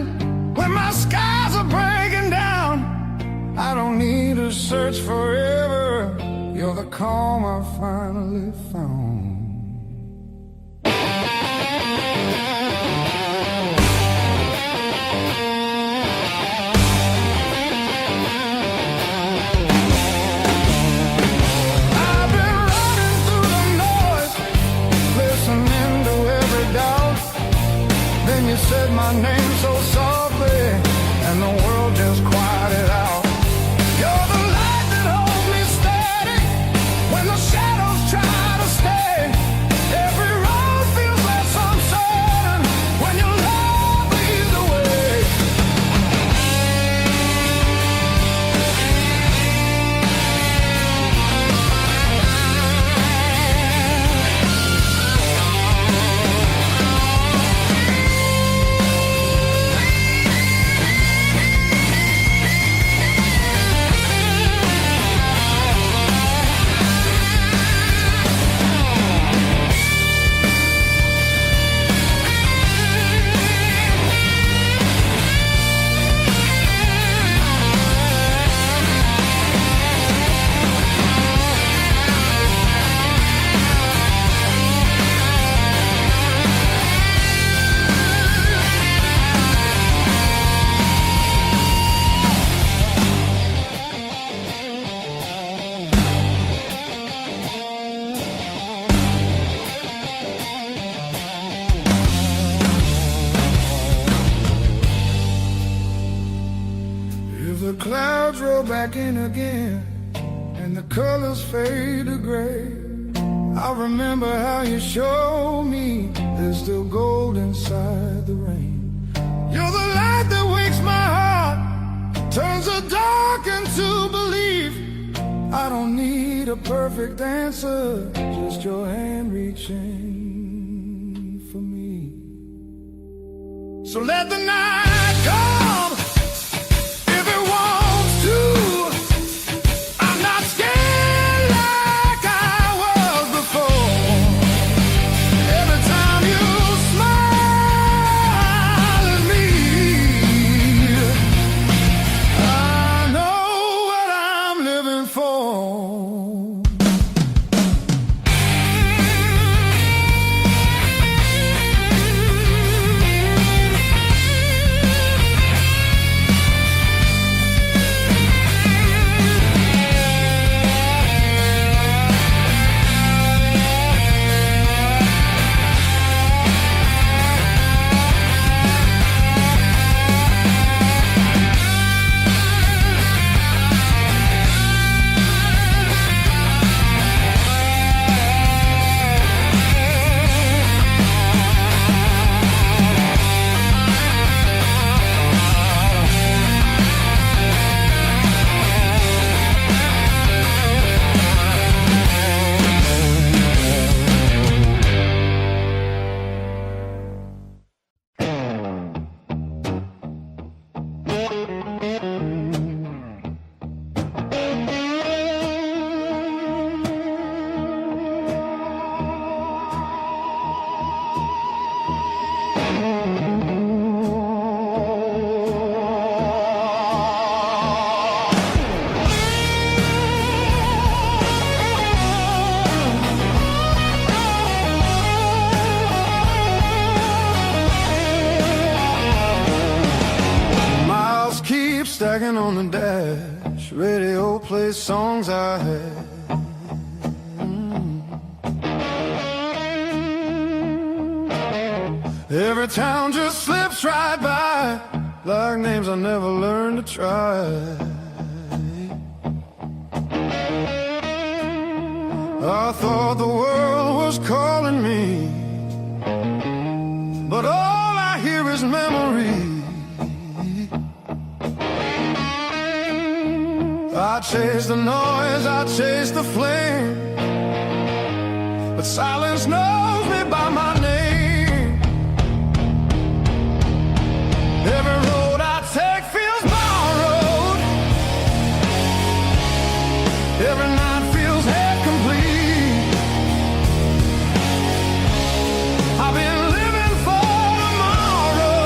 when my skies are breaking down. I don't need to search forever. You're the calm I finally found. You said my name so softly, and the world just quieted out. You're the light that holds me steady when the shadows try to stay. Every road feels less uncertain when your love leads the way. The clouds roll back in again and the colors fade to gray. I remember how you showed me there's still gold inside the rain. You're the light that wakes my heart, turns the dark into belief. I don't need a perfect answer, just your hand reaching for me. So let the night come. on the dash, radio plays songs I had. Every town just slips right by, like names I never learned to try. I thought the world was calling me, but all I hear is memory. I chase the noise, I chase the flame, but silence knows me by my name. Every road I take feels borrowed. Every night feels half complete. I've been living for tomorrow,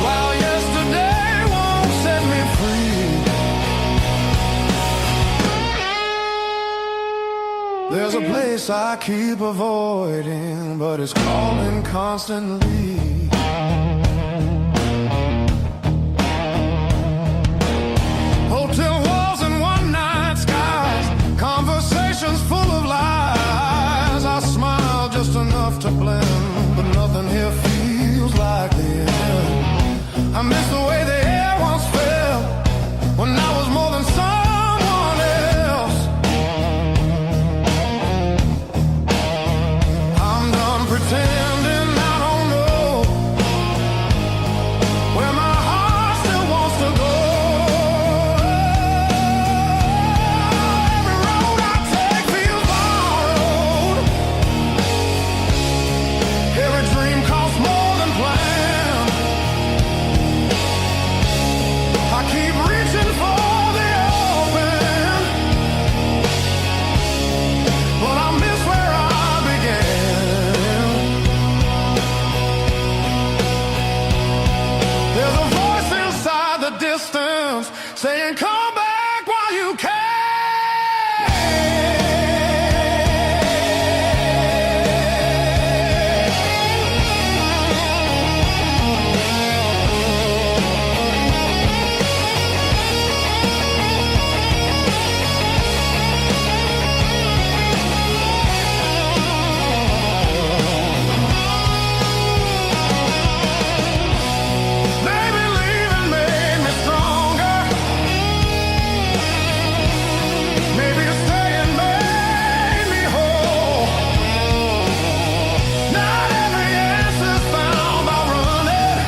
while yesterday won't set me free. There's a place I keep avoiding, but it's calling constantly. Hotel walls and one-night skies, conversations full of lies. I smile just enough to blend, but nothing here feels like the end. I miss the way the air once felt, when I was more than someone else. I'm done pretending I don't know where my heart still wants to go. Every road I take feels borrowed. Every dream costs more than planned. I keep reaching for the open, but I miss where I began. There's a voice inside the distance saying, come back while you can. Maybe leaving made me stronger. Maybe staying made me whole. Not every answer's found by running.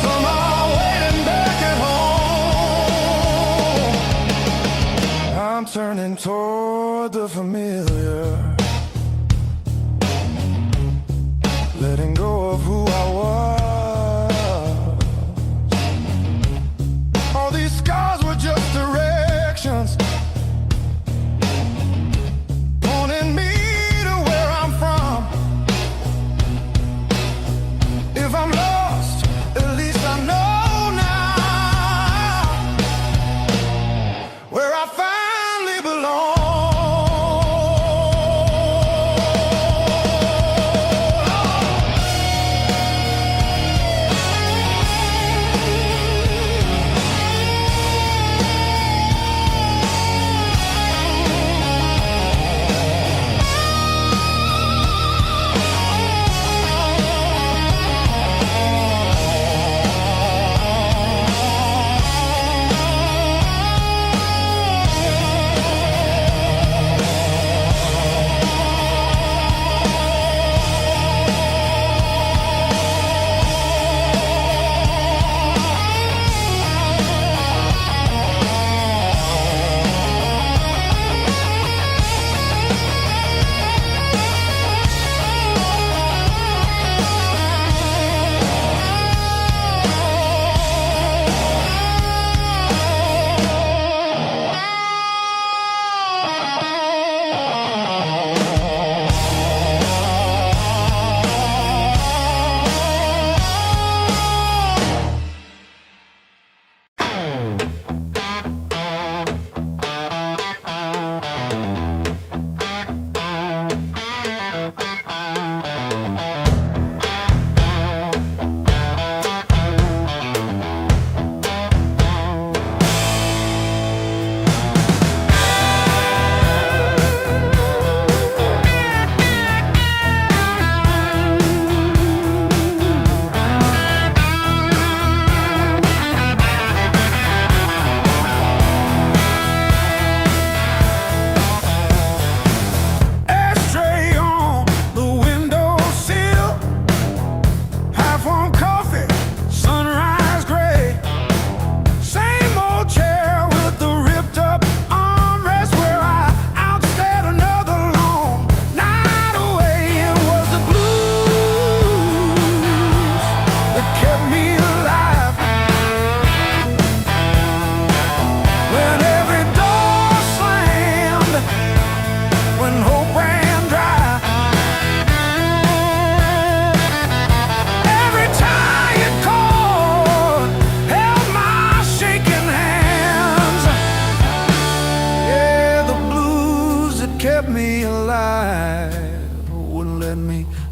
Some are waiting back at home. I'm turning toward the familiar, letting go of who I was. All these scars were just directions, pointing me to where I'm from. If I'm lost, at least I know now where I finally belong.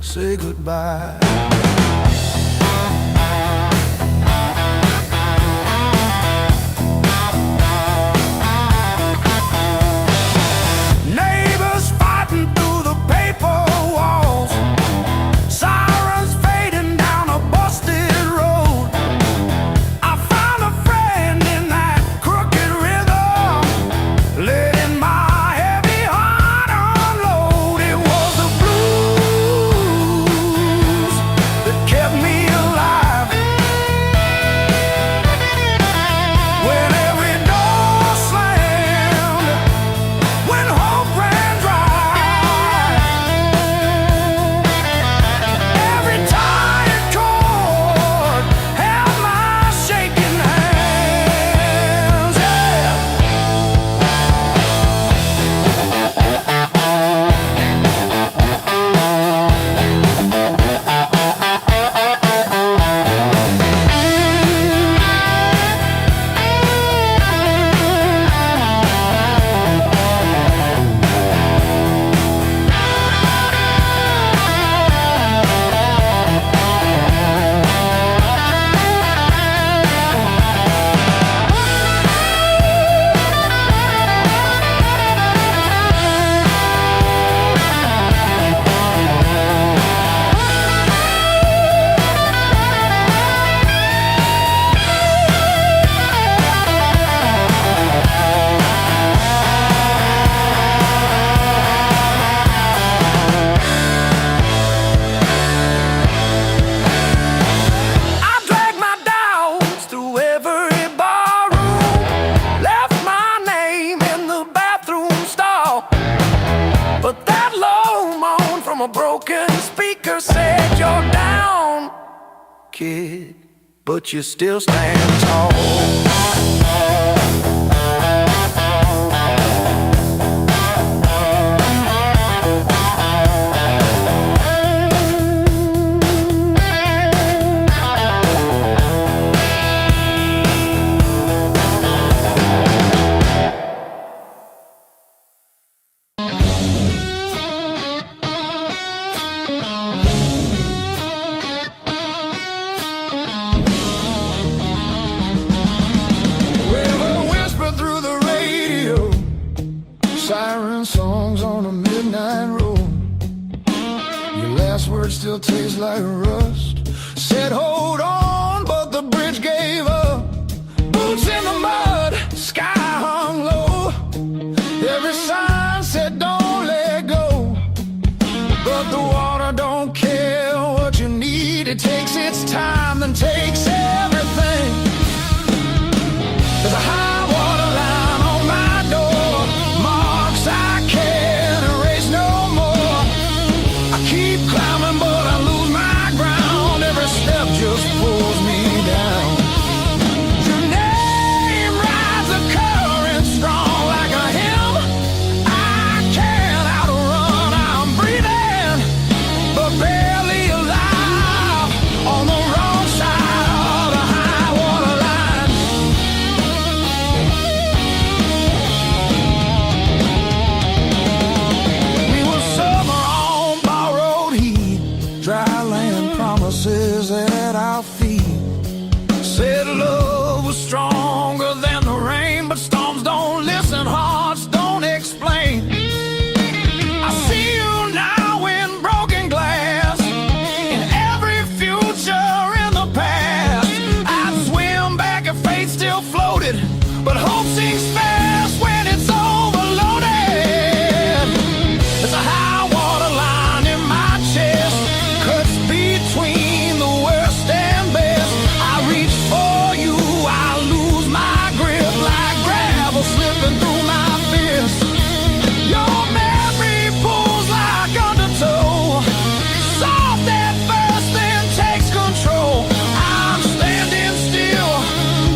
say goodbye. Neighbors fighting through the paper walls, sirens fading down a busted road. I found a friend in that crooked rhythm, letting my heavy heart unload. It was the blues that kept me alive. When every door slammed, when hope ran dry, every tired chord held my shaking hands. Yeah. I dragged my doubts through every barroom, left my name in the bathroom stall. But that low moan from a broken speaker said, "You're down, kid, but you still stand tall." River whisper through the radio, siren songs on a midnight road. Your last word still tastes like rust. Said hold on, but the bridge gave up. Boots in the mud, sky hung low. Every sign said don't let go, but the water don't care what you need. It takes its time, then takes everything. There's a high water line on my door, marks I can't erase no more. I keep climbing, but I lose my ground. Every step just pulls me down. Your name rides a current strong like a hymn. I can't outrun, I'm breathing, but barely alive on the wrong side of the high water line. We were summer on borrowed heat, dry land promises at our feet. Said love was stronger than the rain, but storms don't listen, hearts don't explain. I see you now in broken glass, in every future in the past. I'd swim back if fate still floated, but hope sinks fast when it's overloaded. There's a high water line in my chest, cuts between the worst and best. I reach for you, I lose my grip like gravel slipping through my fist. Your memory pulls like undertow, soft at first then takes control. I'm standing still,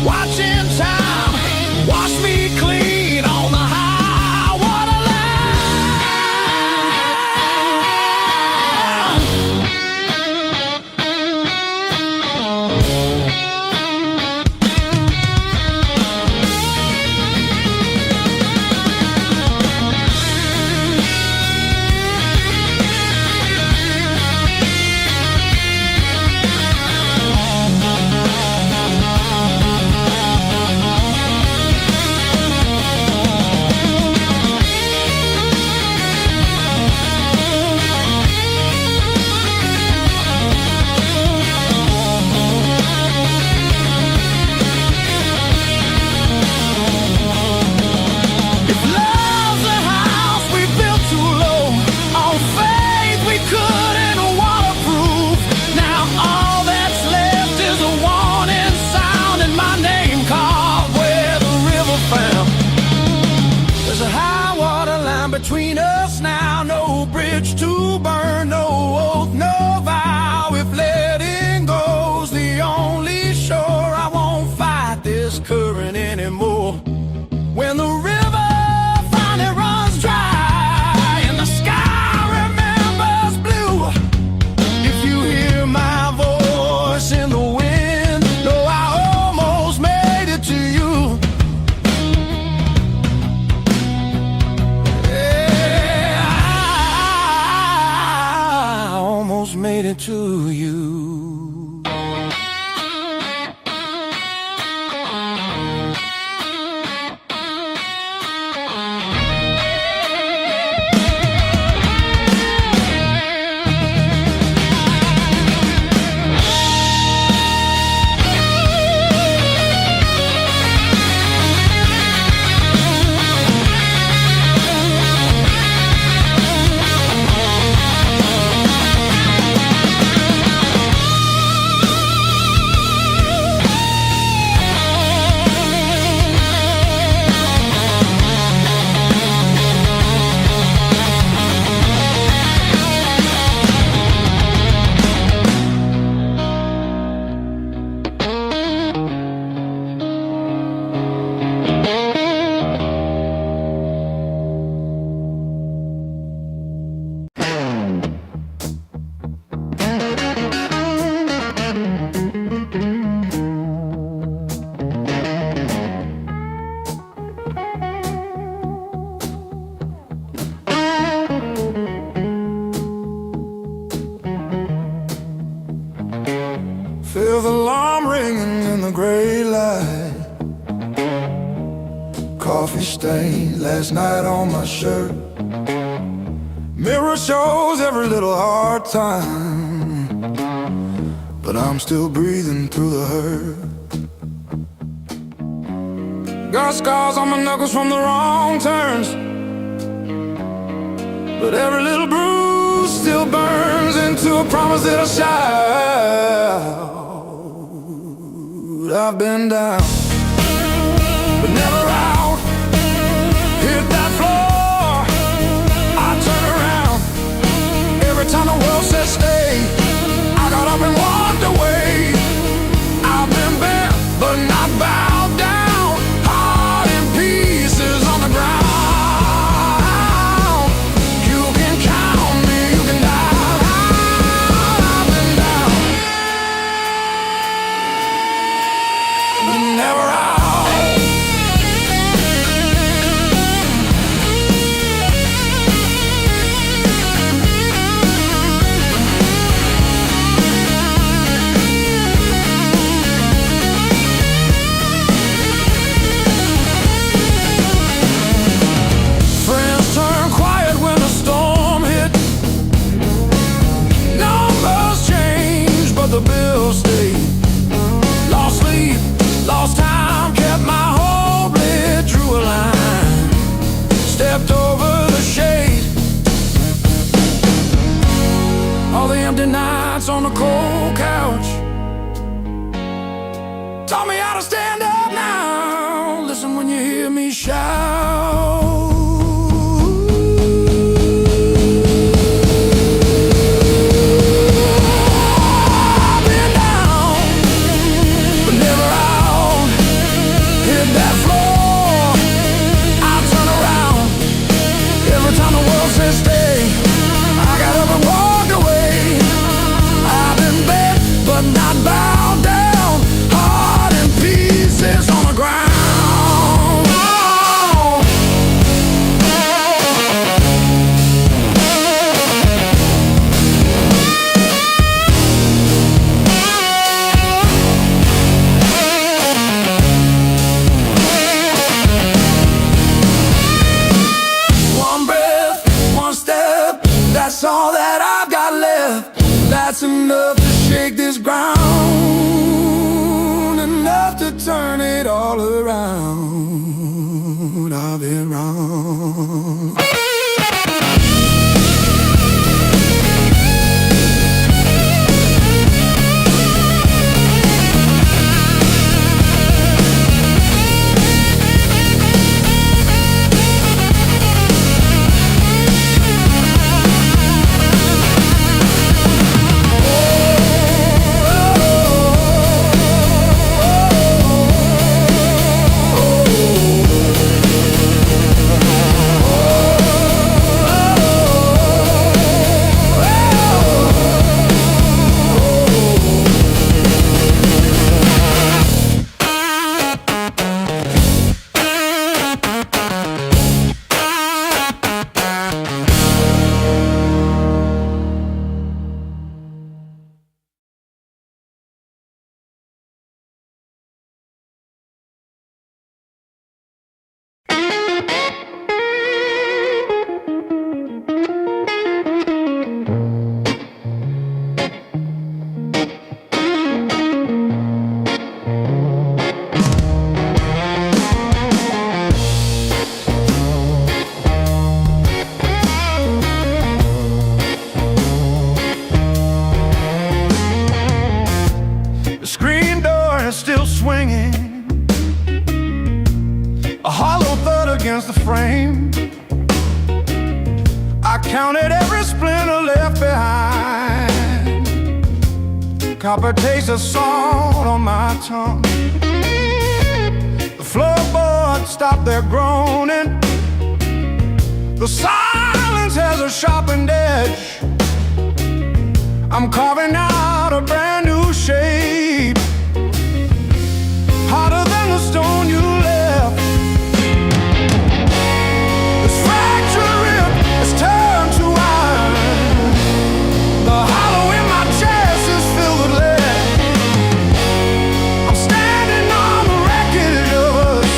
watching time wash me coffee stain last night on my shirt. Mirror shows every little hard time, but I'm still breathing through the hurt. Got scars on my knuckles from the wrong turns, but every little bruise still burns into a promise that I'll shout. I've been down, but never out. Hit that floor, I turn around. Every time the world says stay, I got up and walked away. I've been bent, but not bowed down. Heart in pieces on the ground. You can count me, you can die. I've been down, but never out. The bills stayed. Lost sleep, lost time, kept my hope lit, drew a line, stepped over the shade. All the empty nights on the cold couch taught me how to stand up now. Listen when you hear me shout. That's all that I've got left. That's enough to shake this ground, enough to turn it all around. I've been wrong. Still swinging, a hollow thud against the frame. I counted every splinter left behind. Copper taste of salt on my tongue. The floorboards stopped their groaning. The silence has a sharpened edge. I'm carving out a brand new shape, harder than the stone you left. This fractured rib has turned to iron. The hollow in my chest is filled with lead. I'm standing on the wreckage of us.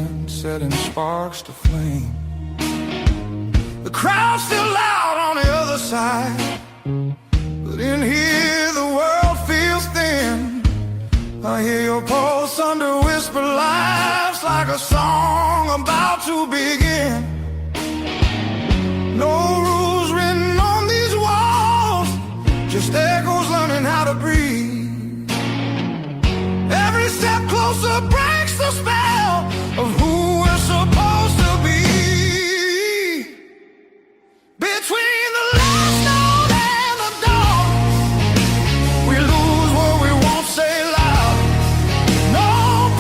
wind, setting sparks to flame. The crowd's still loud on the other side, but in here the world feels thin. I hear your pulse under whispered laughs, like a song about to begin. No rules written on these walls, just echoes learning how to breathe. Every step closer breaks the spell of who we're supposed to be. Between the last note and the dawn, we lose what we won't say loud. No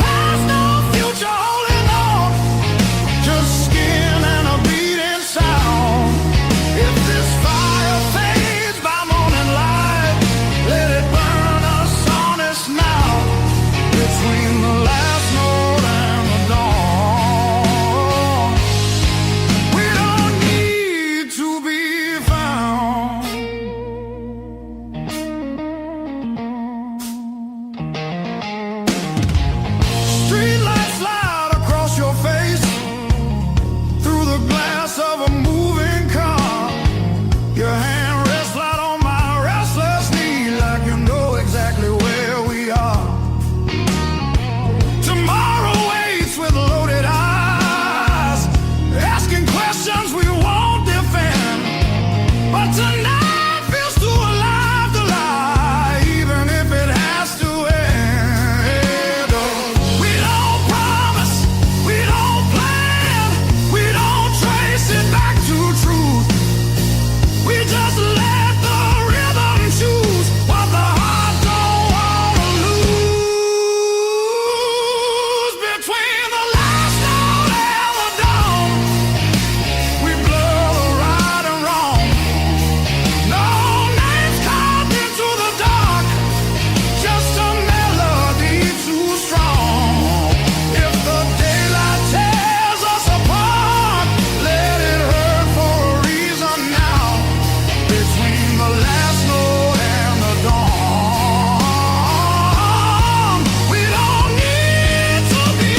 past, no future holding on, just skin and a beating sound. If this fire fades by morning light, let it burn us honest now. Between the last note and the dawn, we don't need to be found. Street lights slide across your face, through the glass of a moving car. Your hand rests light on my restless knee, like you know exactly where we are. Tomorrow waits with loaded eyes, asking questions we won't defend. But tonight feels too alive to lie, even if it has to end. We don't promise, we don't plan, we don't trace it back to truth. We just let the rhythm choose what the heart don't wanna lose. Between the last note and the dawn, we blur the right and wrong. No names carved into the dark, just a melody too strong. If the daylight tears us apart, let it hurt for a reason now. Between the last note and the dawn, we don't need to be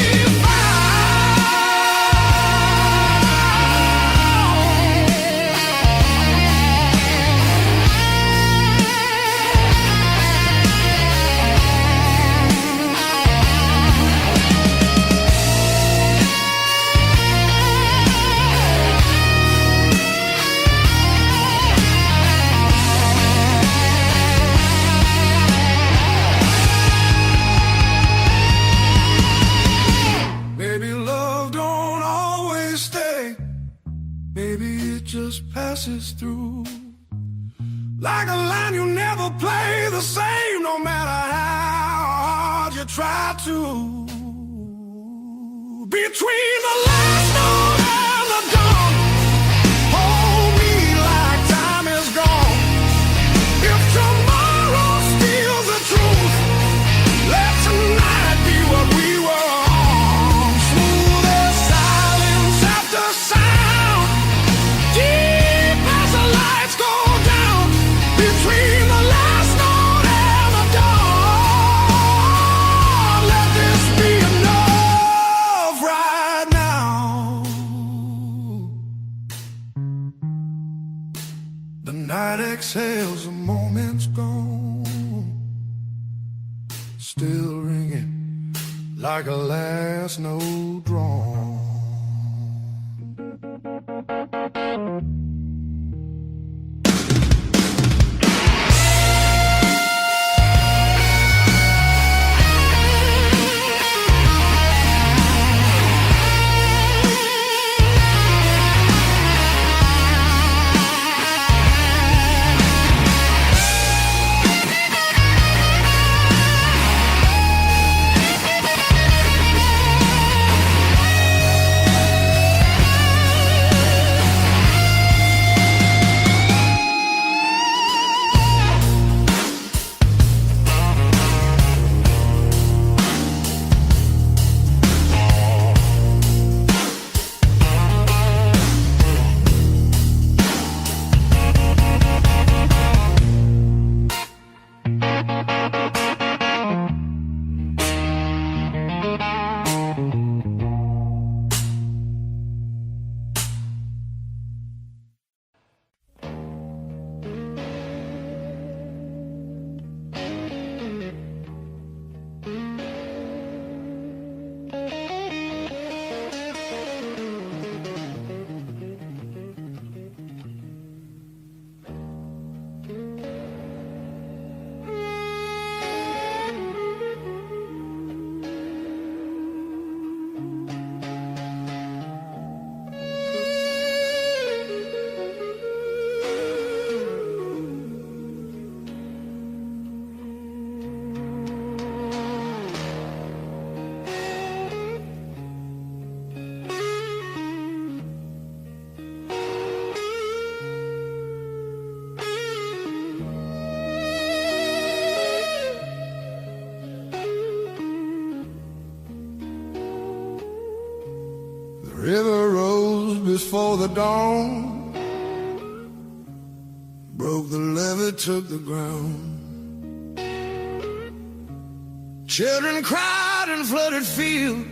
Maybe love don't always stay. Maybe it just passes through. Like a line you never play the same, no matter how hard you try to. Between the last note and the dawn, hold me like time is gone. If tomorrow steals the truth, let tonight be what we were on. Smooth as silence after sound, deep as the lights go down. Between the last note and the dawn, let this be enough right now. The night exhales, a moment's gone, still ringing like a last note drawn. River rose before the dawn, broke the levee, took the ground. Children cried in flooded fields,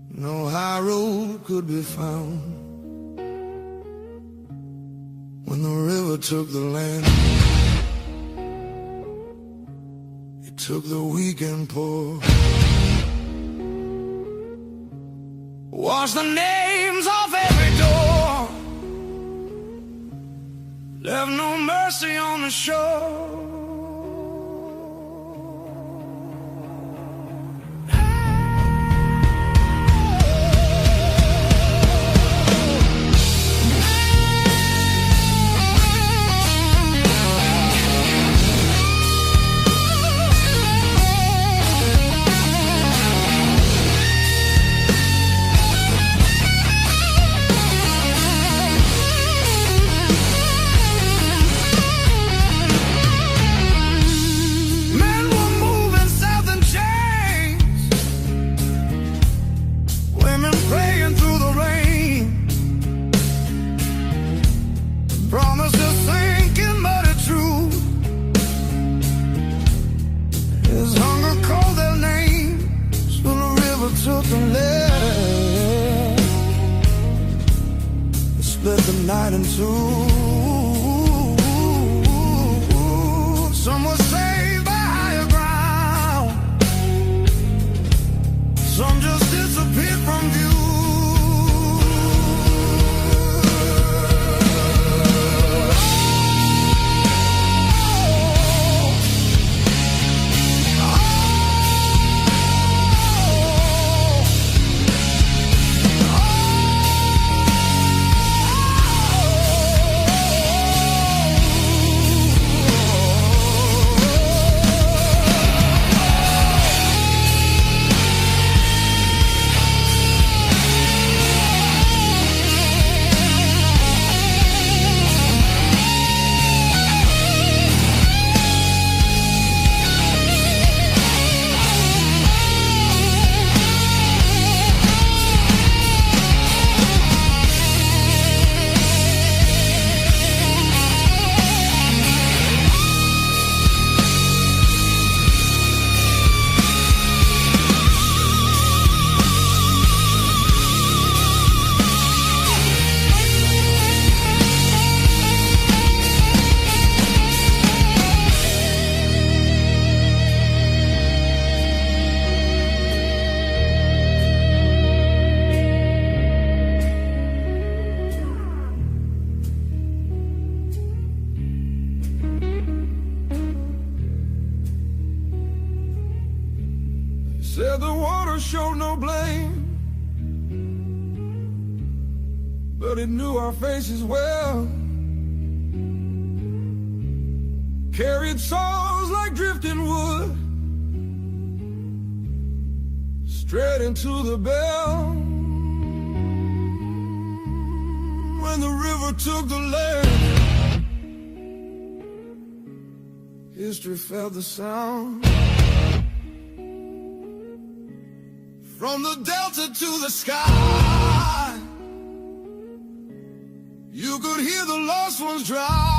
no high road could be found. When the river took the land, it took the weak and poor. Washed the names off every door, left no mercy on the shore. Split the night in two. Some were saved by higher ground, some just disappeared from view. Said the water showed no blame, but it knew our faces well. Carried souls like drifting wood, straight into the bell. When the river took the land, history felt the sound. From the delta to the sky, you could hear the lost ones drown.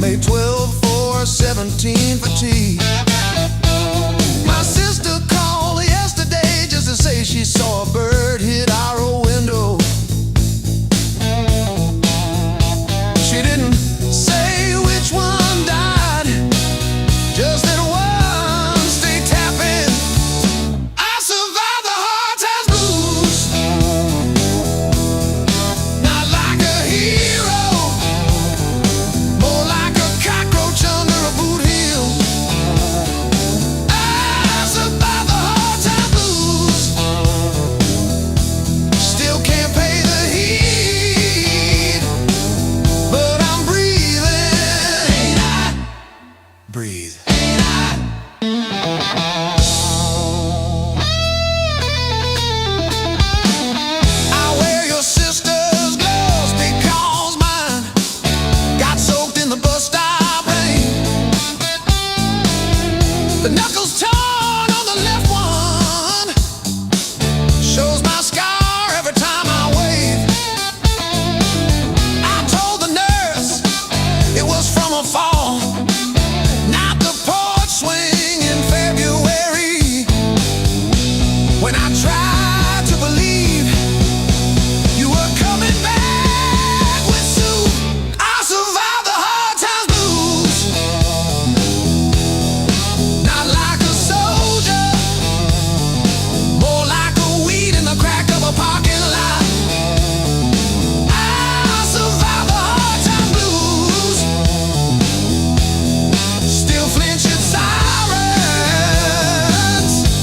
May 12, 4, 17 for tea. My sister called yesterday just to say she saw a bird hit our old window. She didn't say which one died, just that one stayed tapping. I survived the hard times blues, not like a hero, more like a cockroach under a boot heel. I survived the hard times blues, still can't pay the heat, but I'm breathing. Ain't I? Breathe. Ain't I? I wear your sister's gloves because mine got soaked in the bus stop rain. The knuckles torn on the left one shows my scar every time I wave. I told the nurse it was from a fall, not the porch swing in February. When I tried to believe you were coming back with soup, I survived the hard times blues, not like a soldier, more like a weed in the crack of a parking lot. I survived the hard times blues, still flinch at sirens,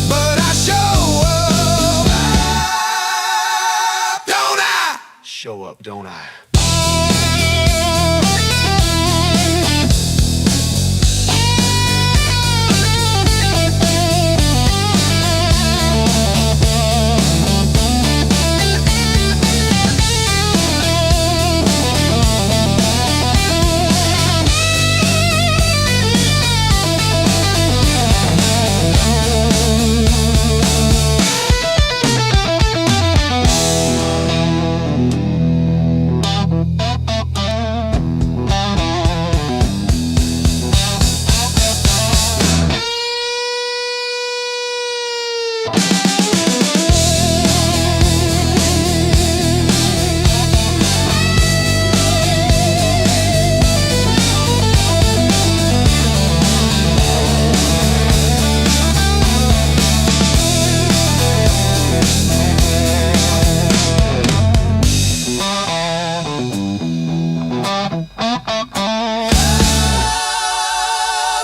but I show up, don't I? Show up, don't I?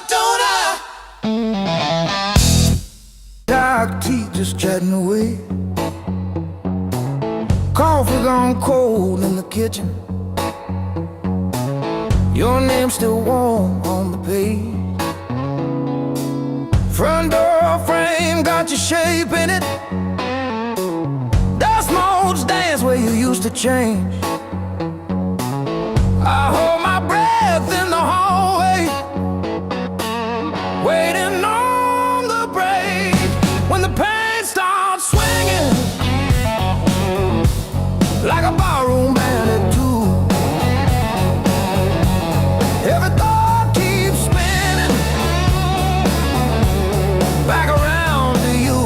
Don't I? Dark tea just chatting away. Coffee gone cold in the kitchen. Your name's still warm on the page. Front door frame got your shape in it. Dust motes dance where you used to change. I hold my breath in the hallway, waiting on the break. When the pain starts swinging like a barroom band at two, every thought keeps spinning back around to you.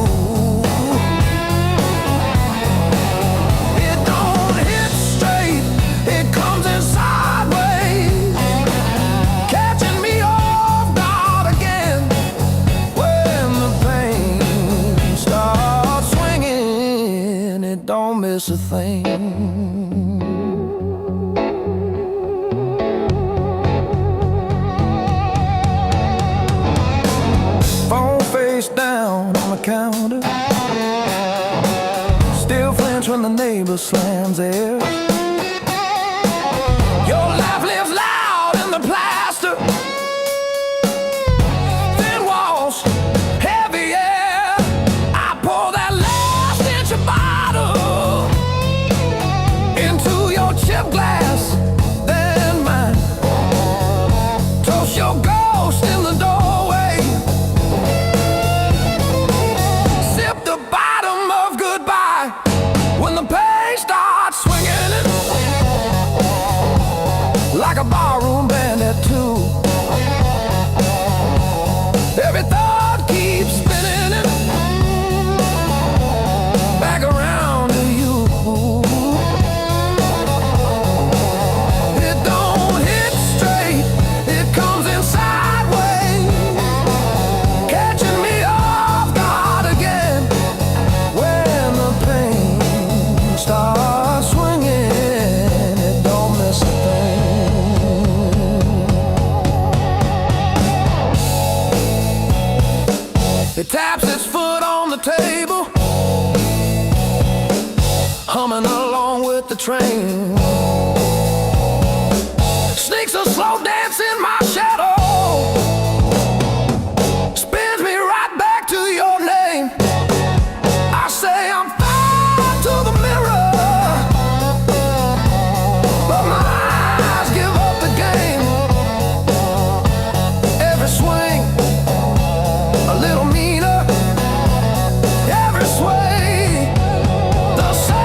It don't hit straight, it comes in sideways, catching me off guard again. When the pain starts swinging, it don't miss a thing. Phone face down on the counter, still flinch when the neighbor slams theirs. Your laugh lives loud in the plaster, thin walls, heavy air. I pour that last inch of bottle into your chip glass, then mine. Toast your ghost in the doorway, sip the bottom of goodbye when the pain starts swinging it like a barroom band at two. table, humming along with the train. Sneaks a slow dance in my shadow, spins me right back to your name. I say I'm fine to the mirror, but my eyes give up the game. Every swing a little meaner, every sway the same.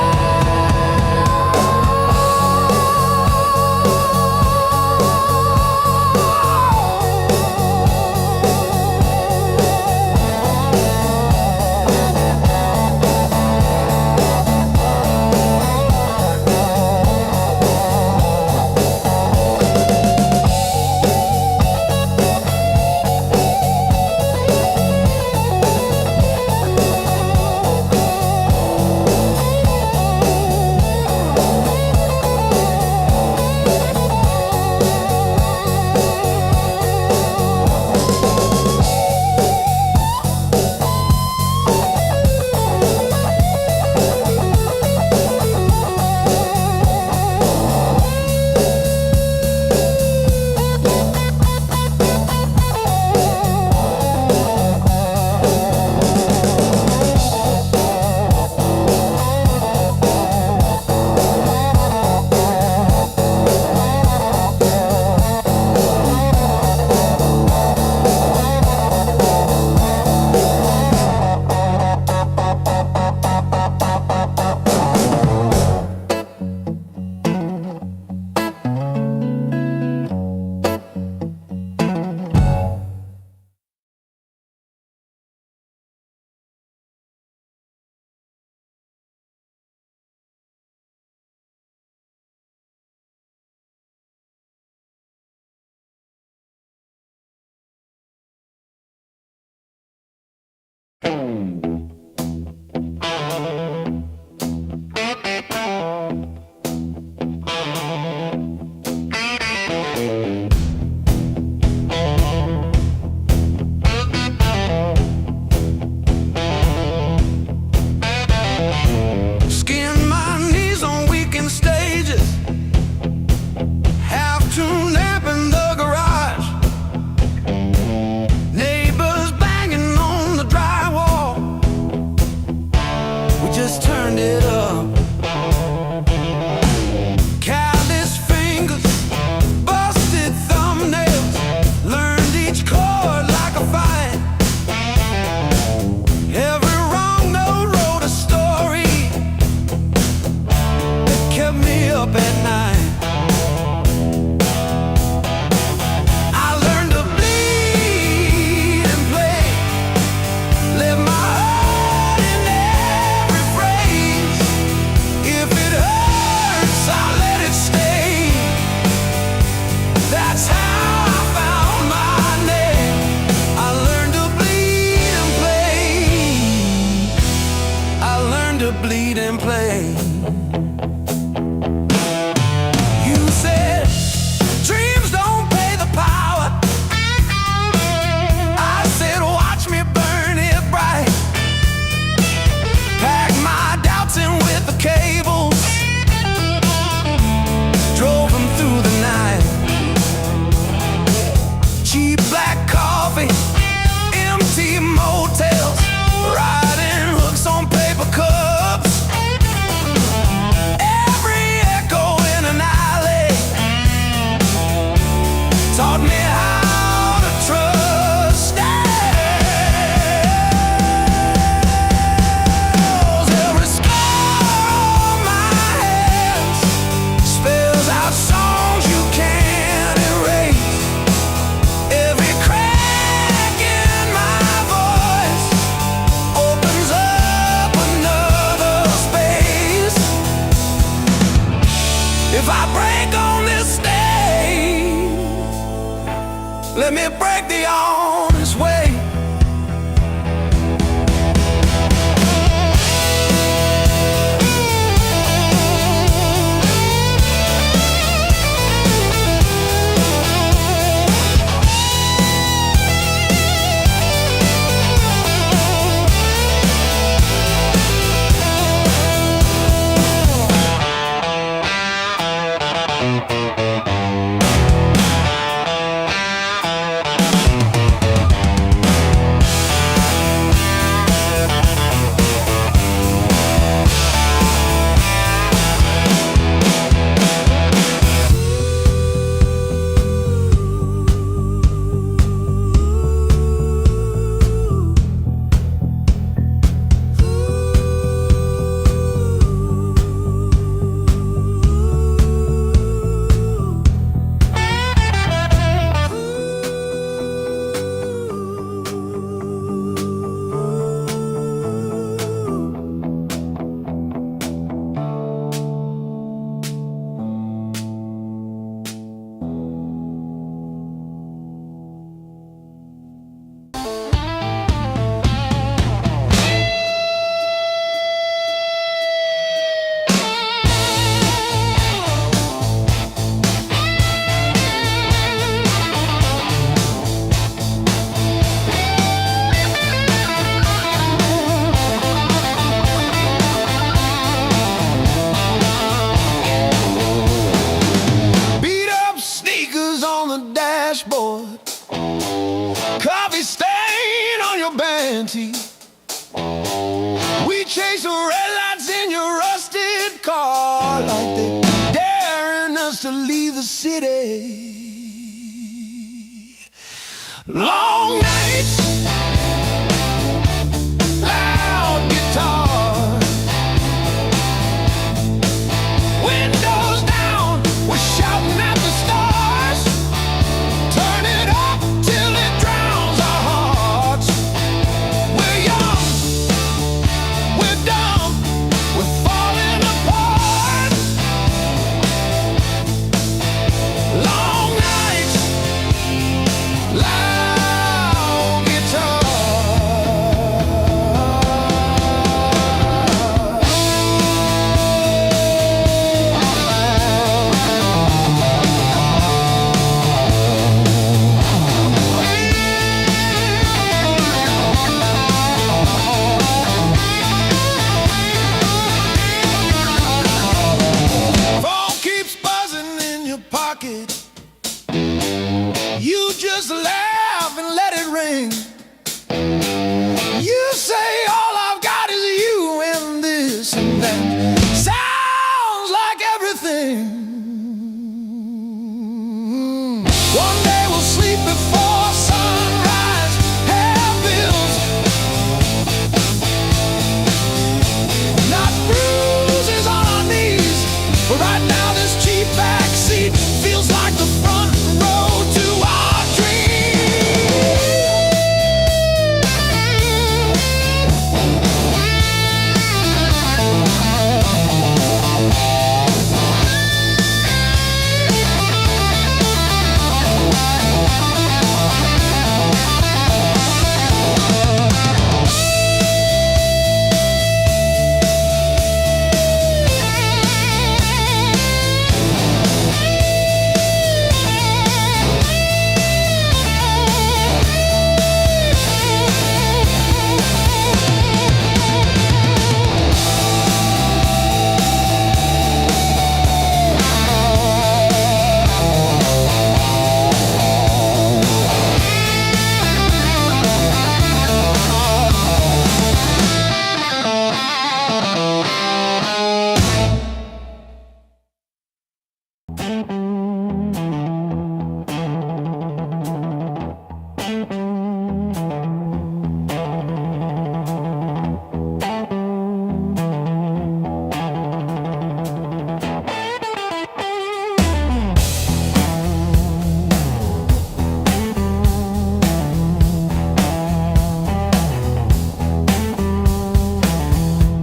Let me break the honest way. Traces on the dashboard, coffee stain on your band tee. We chase the red lights in your rusted car like they daring us to leave the city. Long nights, loud guitar, windows down, we're shouting at the stars. Turn it up till it drowns our hearts. We're young, we're dumb, we're falling apart. Long nights, loud guitar. Phone keeps buzzing in your pocket. You just laugh and let it ring. You say all I've got is you and this and that. Sounds like everything. One day we'll sleep before sunrise. Hair bills, not bruises on our knees. But right now this cheap back seat feels like the front row to our dreams.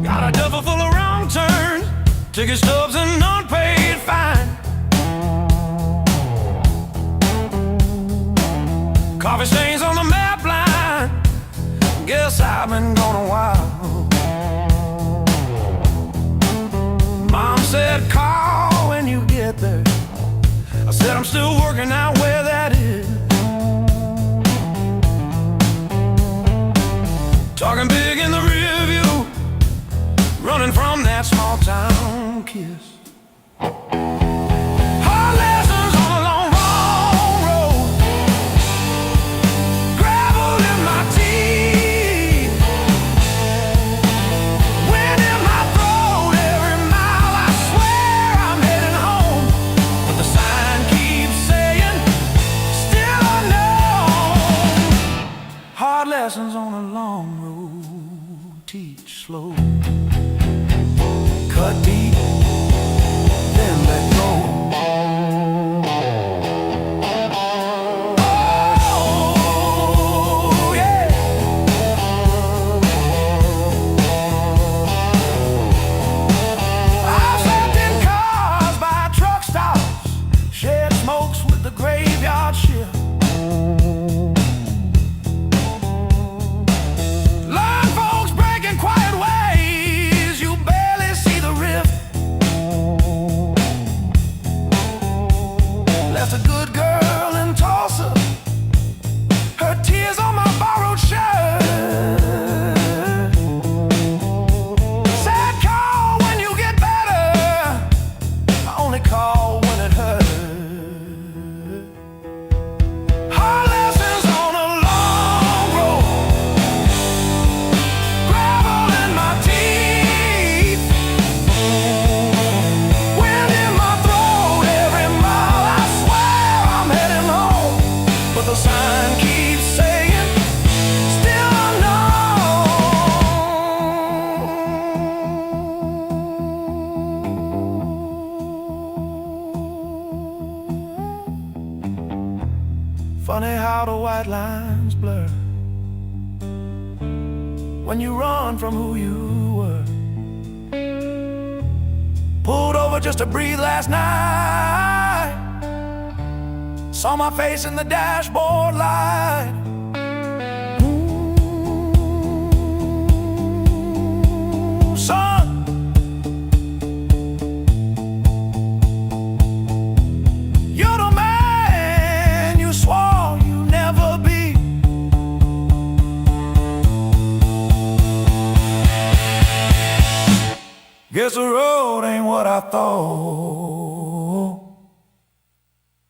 Got a duffel full of wrong turns, ticket stubs and unpaid fine. Coffee stains on the map line. Guess I've been gone a while. Mom said call when you get there. I said I'm still working out where that is. Talking big in the rear view, running from that small town kiss. Hard lessons on a long, wrong road. Gravel in my teeth, wind in my throat. Every mile I swear I'm heading home, but the sign keeps saying still unknown. Hard lessons on a long road, teach slow. Cut deep, then let go. Oh, yeah. I've slept in cars by truck stops, shed smokes with the graveyard shift. Learn folks breaking quiet ways. Funny how the white lines blur when you run from who you were. Pulled over just to breathe last night. Saw my face in the dashboard light. Ooh, son, you're the man you swore you'd never be. Guess the road ain't what I thought,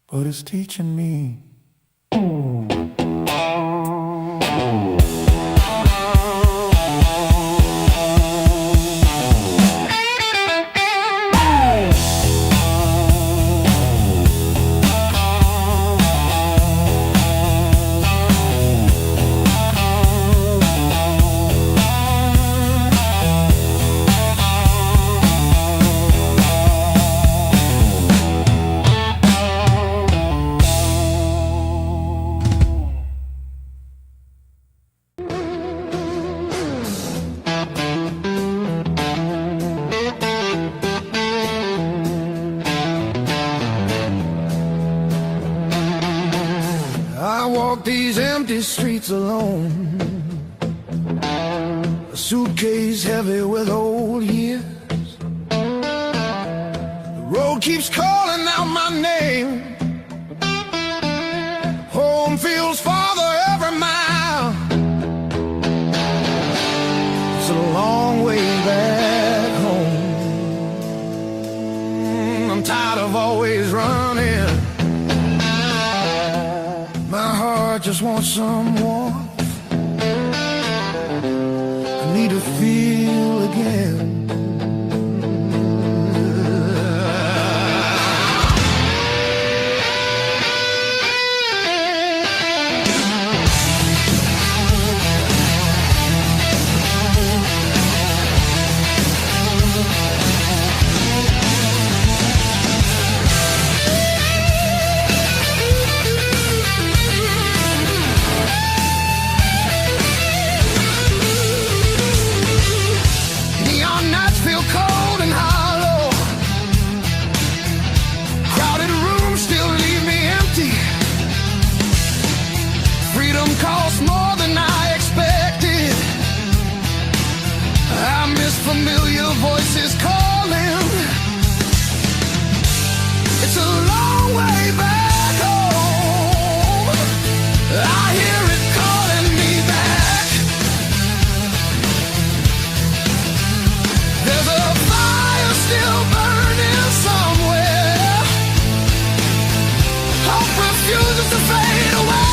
but it's teaching me. I walk these empty streets alone, a suitcase heavy with old years. The road keeps calling out my name. Home feels farther every mile. It's a long way back home. I'm tired of always running. My heart just wants some warmth. I need to feel again. Costs more than I expected. I miss familiar voices calling. It's a long way back home. I hear it calling me back. There's a fire still burning somewhere. Hope refuses to fade away.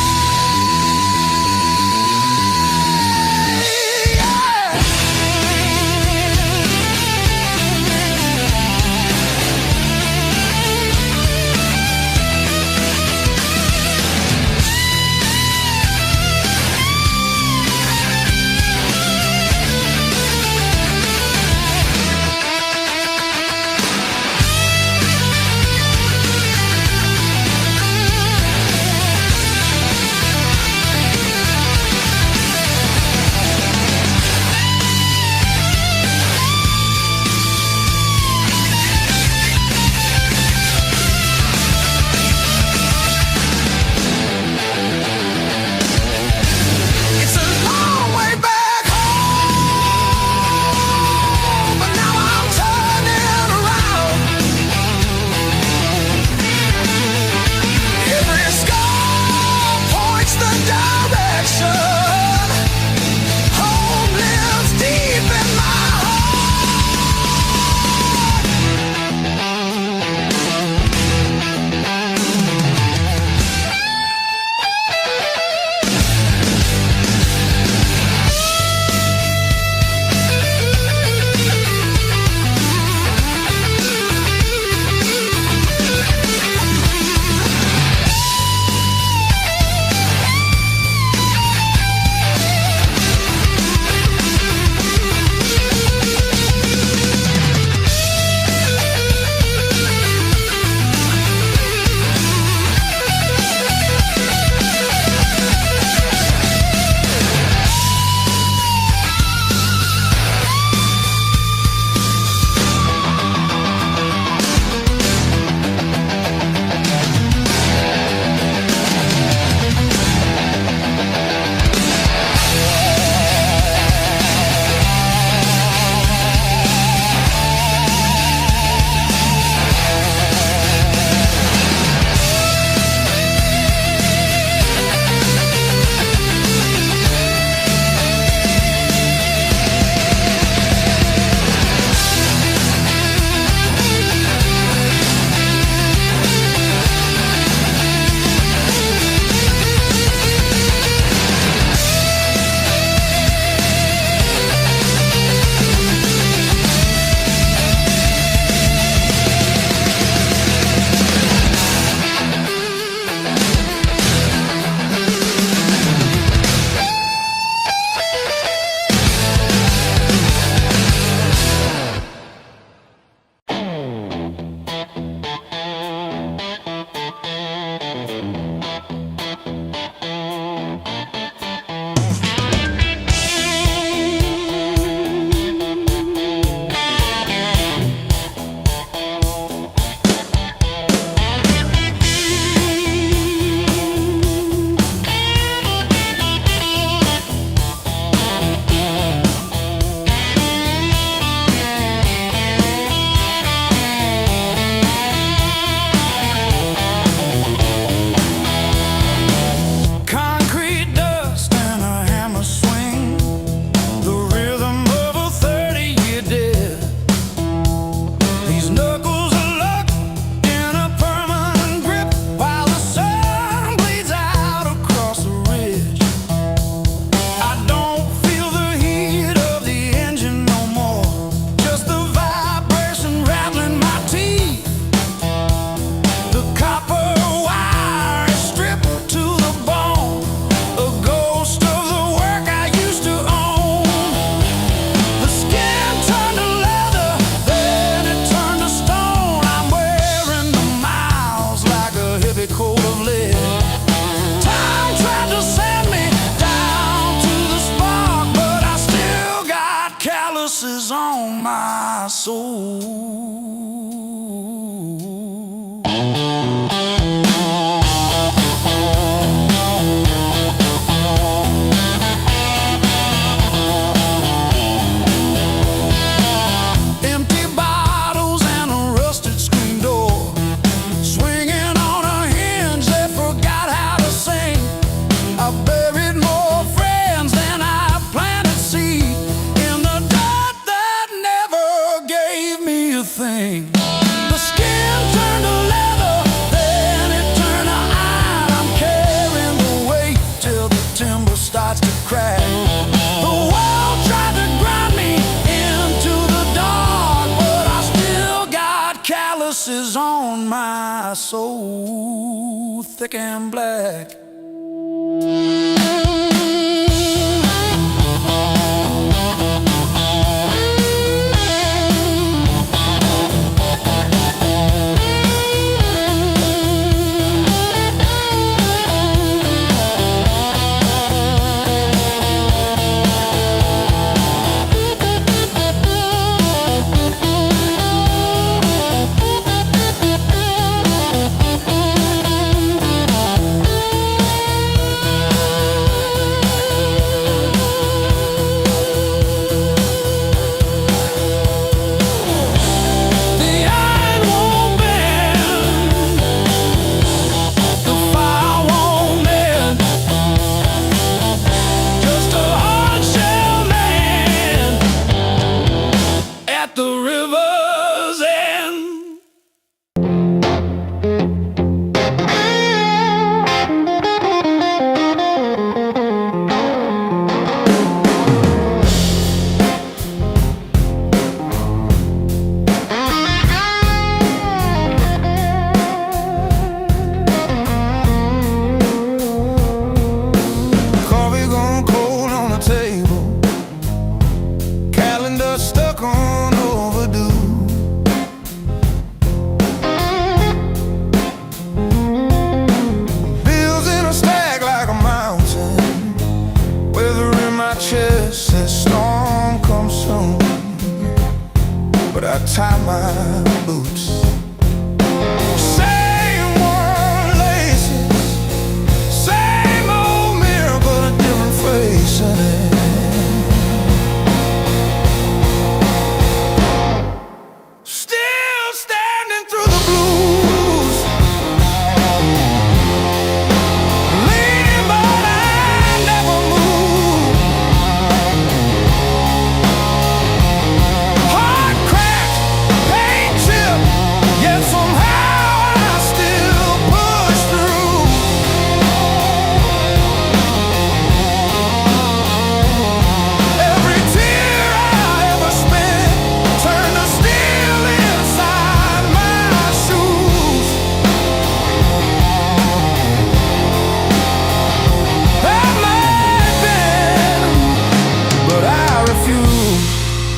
eyes so thick and black. But I tie my boots. Same worn laces, same old mirror, but a different face in it. Still standing through the blues, leaning but I never move. Heart cracked, paint chipped, yet somehow I still push through. Every tear I ever spent turned to steel inside my shoes. That might have been, but I refuse.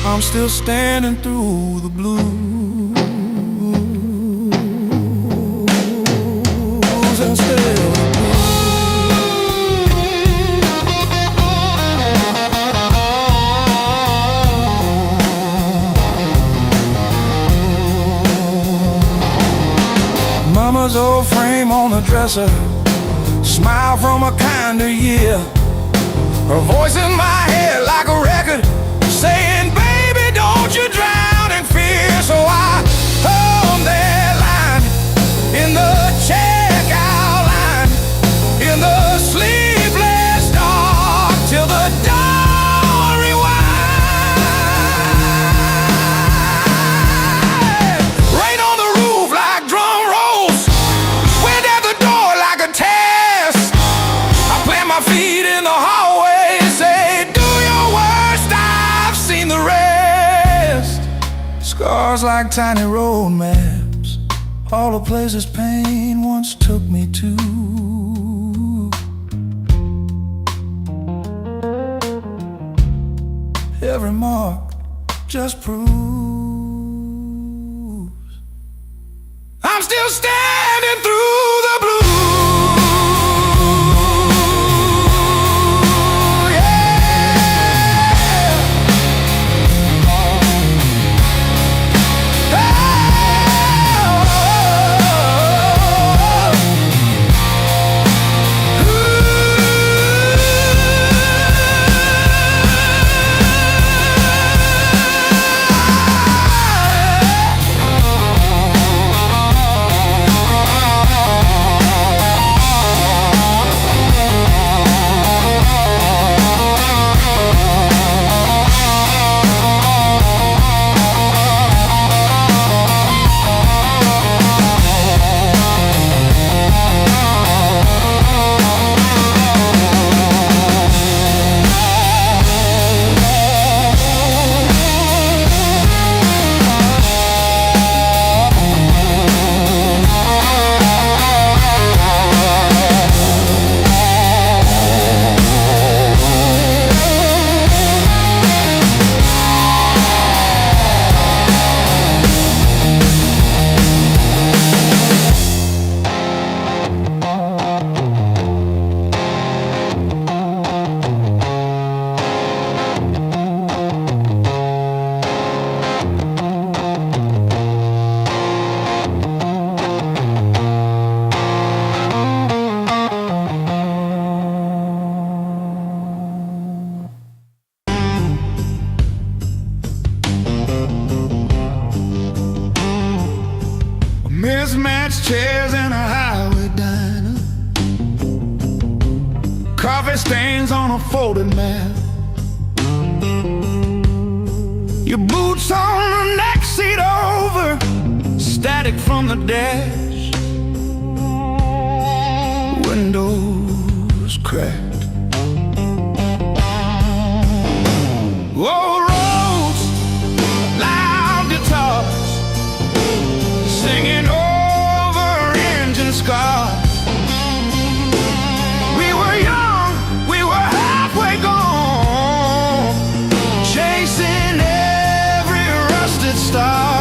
I'm still standing through the blues and still. Mama's old frame on the dresser, smile from a kinder year. Her voice in my head like a record saying, baby, don't you drown in fear. So I hung that line in the checkout line, in the sleepless dark, till the dawn rewind. Rain on the roof like drum rolls, wind at the door like a test. I plant my feet in the hallway, say, do your worst, I've seen the rest. Scars like tiny road maps, all the places pain once took me to. Every mark just proves I'm still standing through the blue. Coffee stains on a folded mat. Your boots on the next seat over, static from the dash. Windows cracked. Old roads, loud guitars, singing over engine scars. We were young, we were halfway gone, chasing every rusted star.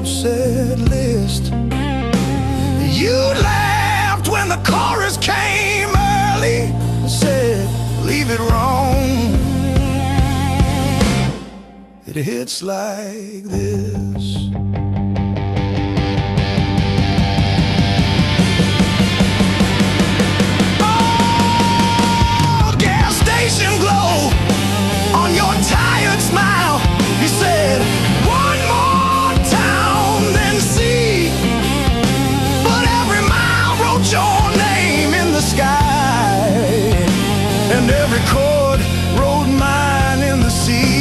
Set list. You laughed when the chorus came early and said, leave it wrong. It hits like this. Oh, gas station glow on your tired smile. He said, one more see, but every mile wrote your name in the sky, and every chord wrote mine in the sea.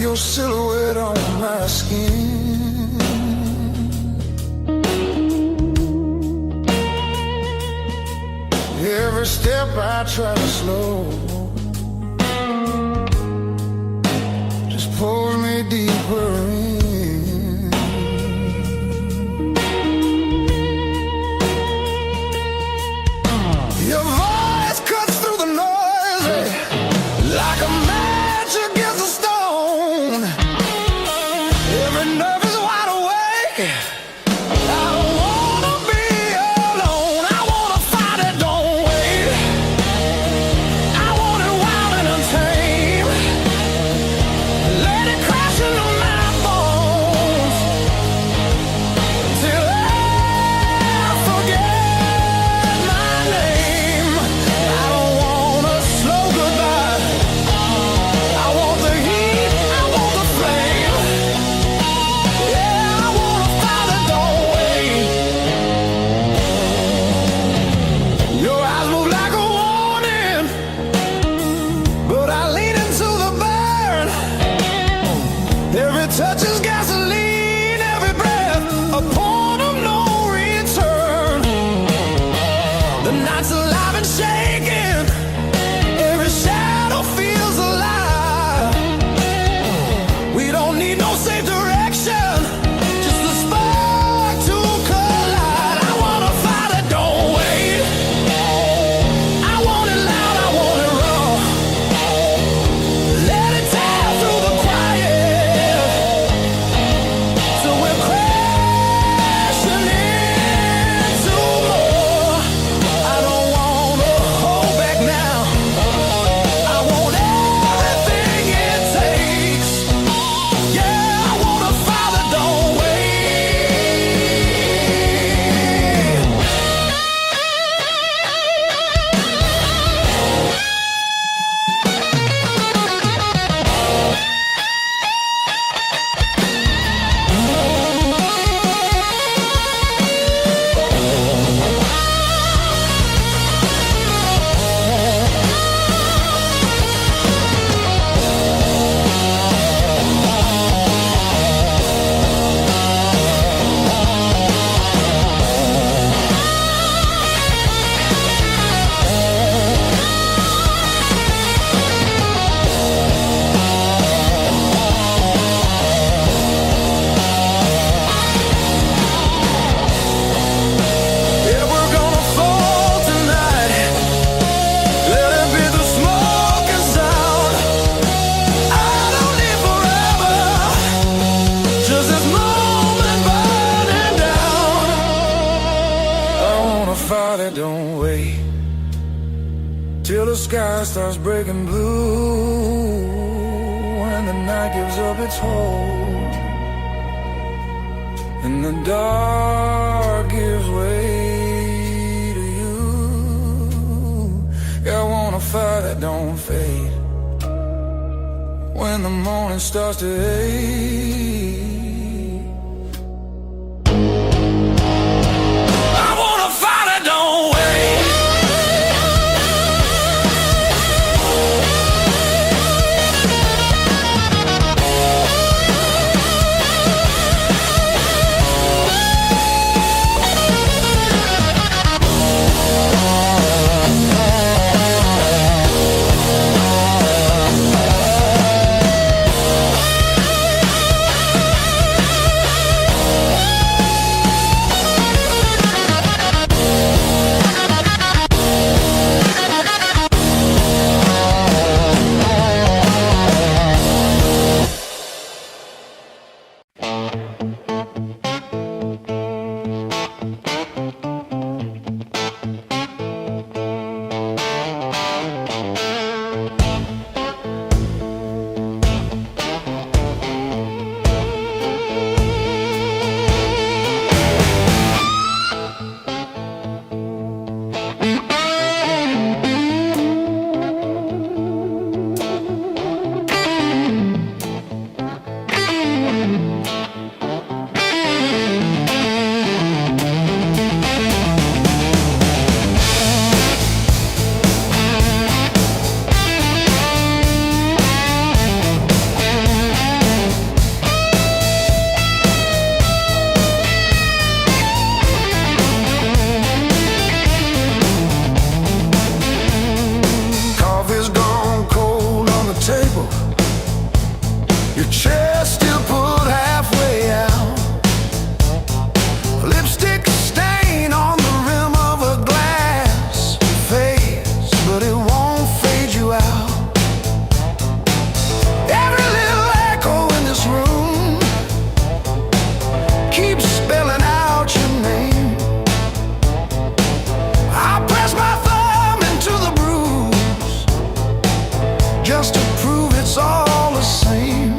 Your silhouette on my skin. Every step I try to slow just pulls me deeper in. fire that don't wait till the sky starts breaking blue, when the night gives up its hold and the dark gives way to you. Yeah, I want a fire that don't fade when the morning starts to ache. Your chest still pulled halfway out, lipstick stain on the rim of a glass fades, but it won't fade you out. Every little echo in this room keeps spelling out your name. I press my thumb into the bruise just to prove it's all the same.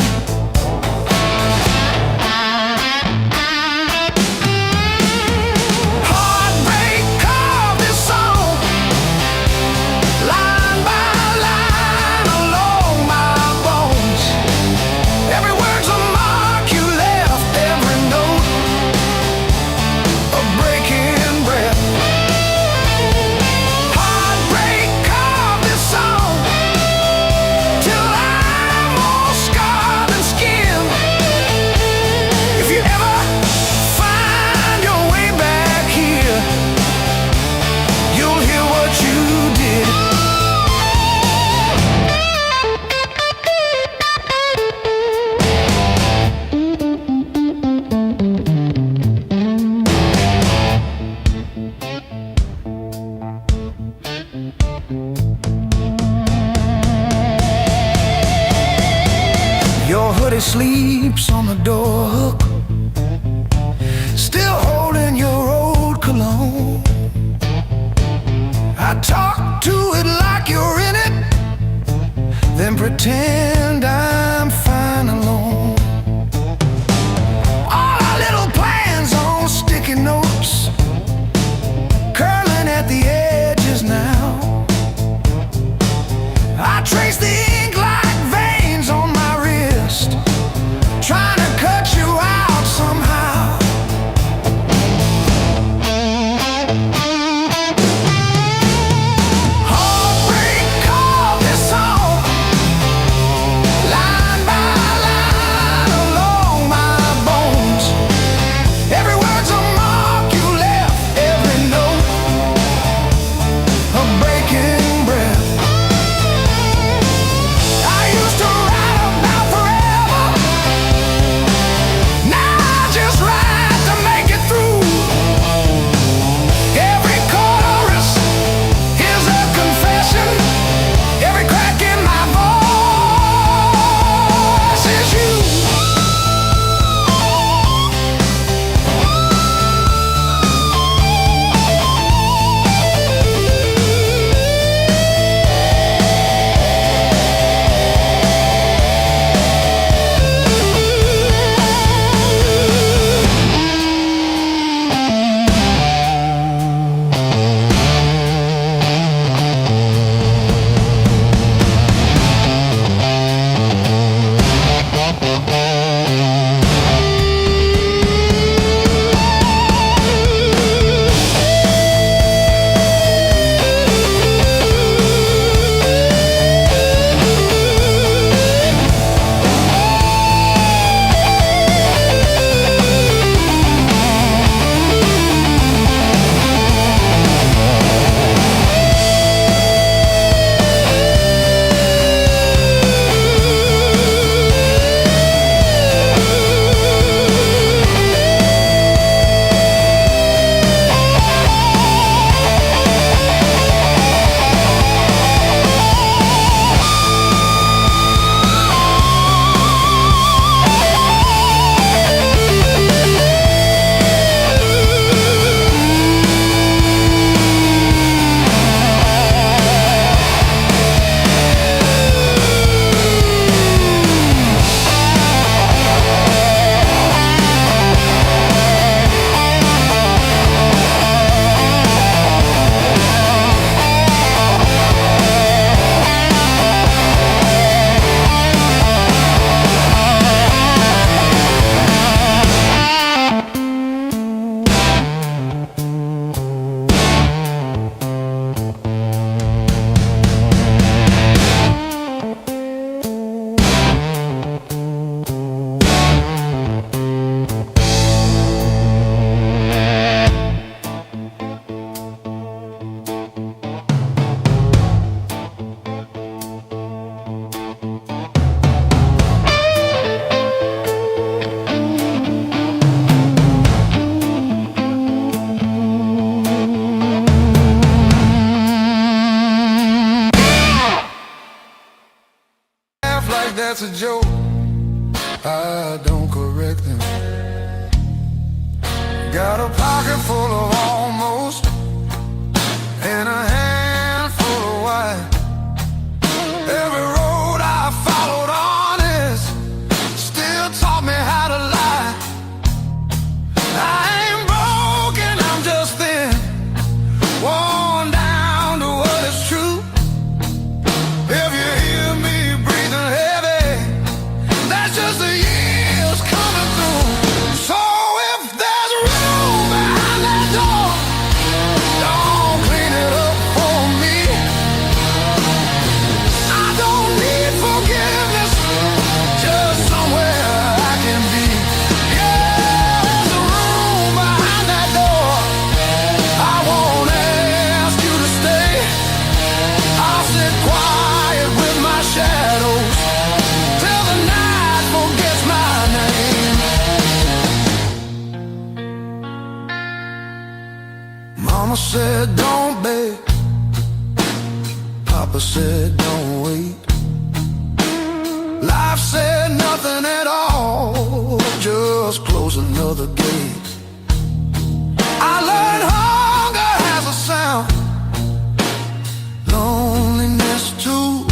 Your hoodie sleeps on the door hook, still holding your old cologne. I talk to it like you're in it, then pretend I'm fine alone. All our little plans on sticky notes, curling at the edges now. I trace the ink like veins on my wrist, trying to cut you out somehow. Heartbreak carved this song, line by line along my bones. Every word's a mark you left, every note a breaking breath. that's a joke, I don't correct them. Got a pocket full of almost and a handful of white. Every road I followed honest still taught me how to lie. I ain't broken, I'm just thin, worn down to what is true. If you hear me breathing heavy, that's just the years coming through. So if there's room behind that door, don't clean it up for me. I don't need forgiveness, just somewhere I can be. Yeah, there's a room behind that door. I won't ask you to stay. I'll sit quiet with my shadows till the night forgets my name. Mama said don't beg, Papa said don't wait. Life said nothing at all, just close another gate. I learned hunger has a sound, loneliness too.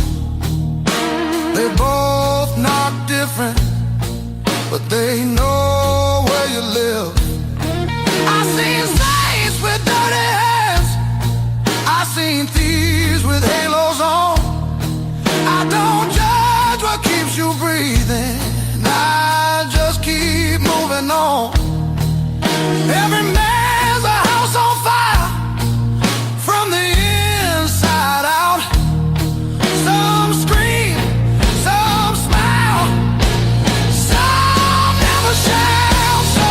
They both knock different, but they know where you live. I seen saints with dirty hands, I seen thieves with halos on. I don't judge what keeps you breathing, I just keep moving on. Every man's a house on fire from the inside out. Some scream, some smile, some never shout. So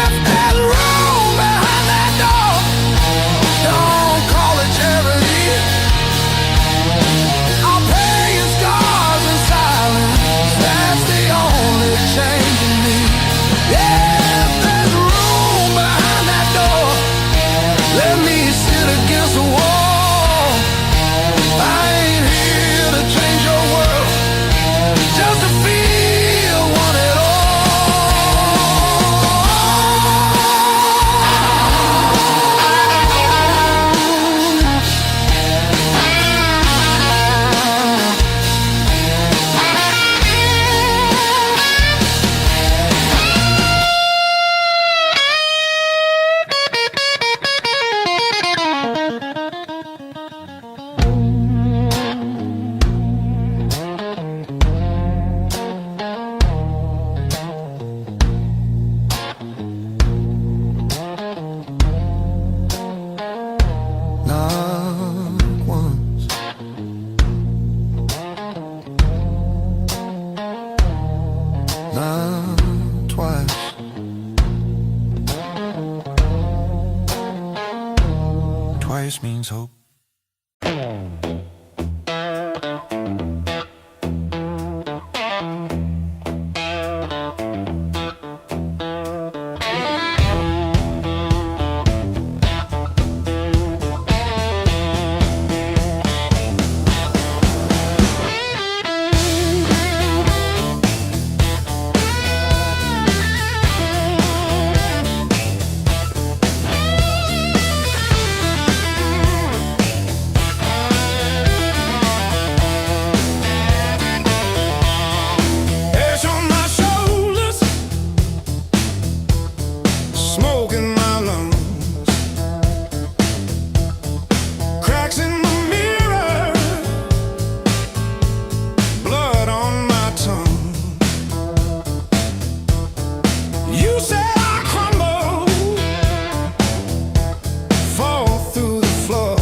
if there's room behind that door, don't call it charity. I'll pay in scars and silence, that's the only change in me. Yeah, if there's room behind that door, let me sit against the wall. I ain't here to change your world, just to feel one at all. Not once, not twice. Twice means hope. Ash on my shoulders, smoke in my lungs, cracks in the mirror, blood on my tongue. You said I crumble, fall through the floor.